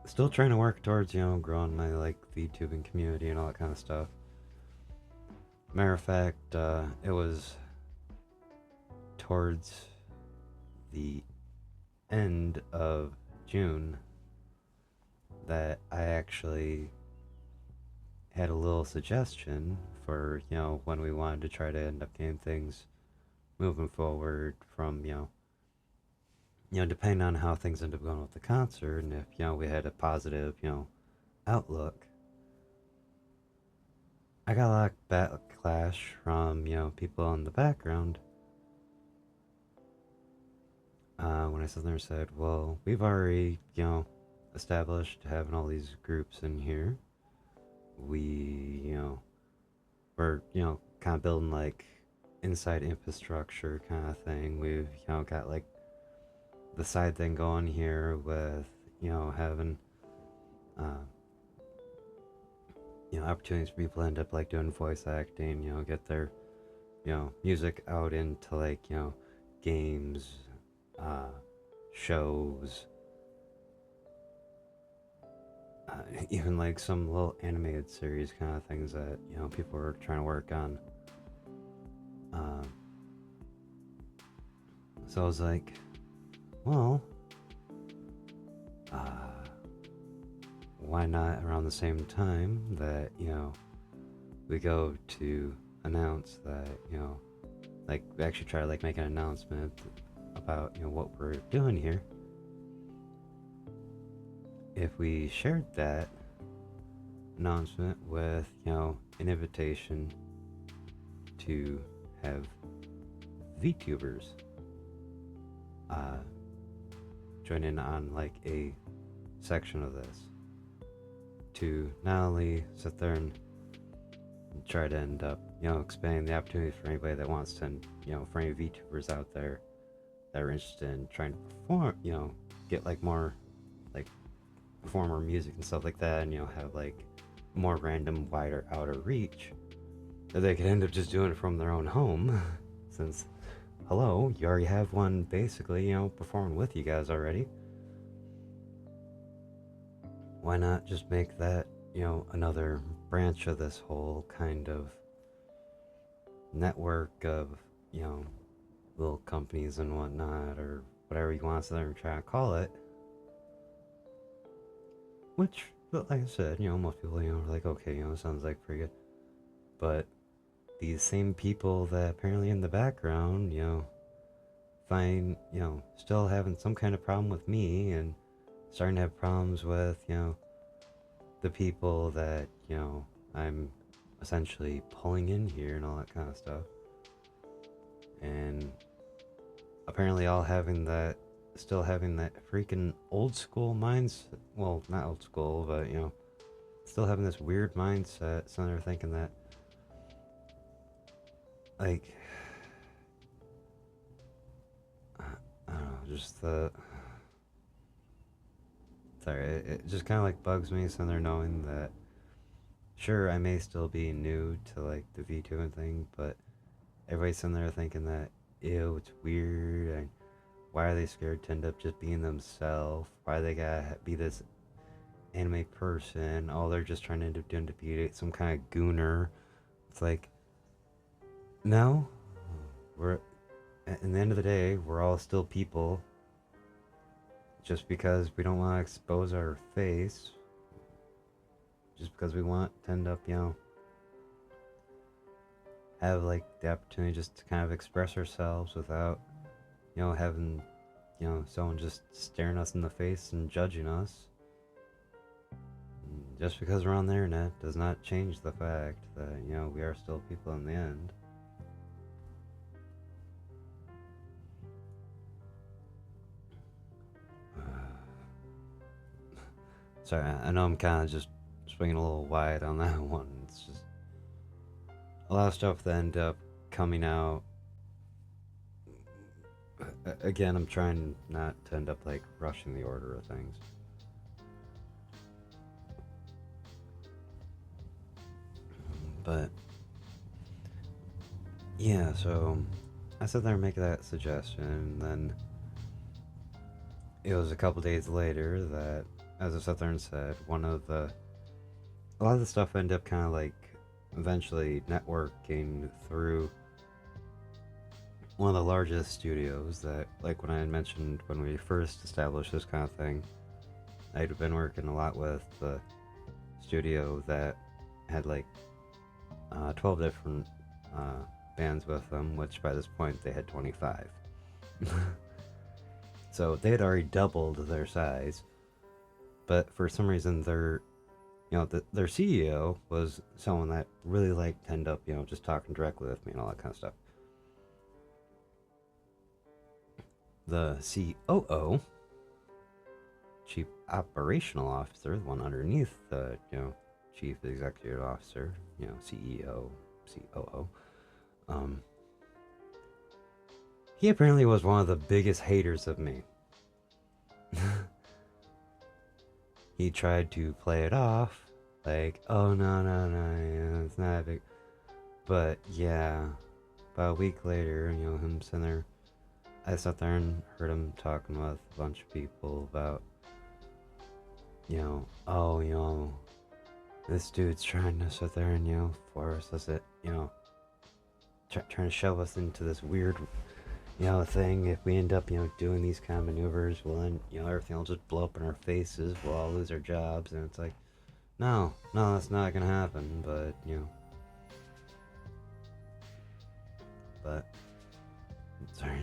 still trying to work towards, growing my like VTubing community and all that kind of stuff. Matter of fact, it was towards the end of June that I actually had a little suggestion for, when we wanted to try to end up getting things moving forward from, depending on how things end up going with the concert and if, we had a positive, outlook. I got a lot of backlash from, people in the background when I sat there and said, well, we've already, established having all these groups in here. We, we're, kind of building like inside infrastructure kind of thing. We've, got like the side thing going here with, having, opportunities for people to end up like doing voice acting, get their, music out into like, games, shows, even like some little animated series kind of things that, people are trying to work on. So I was like, well, why not around the same time that, we go to announce that, like we actually try to like make an announcement about, what we're doing here. If we shared that announcement with, an invitation to have VTubers join in on like a section of this, to not only sit there and try to end up, expanding the opportunity for anybody that wants to, for any VTubers out there that are interested in trying to perform, get like more like performer music and stuff like that, and have like more random, wider, outer reach that they could end up just doing it from their own home. Since, hello, you already have one basically, performing with you guys already. Why not just make that, another branch of this whole kind of network of, little companies and whatnot, or whatever you want to sit there and try to call it. Which, like I said, most people, are like, okay, sounds like pretty good. But these same people that apparently in the background, find, still having some kind of problem with me and starting to have problems with, the people that, I'm essentially pulling in here and all that kind of stuff. And apparently all still having that freaking old school mindset. Well, not old school, but, still having this weird mindset. So they're thinking that, like, I don't know, just sorry, it just kind of like bugs me. So they're knowing that, sure, I may still be new to like the VTubing thing, but everybody's sitting there thinking that, ew, it's weird, and why are they scared to end up just being themselves? Why they gotta be this anime person? Oh, they're just trying to end up doing to be some kind of gooner. It's like, no, we're, at the end of the day, we're all still people. Just because we don't want to expose our face, just because we want to end up, have like the opportunity just to kind of express ourselves without, having, someone just staring us in the face and judging us. Just because we're on the internet does not change the fact that, we are still people in the end. Sorry, I know I'm kind of just swinging a little wide on that one. It's just a lot of stuff that end up coming out. Again, I'm trying not to end up like rushing the order of things. But yeah, so I sat there and make that suggestion, and then it was a couple days later that, as I sat there and said, a lot of the stuff ended up kind of like eventually networking through one of the largest studios that, like when I had mentioned when we first established this kind of thing, I'd been working a lot with the studio that had like 12 different bands with them, which by this point they had 25. So they had already doubled their size, but for some reason their their CEO was someone that really liked to end up just talking directly with me and all that kind of stuff. The COO, Chief Operational Officer, the one underneath the Chief Executive Officer, CEO, COO, he apparently was one of the biggest haters of me. He tried to play it off like, oh no, it's not a big. But yeah, about a week later, him sitting there, I sat there and heard him talking with a bunch of people about, this dude's trying to sit there and force us at, trying to shove us into this weird thing. If we end up doing these kind of maneuvers, well then everything will just blow up in our faces, we'll all lose our jobs. And it's like, no, that's not gonna happen. But sorry.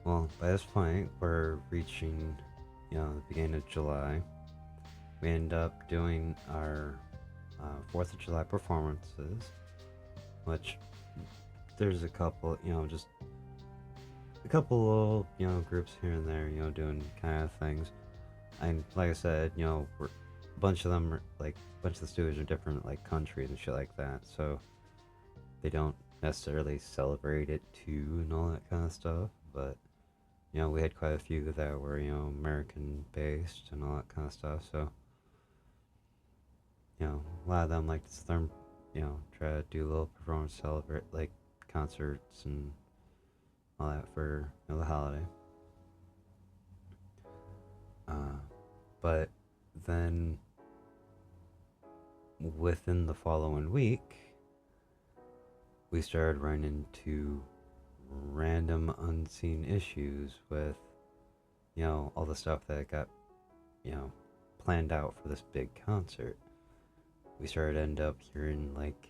Well, by this point we're reaching the beginning of July. We end up doing our 4th of July performances, which there's a couple, just a couple little, groups here and there, doing kind of things. And like I said, a bunch of them are like, a bunch of the studios are different, like countries and shit like that, so they don't necessarily celebrate it too and all that kind of stuff. But we had quite a few that were American based and all that kind of stuff. So a lot of them like to sit there and, try to do a little performance, celebrate like concerts and all that for the holiday. But then within the following week, we started running into random unseen issues with all the stuff that got planned out for this big concert. We started to end up hearing like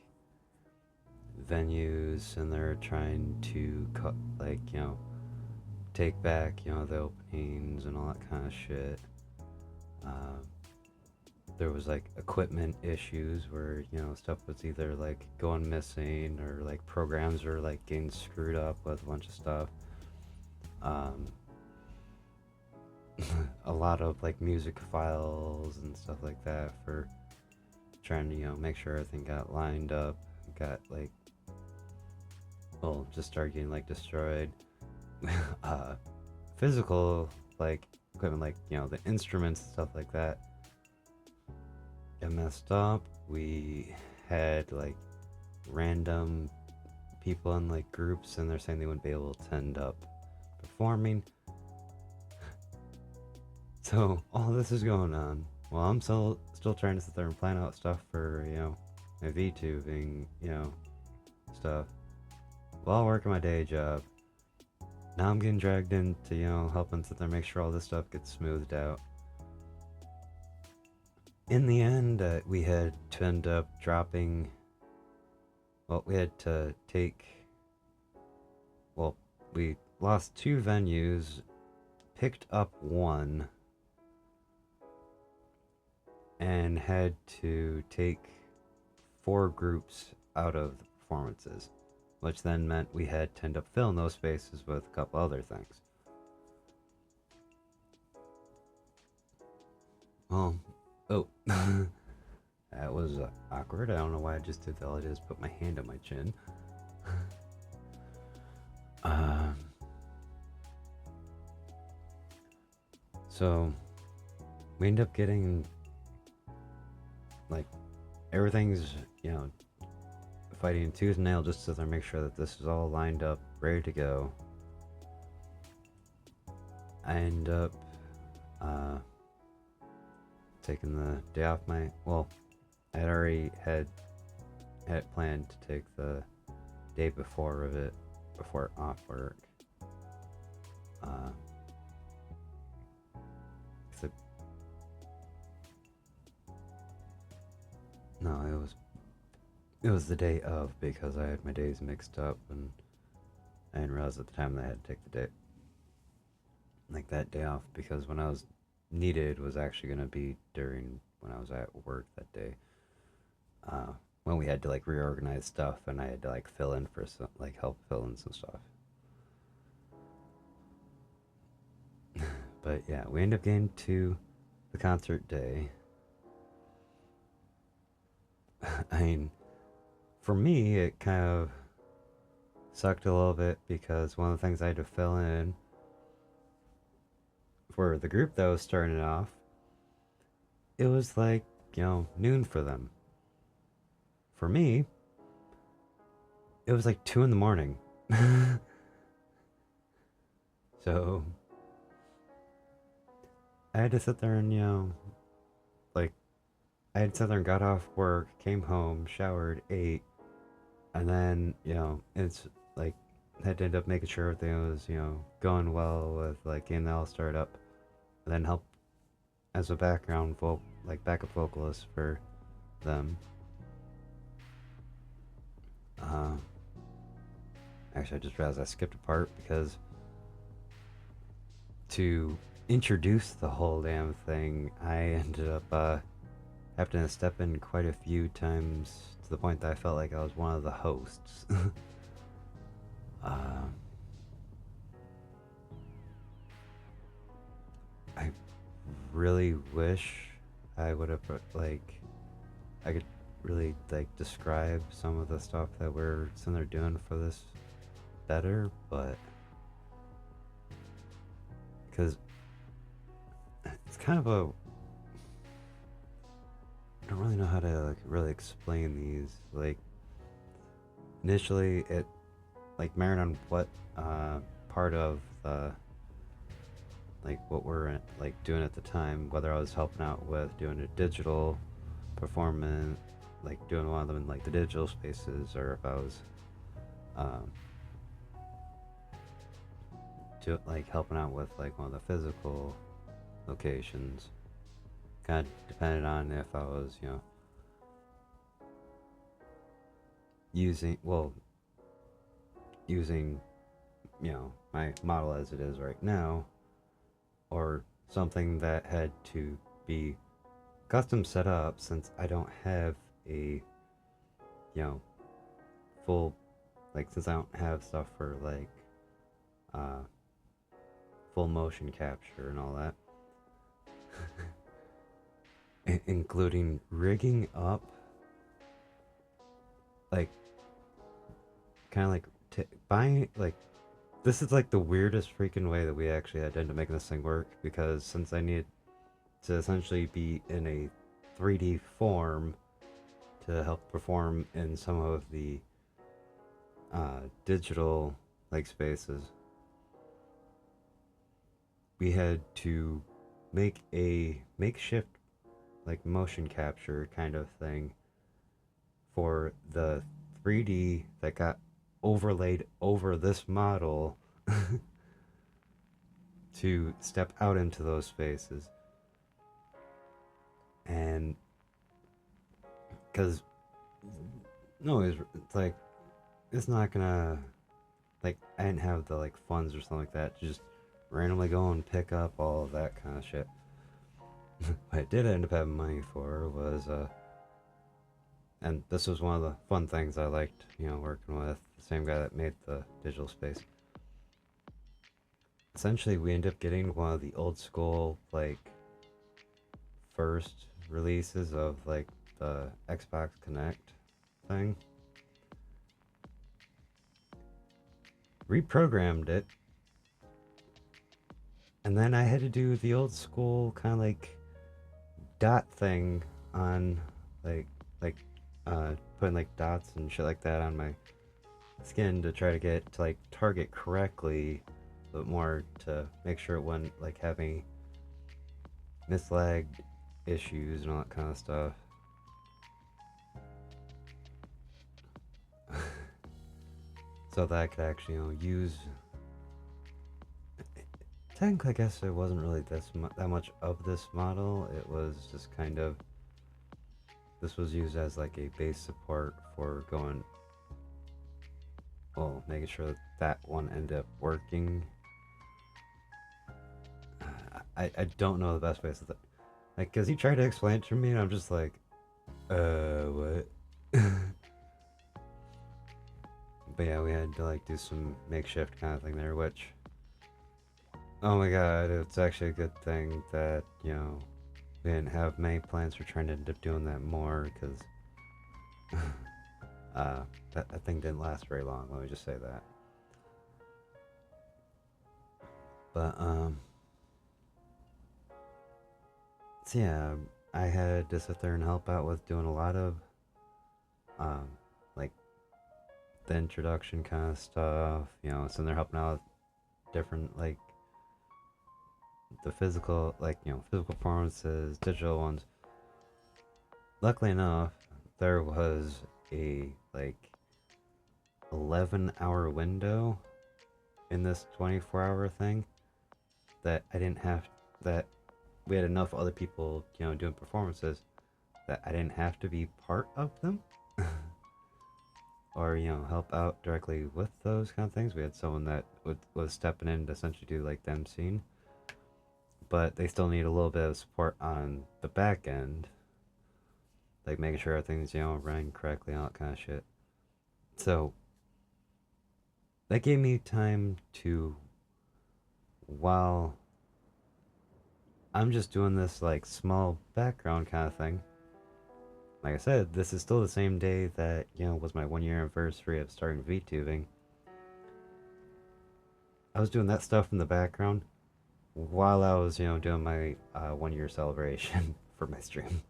venues and they're trying to cut, like take back the openings and all that kind of shit. There was like equipment issues where stuff was either like going missing or like programs are like getting screwed up with a bunch of stuff. A lot of like music files and stuff like that for trying to make sure everything got lined up, got like, well, just started getting like destroyed. Physical like equipment, like the instruments and stuff like that got messed up. We had like random people in like groups and they're saying they wouldn't be able to end up performing. So all this is going on while I'm still trying to sit there and plan out stuff for my VTubing stuff while working my day job. Now I'm getting dragged into helping sit there make sure all this stuff gets smoothed out. In the end, we had to end up dropping. Well, we had to take. Well, we lost 2 venues, picked up 1, and had to take 4 groups out of the performances, which then meant we had to end up filling those spaces with a couple other things. Well, That was awkward. I don't know why I just did that. All I did is put my hand on my chin. um, so we end up getting like everything's, fighting tooth and nail just to make sure that this is all lined up, ready to go. I end up taking the day off I had already had it planned to take the day before off work. No, it was the day of, because I had my days mixed up and I didn't realize at the time that I had to take the day, like that day off, because when I was needed was actually going to be during when I was at work that day. When we had to like reorganize stuff and I had to like fill in for some, like help fill in some stuff. But yeah, we ended up getting to the concert day. I mean, for me, it kind of sucked a little bit because one of the things I had to fill in for the group that was starting off, it was like, noon for them. For me, it was like 2 in the morning. So I had to sit there and, like, I had to sit there and got off work, came home, showered, ate, and then, it's like, had to end up making sure everything was, going well with, like, getting the all started up, and then help as a backup vocalist for them. Actually, I just realized I skipped a part because to introduce the whole damn thing, I ended up having to step in quite a few times to the point that I felt like I was one of the hosts. I really wish I would have I could really describe some of the stuff that we're sitting there doing for this better, but because it's kind of a, I don't really know how to really explain these. Initially it married on what part of the what we're doing at the time, whether I was helping out with doing a digital performance, doing one of them in the digital spaces, or if I was helping out with one of the physical locations. Kind of depended on if I was using my model as it is right now, or something that had to be custom set up, since I don't have a full since I don't have stuff for full motion capture and all that. Including rigging up buying this is the weirdest freaking way that we actually had to end up making this thing work, because since I needed to essentially be in a 3D form to help perform in some of the digital spaces, we had to make a makeshift motion capture kind of thing for the 3D that got overlaid over this model to step out into those spaces. And because no, it's it's not gonna I didn't have the funds or something like that to just randomly go and pick up all of that kind of shit. What I did end up having money for was and this was one of the fun things I liked, working with the same guy that made the digital space. Essentially, we ended up getting one of the old school first releases of the Xbox Connect thing. Reprogrammed it, and then I had to do the old school kind of like dot thing on like putting like dots and shit like that on my skin to try to get to like target correctly, but more to make sure it wouldn't like have any mislag issues and all that kind of stuff. So that I could actually, use. Technically, I guess it wasn't really that much of this model. It was just kind of. This was used as like a base support for going. Well, making sure that that one ended up working. I don't know the best way to say that. Like, cause he tried to explain it to me, and I'm just like, what? But yeah, we had to like do some makeshift kind of thing there, which, oh my god, it's actually a good thing that, we didn't have many plans for trying to end up doing that more, because that thing didn't last very long, let me just say that. But, so yeah, I had to sit there and help out with doing a lot of, like, the introduction kind of stuff, sitting there helping out with different, like, the physical, like, physical performances, digital ones. Luckily enough, there was a, like, 11-hour window in this 24-hour thing that I didn't have, that we had enough other people, doing performances that I didn't have to be part of them. Or, help out directly with those kind of things. We had someone that was stepping in to essentially do, like, the emceeing. But they still need a little bit of support on the back end. Like, making sure everything's, running correctly and all that kind of shit. So, that gave me time to, while I'm just doing this, like, small background kind of thing. Like I said, this is still the same day that, was my 1-year anniversary of starting VTubing. I was doing that stuff in the background while I was, doing my 1-year celebration for my stream.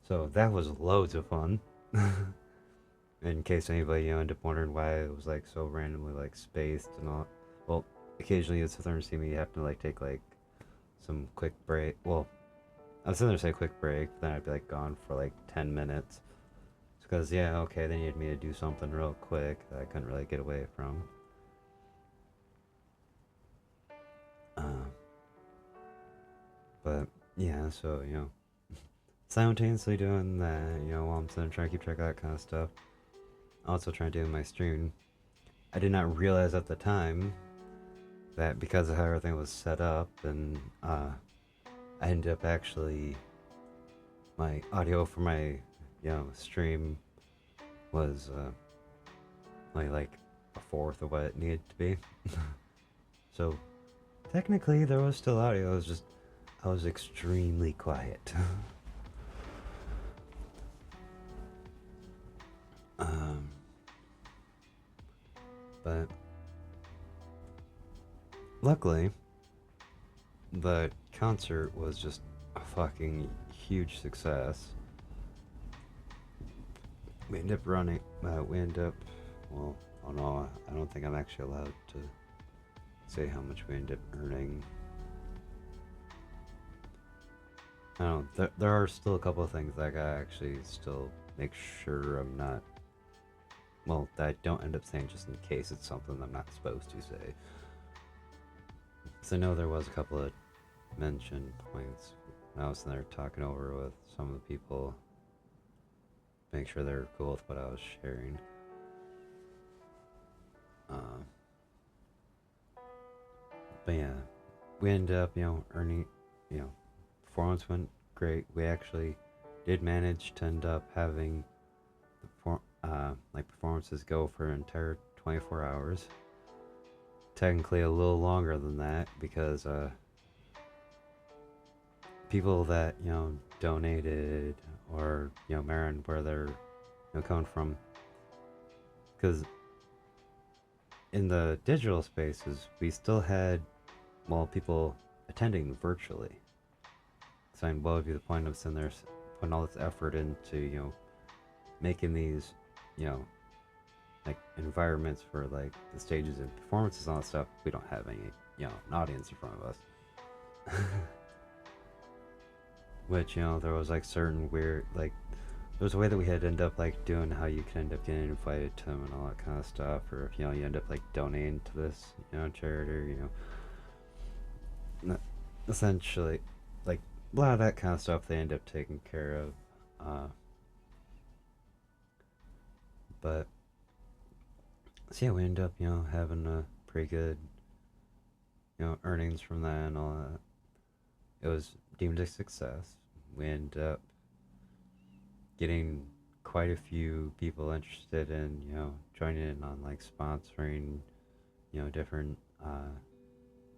So that was loads of fun. In case anybody, ended up wondering why it was, like, so randomly, like, spaced and all. Well, occasionally you'd sit there and see me have to, like, take, like, some quick break. Well, I was sitting there say quick break, then I'd be like gone for like 10 minutes. It's because, yeah, okay, they needed me to do something real quick that I couldn't really get away from. But, yeah, so, simultaneously doing that, while I'm sitting there trying to keep track of that kind of stuff. Also trying to do my stream. I did not realize at the time that because of how everything was set up, and, I ended up actually, my audio for my, stream was only like a fourth of what it needed to be. So technically there was still audio, I was extremely quiet. But luckily the concert was just a fucking huge success. We end up running, well, oh no, I don't think I'm actually allowed to say how much we end up earning. I don't know, there are still a couple of things that I gotta actually still make sure I'm not, well, that I don't end up saying just in case it's something I'm not supposed to say. Because I know there was a couple of mentioned points when I was there talking over with some of the people, make sure they're cool with what I was sharing. But yeah, we ended up, earning, performance went great. We actually did manage to end up having the performances go for an entire 24 hours. Technically a little longer than that because people that, donated or Marin where they're coming from, because in the digital spaces we still had people attending virtually. So what would be the point of sitting there putting all this effort into making these you know like environments for like the stages and performances and all that stuff? We don't have any an audience in front of us. Which there was like certain weird like there was a way that we had to end up like doing how you can end up getting invited to them and all that kind of stuff, or if you end up like donating to this charity, essentially like a lot of that kind of stuff they end up taking care of. But so yeah, we end up having a pretty good earnings from that and all that. It was deemed a success. We ended up getting quite a few people interested in joining in on like sponsoring different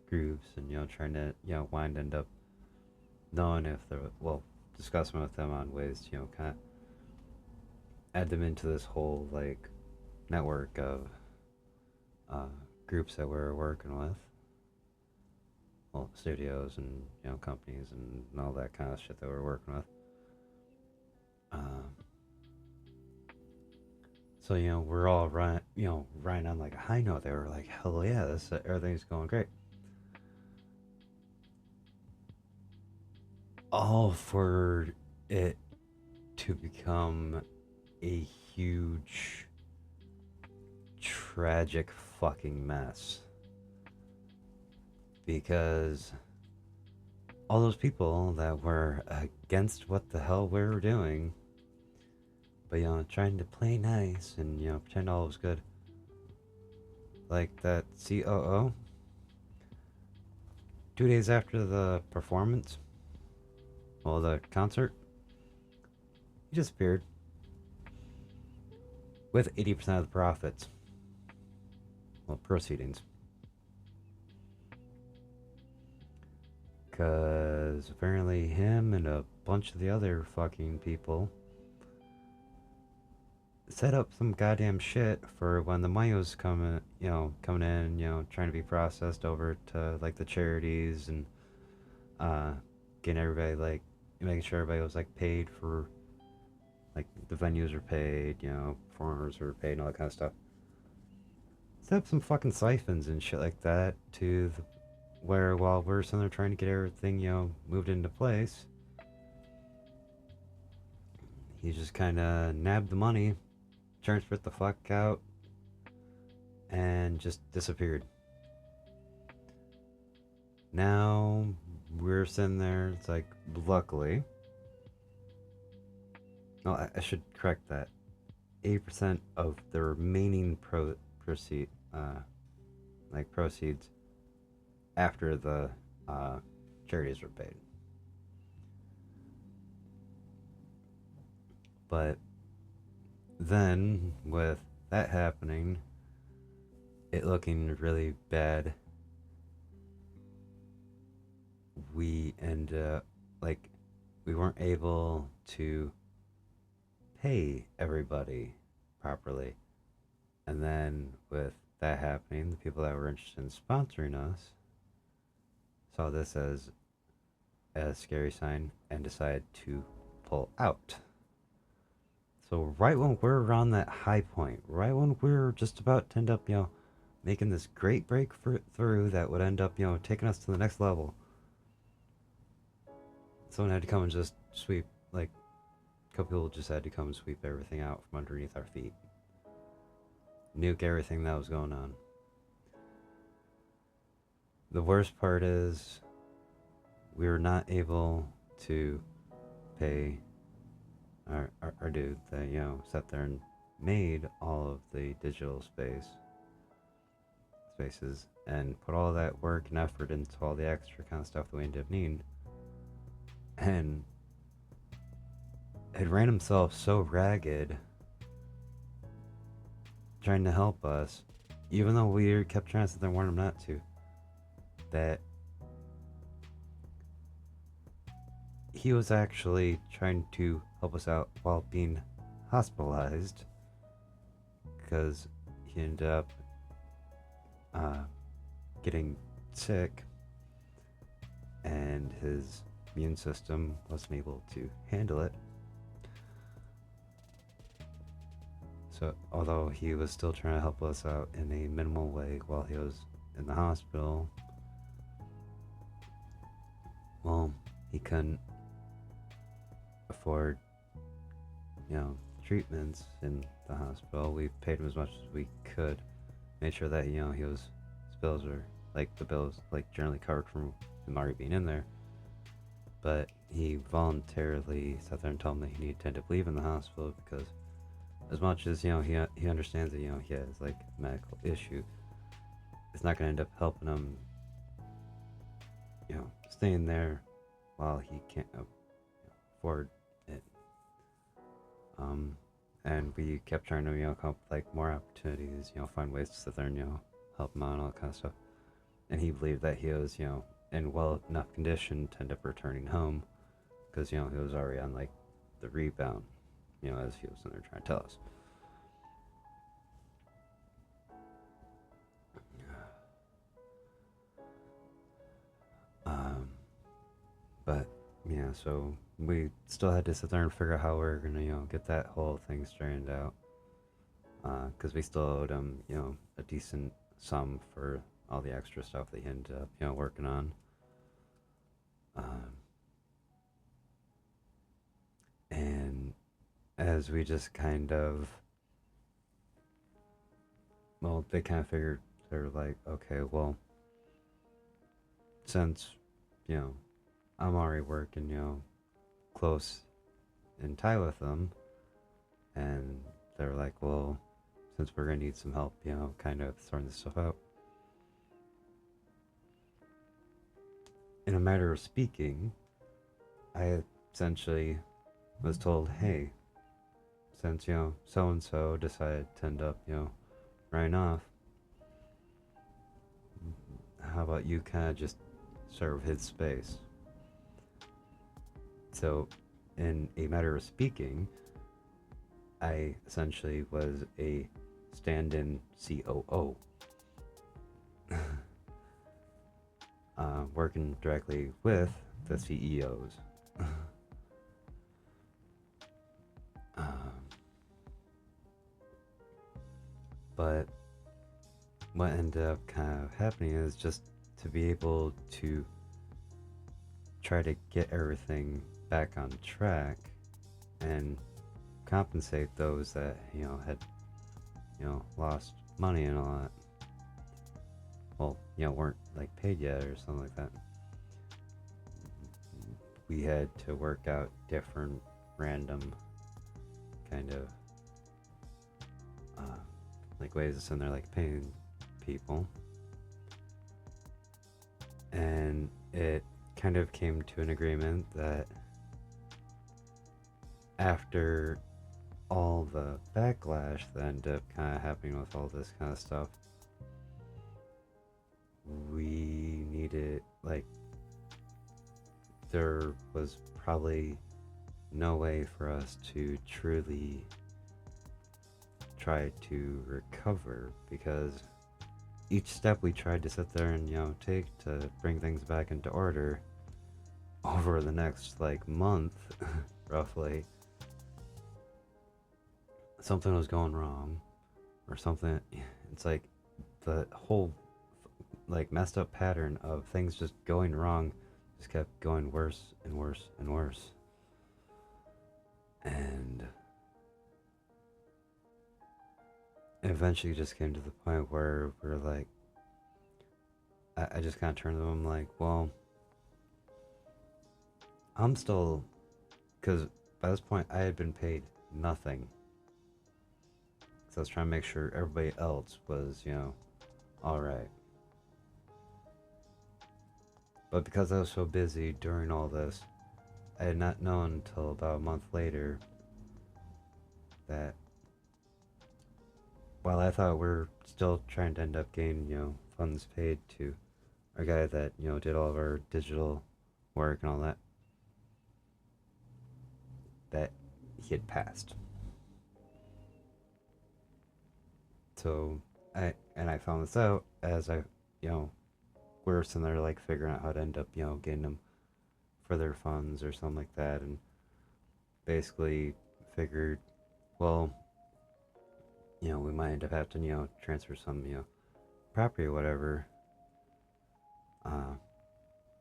groups, and trying to wind end up knowing if they're discussing with them on ways to kind of add them into this whole like network of groups that we're working with, studios and companies and all that kind of shit that we're working with. So we're all riding on like a high note. They were like, hell yeah, this everything's going great. All for it to become a huge, tragic fucking mess. Because all those people that were against what the hell we were doing, but trying to play nice and pretend all was good, like that COO, 2 days after the performance, the concert, he disappeared with 80% of the profits, proceedings. Because apparently him and a bunch of the other fucking people set up some goddamn shit for when the money was coming in, trying to be processed over to like the charities and getting everybody like making sure everybody was like paid for, like the venues were paid, performers were paid and all that kind of stuff. Set up some fucking siphons and shit like that to where while we're sitting there trying to get everything moved into place, he just kind of nabbed the money, transferred the fuck out, and just disappeared. Now we're sitting there. It's like, luckily, no, I should correct that. 80% of the remaining proceeds after the charities were paid. But then, with that happening, it looking really bad, we end up like we weren't able to pay everybody properly. And then with that happening, the people that were interested in sponsoring us saw this as a scary sign and decided to pull out. So right when we're around that high point, right when we're just about to end up, making this great breakthrough that would end up, taking us to the next level, someone had to come and just sweep, like, a couple people just had to come and sweep everything out from underneath our feet. Nuke everything that was going on. The worst part is we were not able to pay our dude that sat there and made all of the digital spaces and put all that work and effort into all the extra kind of stuff that we ended up needing, and had ran himself so ragged trying to help us, even though we kept trying to sit there and warn him not to, that he was actually trying to help us out while being hospitalized because he ended up uh, getting sick and his immune system wasn't able to handle it. So, although he was still trying to help us out in a minimal way while he was in the hospital, well, he couldn't afford, treatments in the hospital. We paid him as much as we could, made sure that, he was, his bills were, the bills, generally covered from him already being in there. But he voluntarily sat there and told him that he needed to end up leaving the hospital because as much as, he understands that, he has, a medical issue, it's not going to end up helping him, staying there while he can't afford it. And we kept trying to, come up with, more opportunities, find ways to sit there and, help him out and all that kind of stuff. And he believed that he was, in well enough condition to end up returning home because, he was already on, the rebound, as he was in there trying to tell us. But yeah, so we still had to sit there and figure out how we are gonna, get that whole thing straightened out. Because we still owed him, a decent sum for all the extra stuff that he ended up, working on. And as we just kind of, well, they kind of figured, they're like, okay, well, since, I'm already working, close in tie with them, and they're like, well, since we're gonna need some help, kind of sorting this stuff out. In a matter of speaking, I essentially was told, hey, since, so and so decided to end up, running off, how about you kind of just serve his space? So, in a matter of speaking, I essentially was a stand-in COO, working directly with the CEOs. But what ended up kind of happening is just to be able to try to get everything back on track and compensate those that had lost money and all that, well, weren't paid yet or something like that. We had to work out different random kind of ways to send their paying people, and it kind of came to an agreement that after all the backlash that ended up kind of happening with all this kind of stuff, we needed, there was probably no way for us to truly try to recover, because each step we tried to sit there and take to bring things back into order over the next month roughly, something was going wrong or something. It's the whole messed up pattern of things just going wrong just kept going worse and worse and worse. And eventually just came to the point where we're I just kind of turned to them well, I'm still, because by this point I had been paid nothing, so I was trying to make sure everybody else was, alright. But because I was so busy during all this, I had not known until about a month later that while I thought we're still trying to end up getting, funds paid to our guy that, did all of our digital work and all that, that he had passed. So I found this out as I, you know, we're sitting there like figuring out how to end up, getting them for their funds or something like that, and basically figured, well, we might end up having to, transfer some, property or whatever. Uh,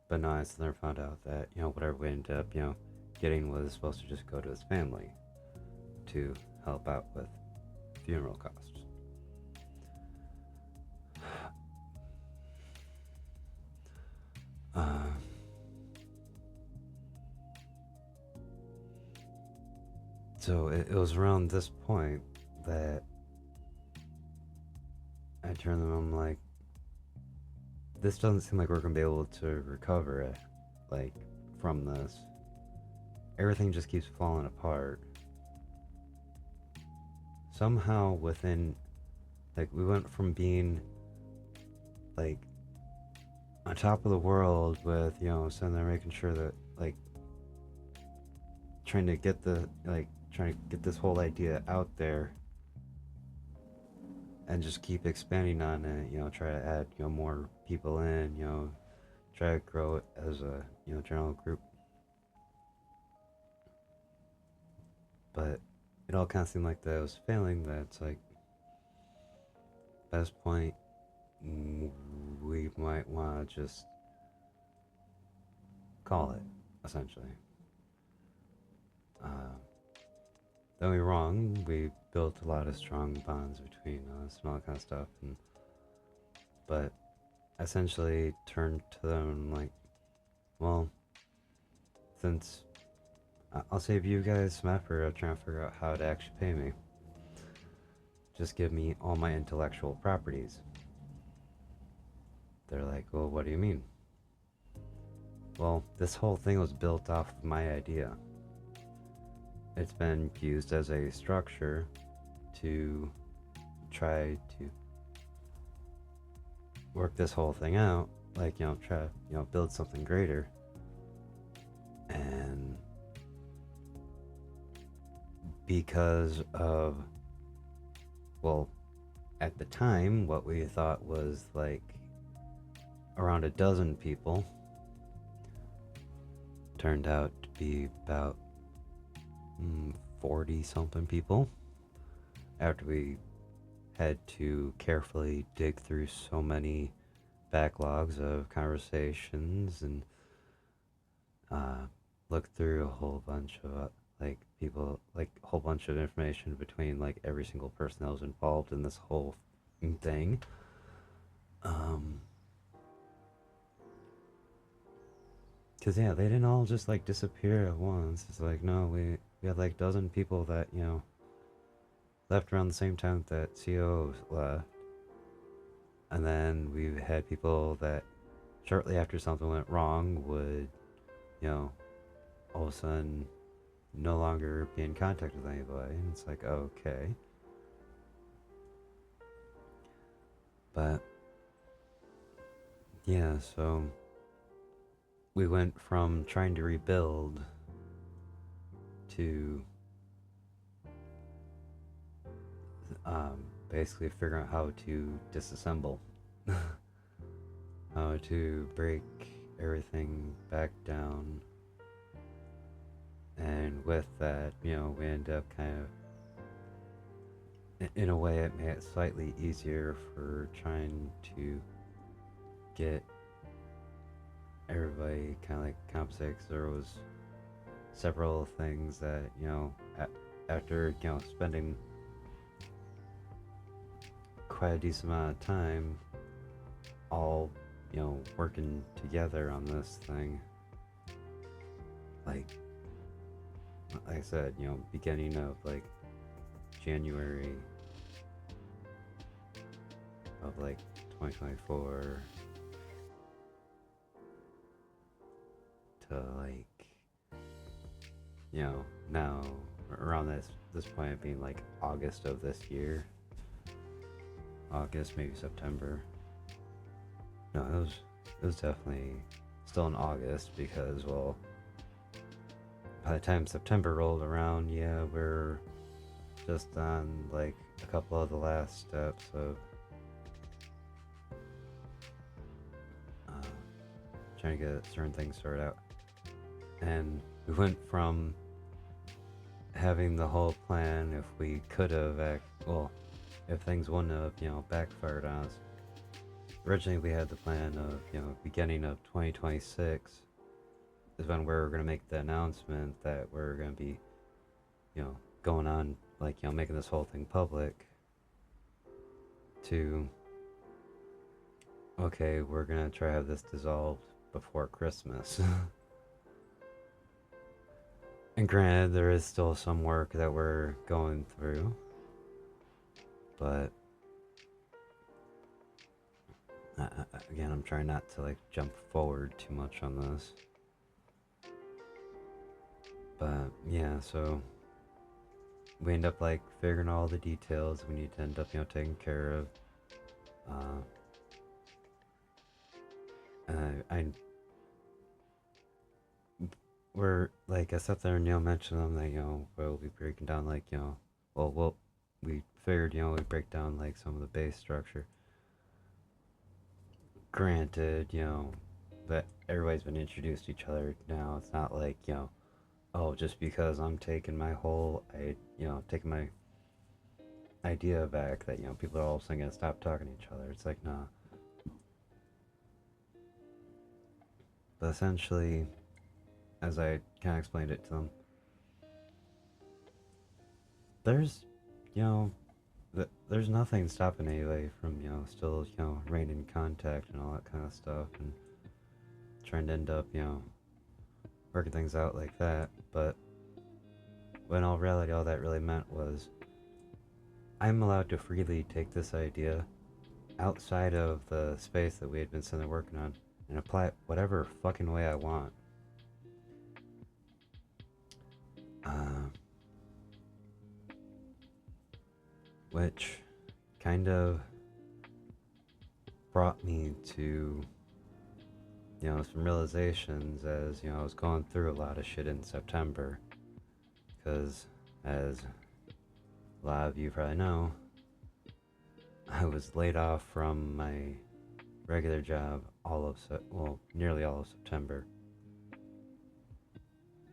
but no, I never found out that, whatever we ended up, getting was supposed to just go to his family to help out with funeral costs. So it was around this point that I turned to them. I'm like, this doesn't seem like we're gonna be able to recover it, like, from this. Everything just keeps falling apart. Somehow within, like, we went from being like on top of the world with, sitting there making sure that, like, trying to get this whole idea out there and just keep expanding on it, try to add, more people in, try to grow it as a, general group. But it all kind of seemed like that was failing, that it's like, at this point, we might want to just call it, essentially. Don't get me wrong, we built a lot of strong bonds between us and all that kind of stuff, but essentially turned to them and like, well, since I'll save you guys some effort of trying to figure out how to actually pay me, just give me all my intellectual properties. They're like, well, what do you mean? Well, this whole thing was built off of my idea. It's been used as a structure to try to work this whole thing out, like, try to, build something greater. And because of, well, at the time, what we thought was like around a dozen people turned out to be about 40 something people, after we had to carefully dig through so many backlogs of conversations and look through a whole bunch of like people, like a whole bunch of information between like every single person that was involved in this whole thing. Cause yeah, they didn't all just like disappear at once. It's like, no, we had like a dozen people that, left around the same time that COs left. And then we had people that shortly after something went wrong would, all of a sudden no longer be in contact with anybody. And it's like, okay. But yeah, so we went from trying to rebuild to basically figuring out how to disassemble, how to break everything back down. And with that, we end up kind of, in a way, it made it slightly easier for trying to get everybody kind of like compensated, because there was several things that, after, spending quite a decent amount of time all, working together on this thing, like I said, beginning of like January of like 2024 to like, now around this point being like August of this year. August, maybe September. No, it was definitely still in August, because, well, by the time September rolled around, yeah, we're just on like a couple of the last steps of uh, trying to get certain things sorted out. And we went from having the whole plan, if we could have, well, if things wouldn't have, backfired on us. Originally, we had the plan of, beginning of 2026 is when we were going to make the announcement that we're going to be, going on, like, making this whole thing public. To, okay, we're going to try to have this dissolved before Christmas. And granted, there is still some work that we're going through, but again, I'm trying not to like jump forward too much on this. But yeah, so we end up like figuring all the details we need to end up, taking care of. I we're like I sat there and mentioned them that we'll be breaking down like we figured we break down like some of the base structure. Granted, that everybody's been introduced to each other now. It's not like oh, just because I'm taking my whole taking my idea back that people are all of a sudden gonna stop talking to each other. It's like nah. But essentially, as I kind of explained it to them, there's, there's nothing stopping anybody from, still, remaining in contact and all that kind of stuff, and trying to end up, working things out like that. But when all reality, all that really meant was, I'm allowed to freely take this idea outside of the space that we had been sitting there working on and apply it whatever fucking way I want. Which kind of brought me to, some realizations as, I was going through a lot of shit in September. Because, as a lot of you probably know, I was laid off from my regular job nearly all of September.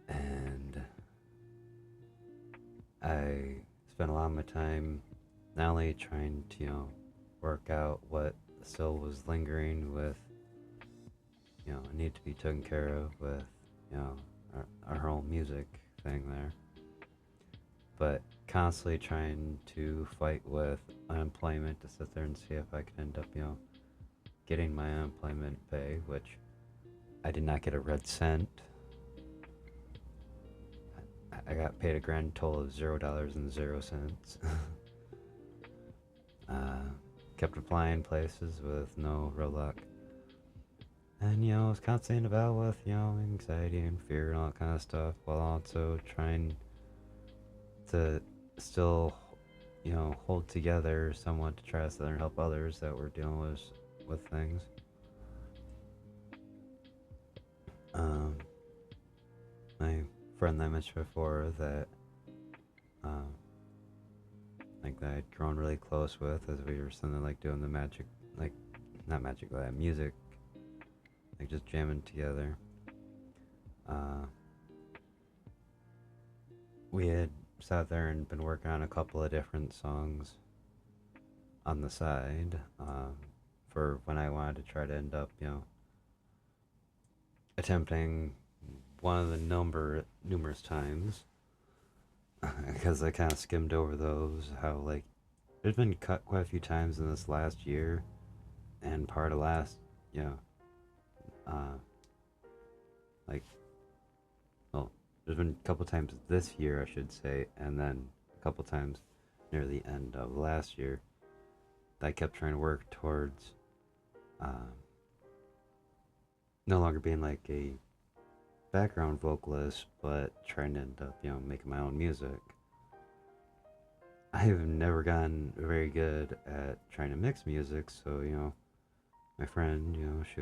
And I spent a lot of my time not only trying to, work out what still was lingering with, need to be taken care of with, our whole music thing there, but constantly trying to fight with unemployment to sit there and see if I could end up, getting my unemployment pay, which I did not get a red cent. I got paid a grand total of $0.00. Kept applying places with no real luck. And, I was constantly about with, anxiety and fear and all that kind of stuff, while also trying to still, hold together somewhat to try to sit there and help others that were dealing with things. My friend that I mentioned before that, like that I'd grown really close with as we were sitting there like doing the magic, like not magic, music, like just jamming together. We had sat there and been working on a couple of different songs on the side, for when I wanted to try to end up, attempting one of the numerous times, because I kind of skimmed over those, how like there's been cut quite a few times in this last year and part of last, like, well, there's been a couple times this year, I should say, and then a couple times near the end of last year that I kept trying to work towards, no longer being like a background vocalist, but trying to end up, making my own music. I've never gotten very good at trying to mix music, so, my friend, she,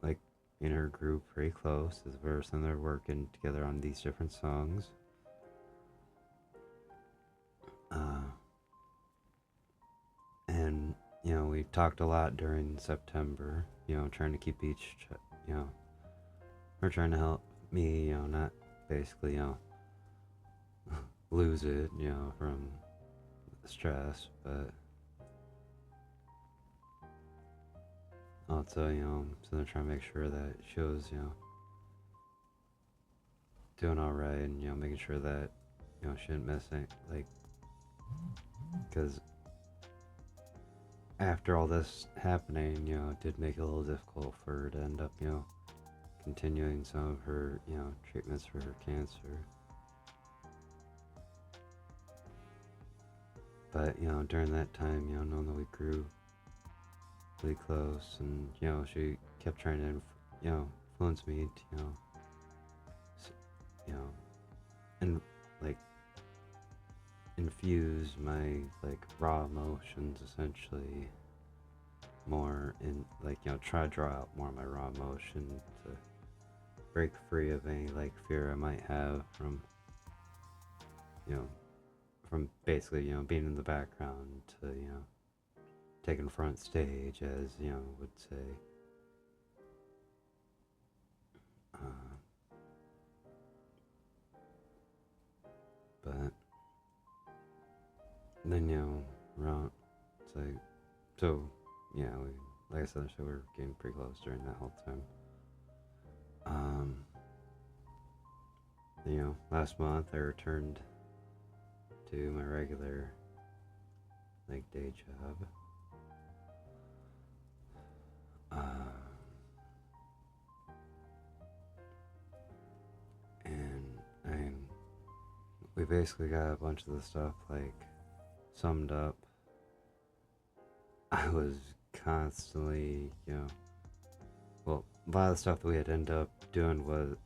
like, in her group pretty close as we're sitting there working together on these different songs. And we talked a lot during September. Trying to keep you know, her trying to help me, not basically, lose it, from stress, but also, so they're trying to make sure that she was, doing all right, and making sure that she didn't miss it, like, because after all this happening, it did make it a little difficult for her to end up, continuing some of her, treatments for her cancer. But during that time, knowing that we grew really close, and she kept trying to, influence me to, you know, and like infuse my like raw emotions essentially more in like try to draw out more of my raw emotion to break free of any like fear I might have from from basically being in the background to taking front stage, as would say. But then around it's like so yeah, we, like I said, so we were getting pretty close during that whole time. Last month I returned to my regular like day job. And we basically got a bunch of the stuff like summed up. I was constantly, well, a lot of the stuff that we had ended up doing was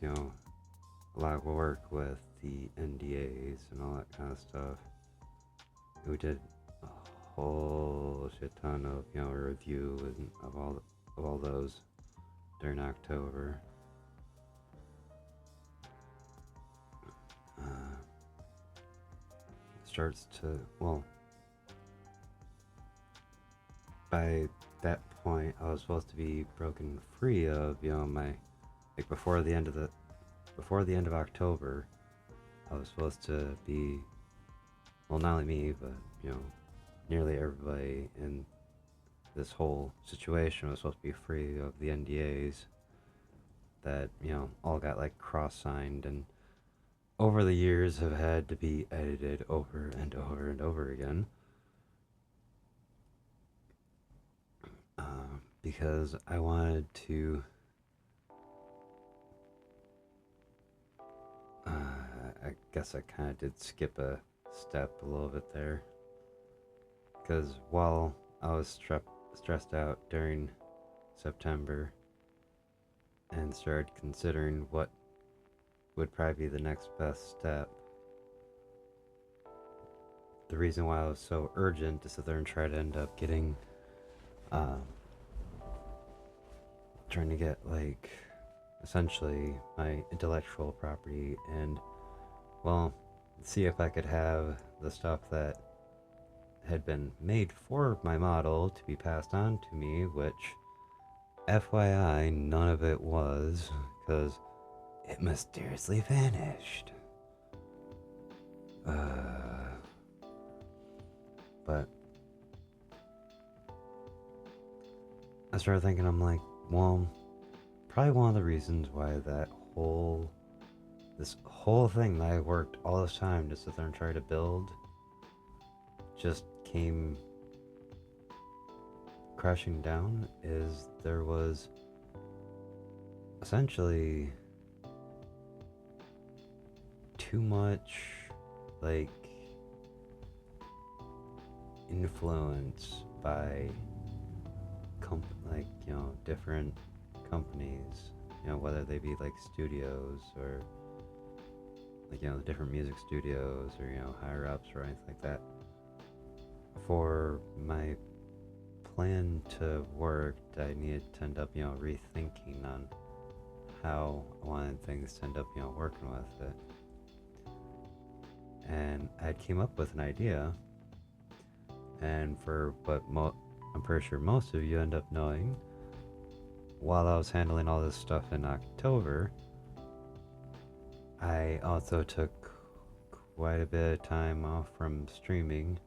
a lot of work with the NDAs and all that kind of stuff. We did a whole shit ton of a review and of all those during October. Starts to, well, by that point I was supposed to be broken free of my like before the end of October. I was supposed to be, well, not only me, but nearly everybody in this whole situation was supposed to be free of the NDAs that all got like cross-signed and over the years have had to be edited over and over and over again. Because I wanted to I guess I kind of did skip a step a little bit there, because while I was stressed out during September and started considering what would probably be the next best step, the reason why I was so urgent to sit there and try to end up getting trying to get like essentially my intellectual property and, well, see if I could have the stuff that had been made for my model to be passed on to me, which FYI none of it was, because it mysteriously vanished. But I started thinking, I'm like, well, probably one of the reasons why this whole thing that I worked all this time to sit there and try to build just came crashing down is there was essentially too much like influence by different companies, whether they be like studios or like the different music studios or higher ups or anything like that, for my plan to work, I needed to end up, rethinking on how I wanted things to end up, working with it. And I came up with an idea, and for what I'm pretty sure most of you end up knowing, while I was handling all this stuff in October, I also took quite a bit of time off from streaming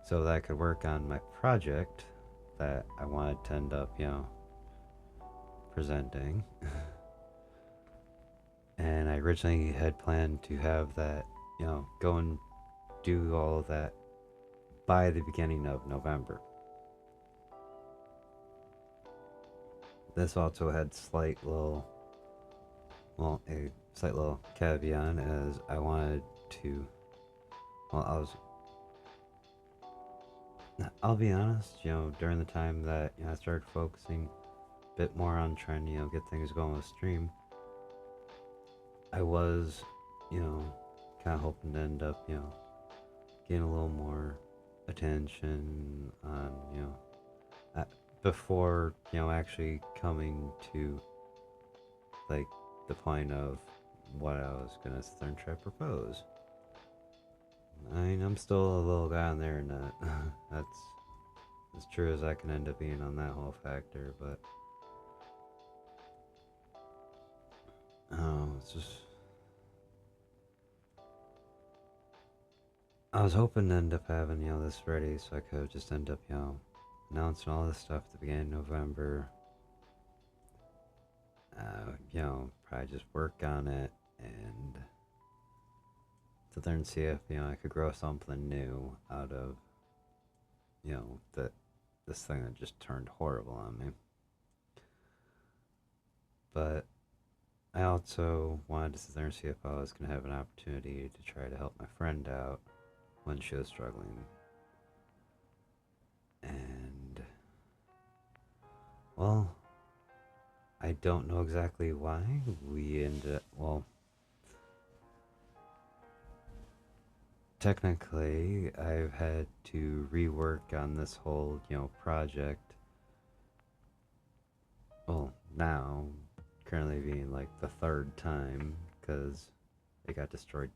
so that I could work on my project that I wanted to end up, presenting. And I originally had planned to have that, go and do all of that by the beginning of November. This also had a slight little caveat as I wanted to, I'll be honest, during the time that I started focusing a bit more on trying to, get things going with stream, I was, kind of hoping to end up, getting a little more attention on, before, actually coming to, like, the point of what I was gonna sit there and try to propose. I mean, I'm still a little guy on there, and that's as true as I can end up being on that whole factor, but it's just, I was hoping to end up having, this ready so I could just end up, announcing all this stuff at the beginning of November. Probably just work on it and sit there and see if, I could grow something new out of, this thing that just turned horrible on me. But I also wanted to sit there and see if I was going to have an opportunity to try to help my friend out when she was struggling. And, well, I don't know exactly why we ended up, technically, I've had to rework on this whole, project. Well, now, currently being like the third time, because it got destroyed.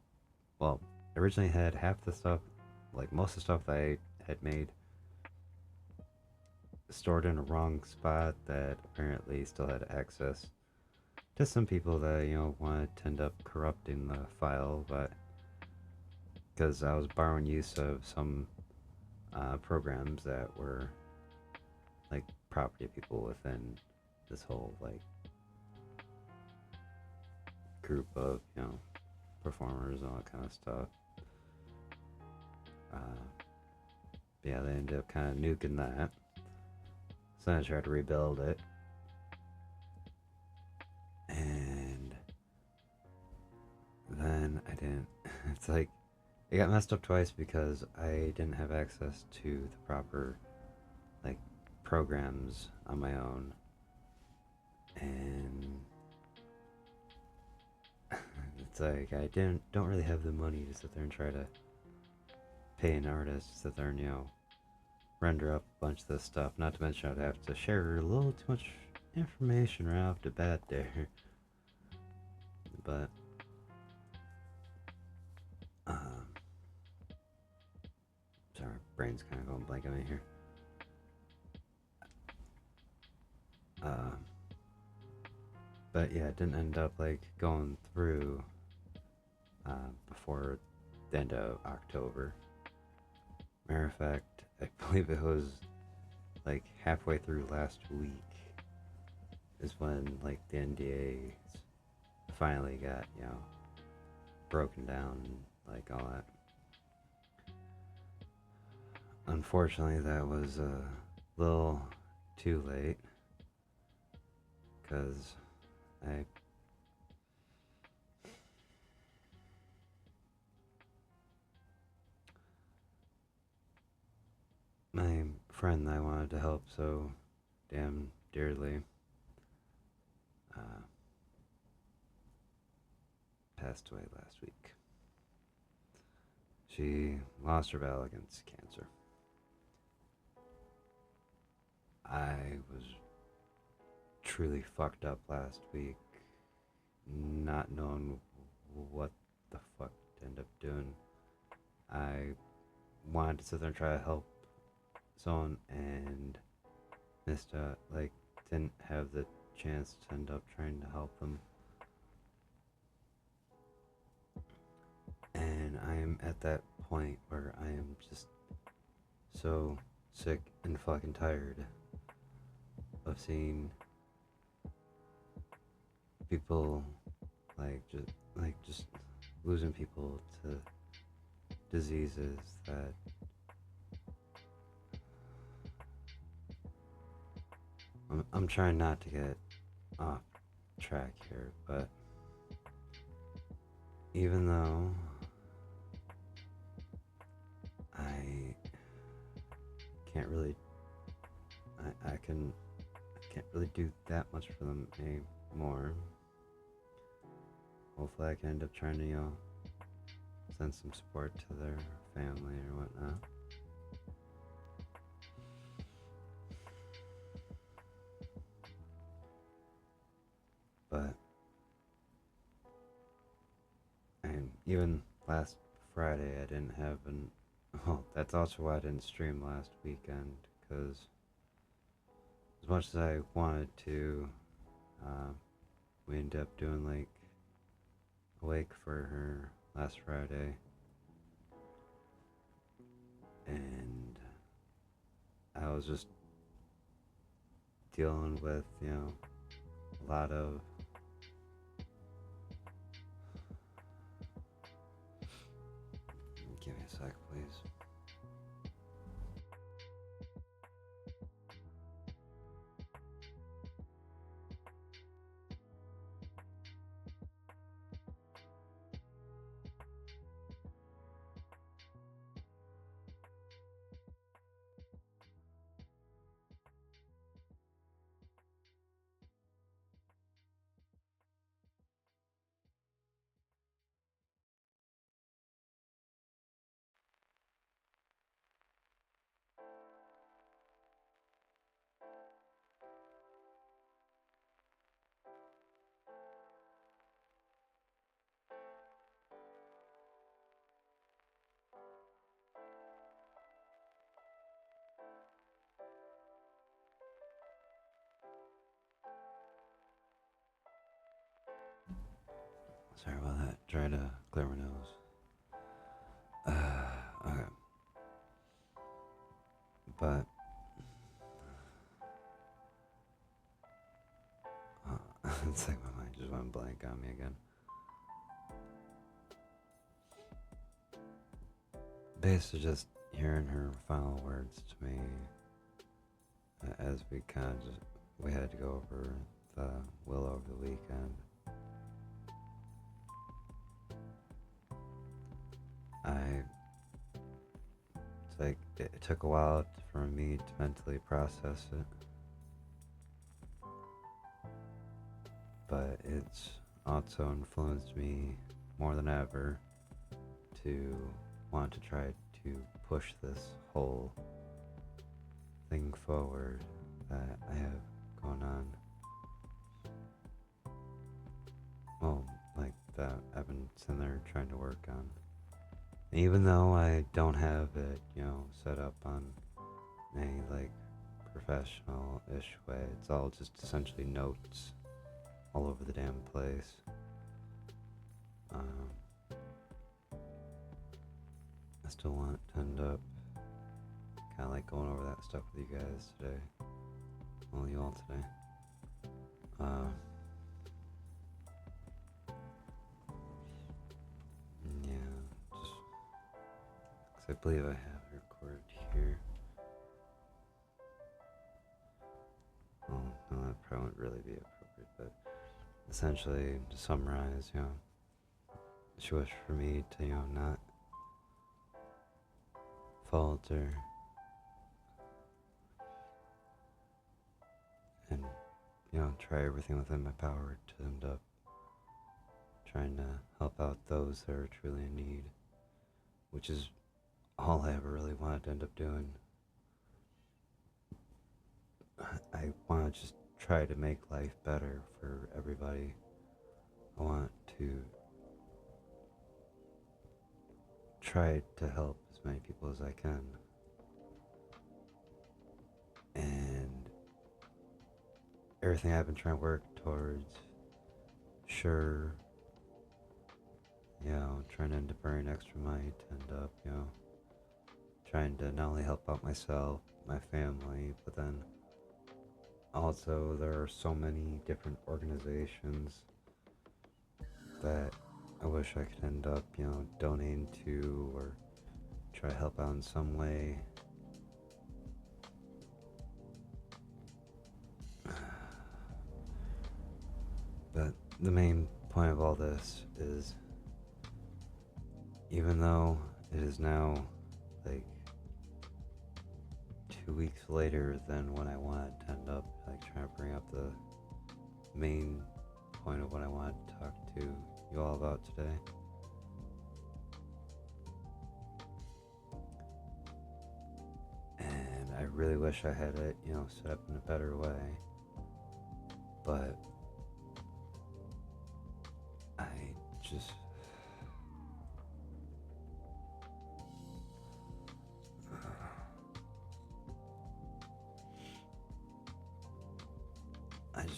Well, originally had half the stuff, like most of the stuff that I had made, stored in a wrong spot that apparently still had access to some people that, wanted to end up corrupting the file, but because I was borrowing use of some programs that were like property of people within this whole like group of performers and all that kind of stuff. Yeah, they ended up kind of nuking that. So I tried to rebuild it, and then I didn't. It's like it got messed up twice because I didn't have access to the proper like programs on my own, and it's like I don't really have the money to sit there and try to pay an artist to sit there and render up a bunch of this stuff. Not to mention I'd have to share a little too much information right off the bat there. But sorry, brain's kind of going blank on me here. But yeah, it didn't end up like going through before the end of October. Matter of fact, I believe it was like halfway through last week is when like the NDAs finally got, broken down and like all that. Unfortunately, that was a little too late because my friend that I wanted to help so damn dearly passed away last week. She lost her battle against cancer. I was truly fucked up last week, not knowing what the fuck to end up doing. I wanted to sit there and try to help someone and missed out, like, didn't have the chance to end up trying to help them. And I am at that point where I am just so sick and fucking tired of seeing people just losing people to diseases that I'm trying not to get off track here, but even though I can't really I can't really do that much for them anymore. Hopefully I can end up trying to, send some support to their family or whatnot. But, and even last Friday I didn't have well, that's also why I didn't stream last weekend, because as much as I wanted to, we ended up doing like a wake for her last Friday, and I was just dealing with, a lot of give me a sec, please. Sorry about that. Try to clear my nose. Okay. But it's like my mind just went blank on me again. Basically, just hearing her final words to me as we we had to go over the will over the weekend. It's like it took a while for me to mentally process it, but it's also influenced me more than ever to want to try to push this whole thing forward that I have going on. Well, like that I've been sitting there trying to work on. Even though I don't have it, set up on any like professional-ish way, it's all just essentially notes all over the damn place. I still want to end up kind of like going over that stuff with you guys today. Well, you all today. Yeah, just because I believe I have it recorded here. Well, no, that probably wouldn't really be appropriate, but essentially, to summarize, she wished for me to, not falter and, try everything within my power to end up trying to help out those that are truly in need, which is all I ever really wanted to end up doing. I want to just try to make life better for everybody. I want to try to help as many people as I can. And everything I've been trying to work towards, sure, trying to end up earning extra money to end up, trying to not only help out myself, my family, but then also there are so many different organizations that I wish I could end up, donating to or try to help out in some way. But the main point of all this is, even though it is now like 2 weeks later than when I wanted to end up like trying to bring up the main point of what I wanted to talk to you all about today, and I really wish I had it, set up in a better way, but I just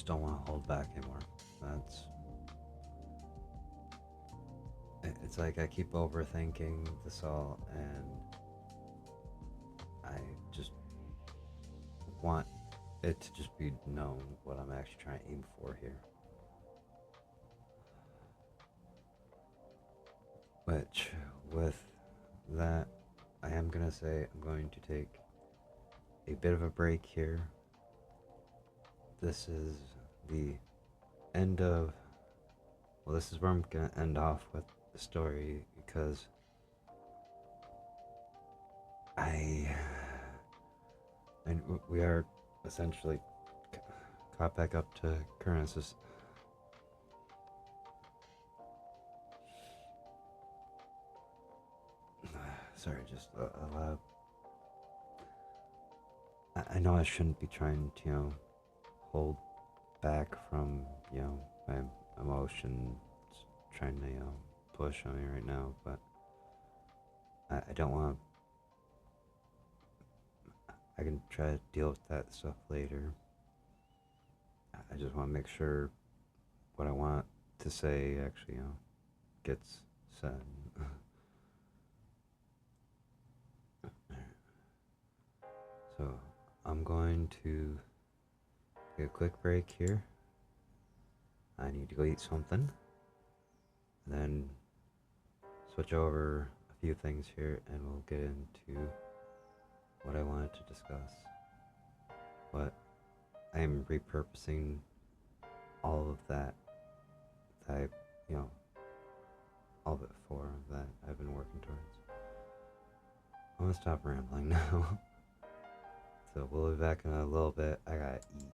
don't want to hold back anymore. It's like I keep overthinking this all, and I just want it to just be known what I'm actually trying to aim for here. Which, with that, I am gonna say I'm going to take a bit of a break here. This is the end of, well, this is where I'm gonna end off with the story, because and we are essentially caught back up to currencies. Sorry, just a lot of, I know I shouldn't be trying to, hold back from, my emotions trying to, push on me right now, but I don't want to, I can try to deal with that stuff later. I just want to make sure what I want to say actually, gets said. So I'm going to take a quick break here. I need to go eat something, then switch over a few things here, and we'll get into what I wanted to discuss. But I am repurposing all of that I, all but for that I've been working towards. I'm gonna stop rambling now. So we'll be back in a little bit. I gotta eat.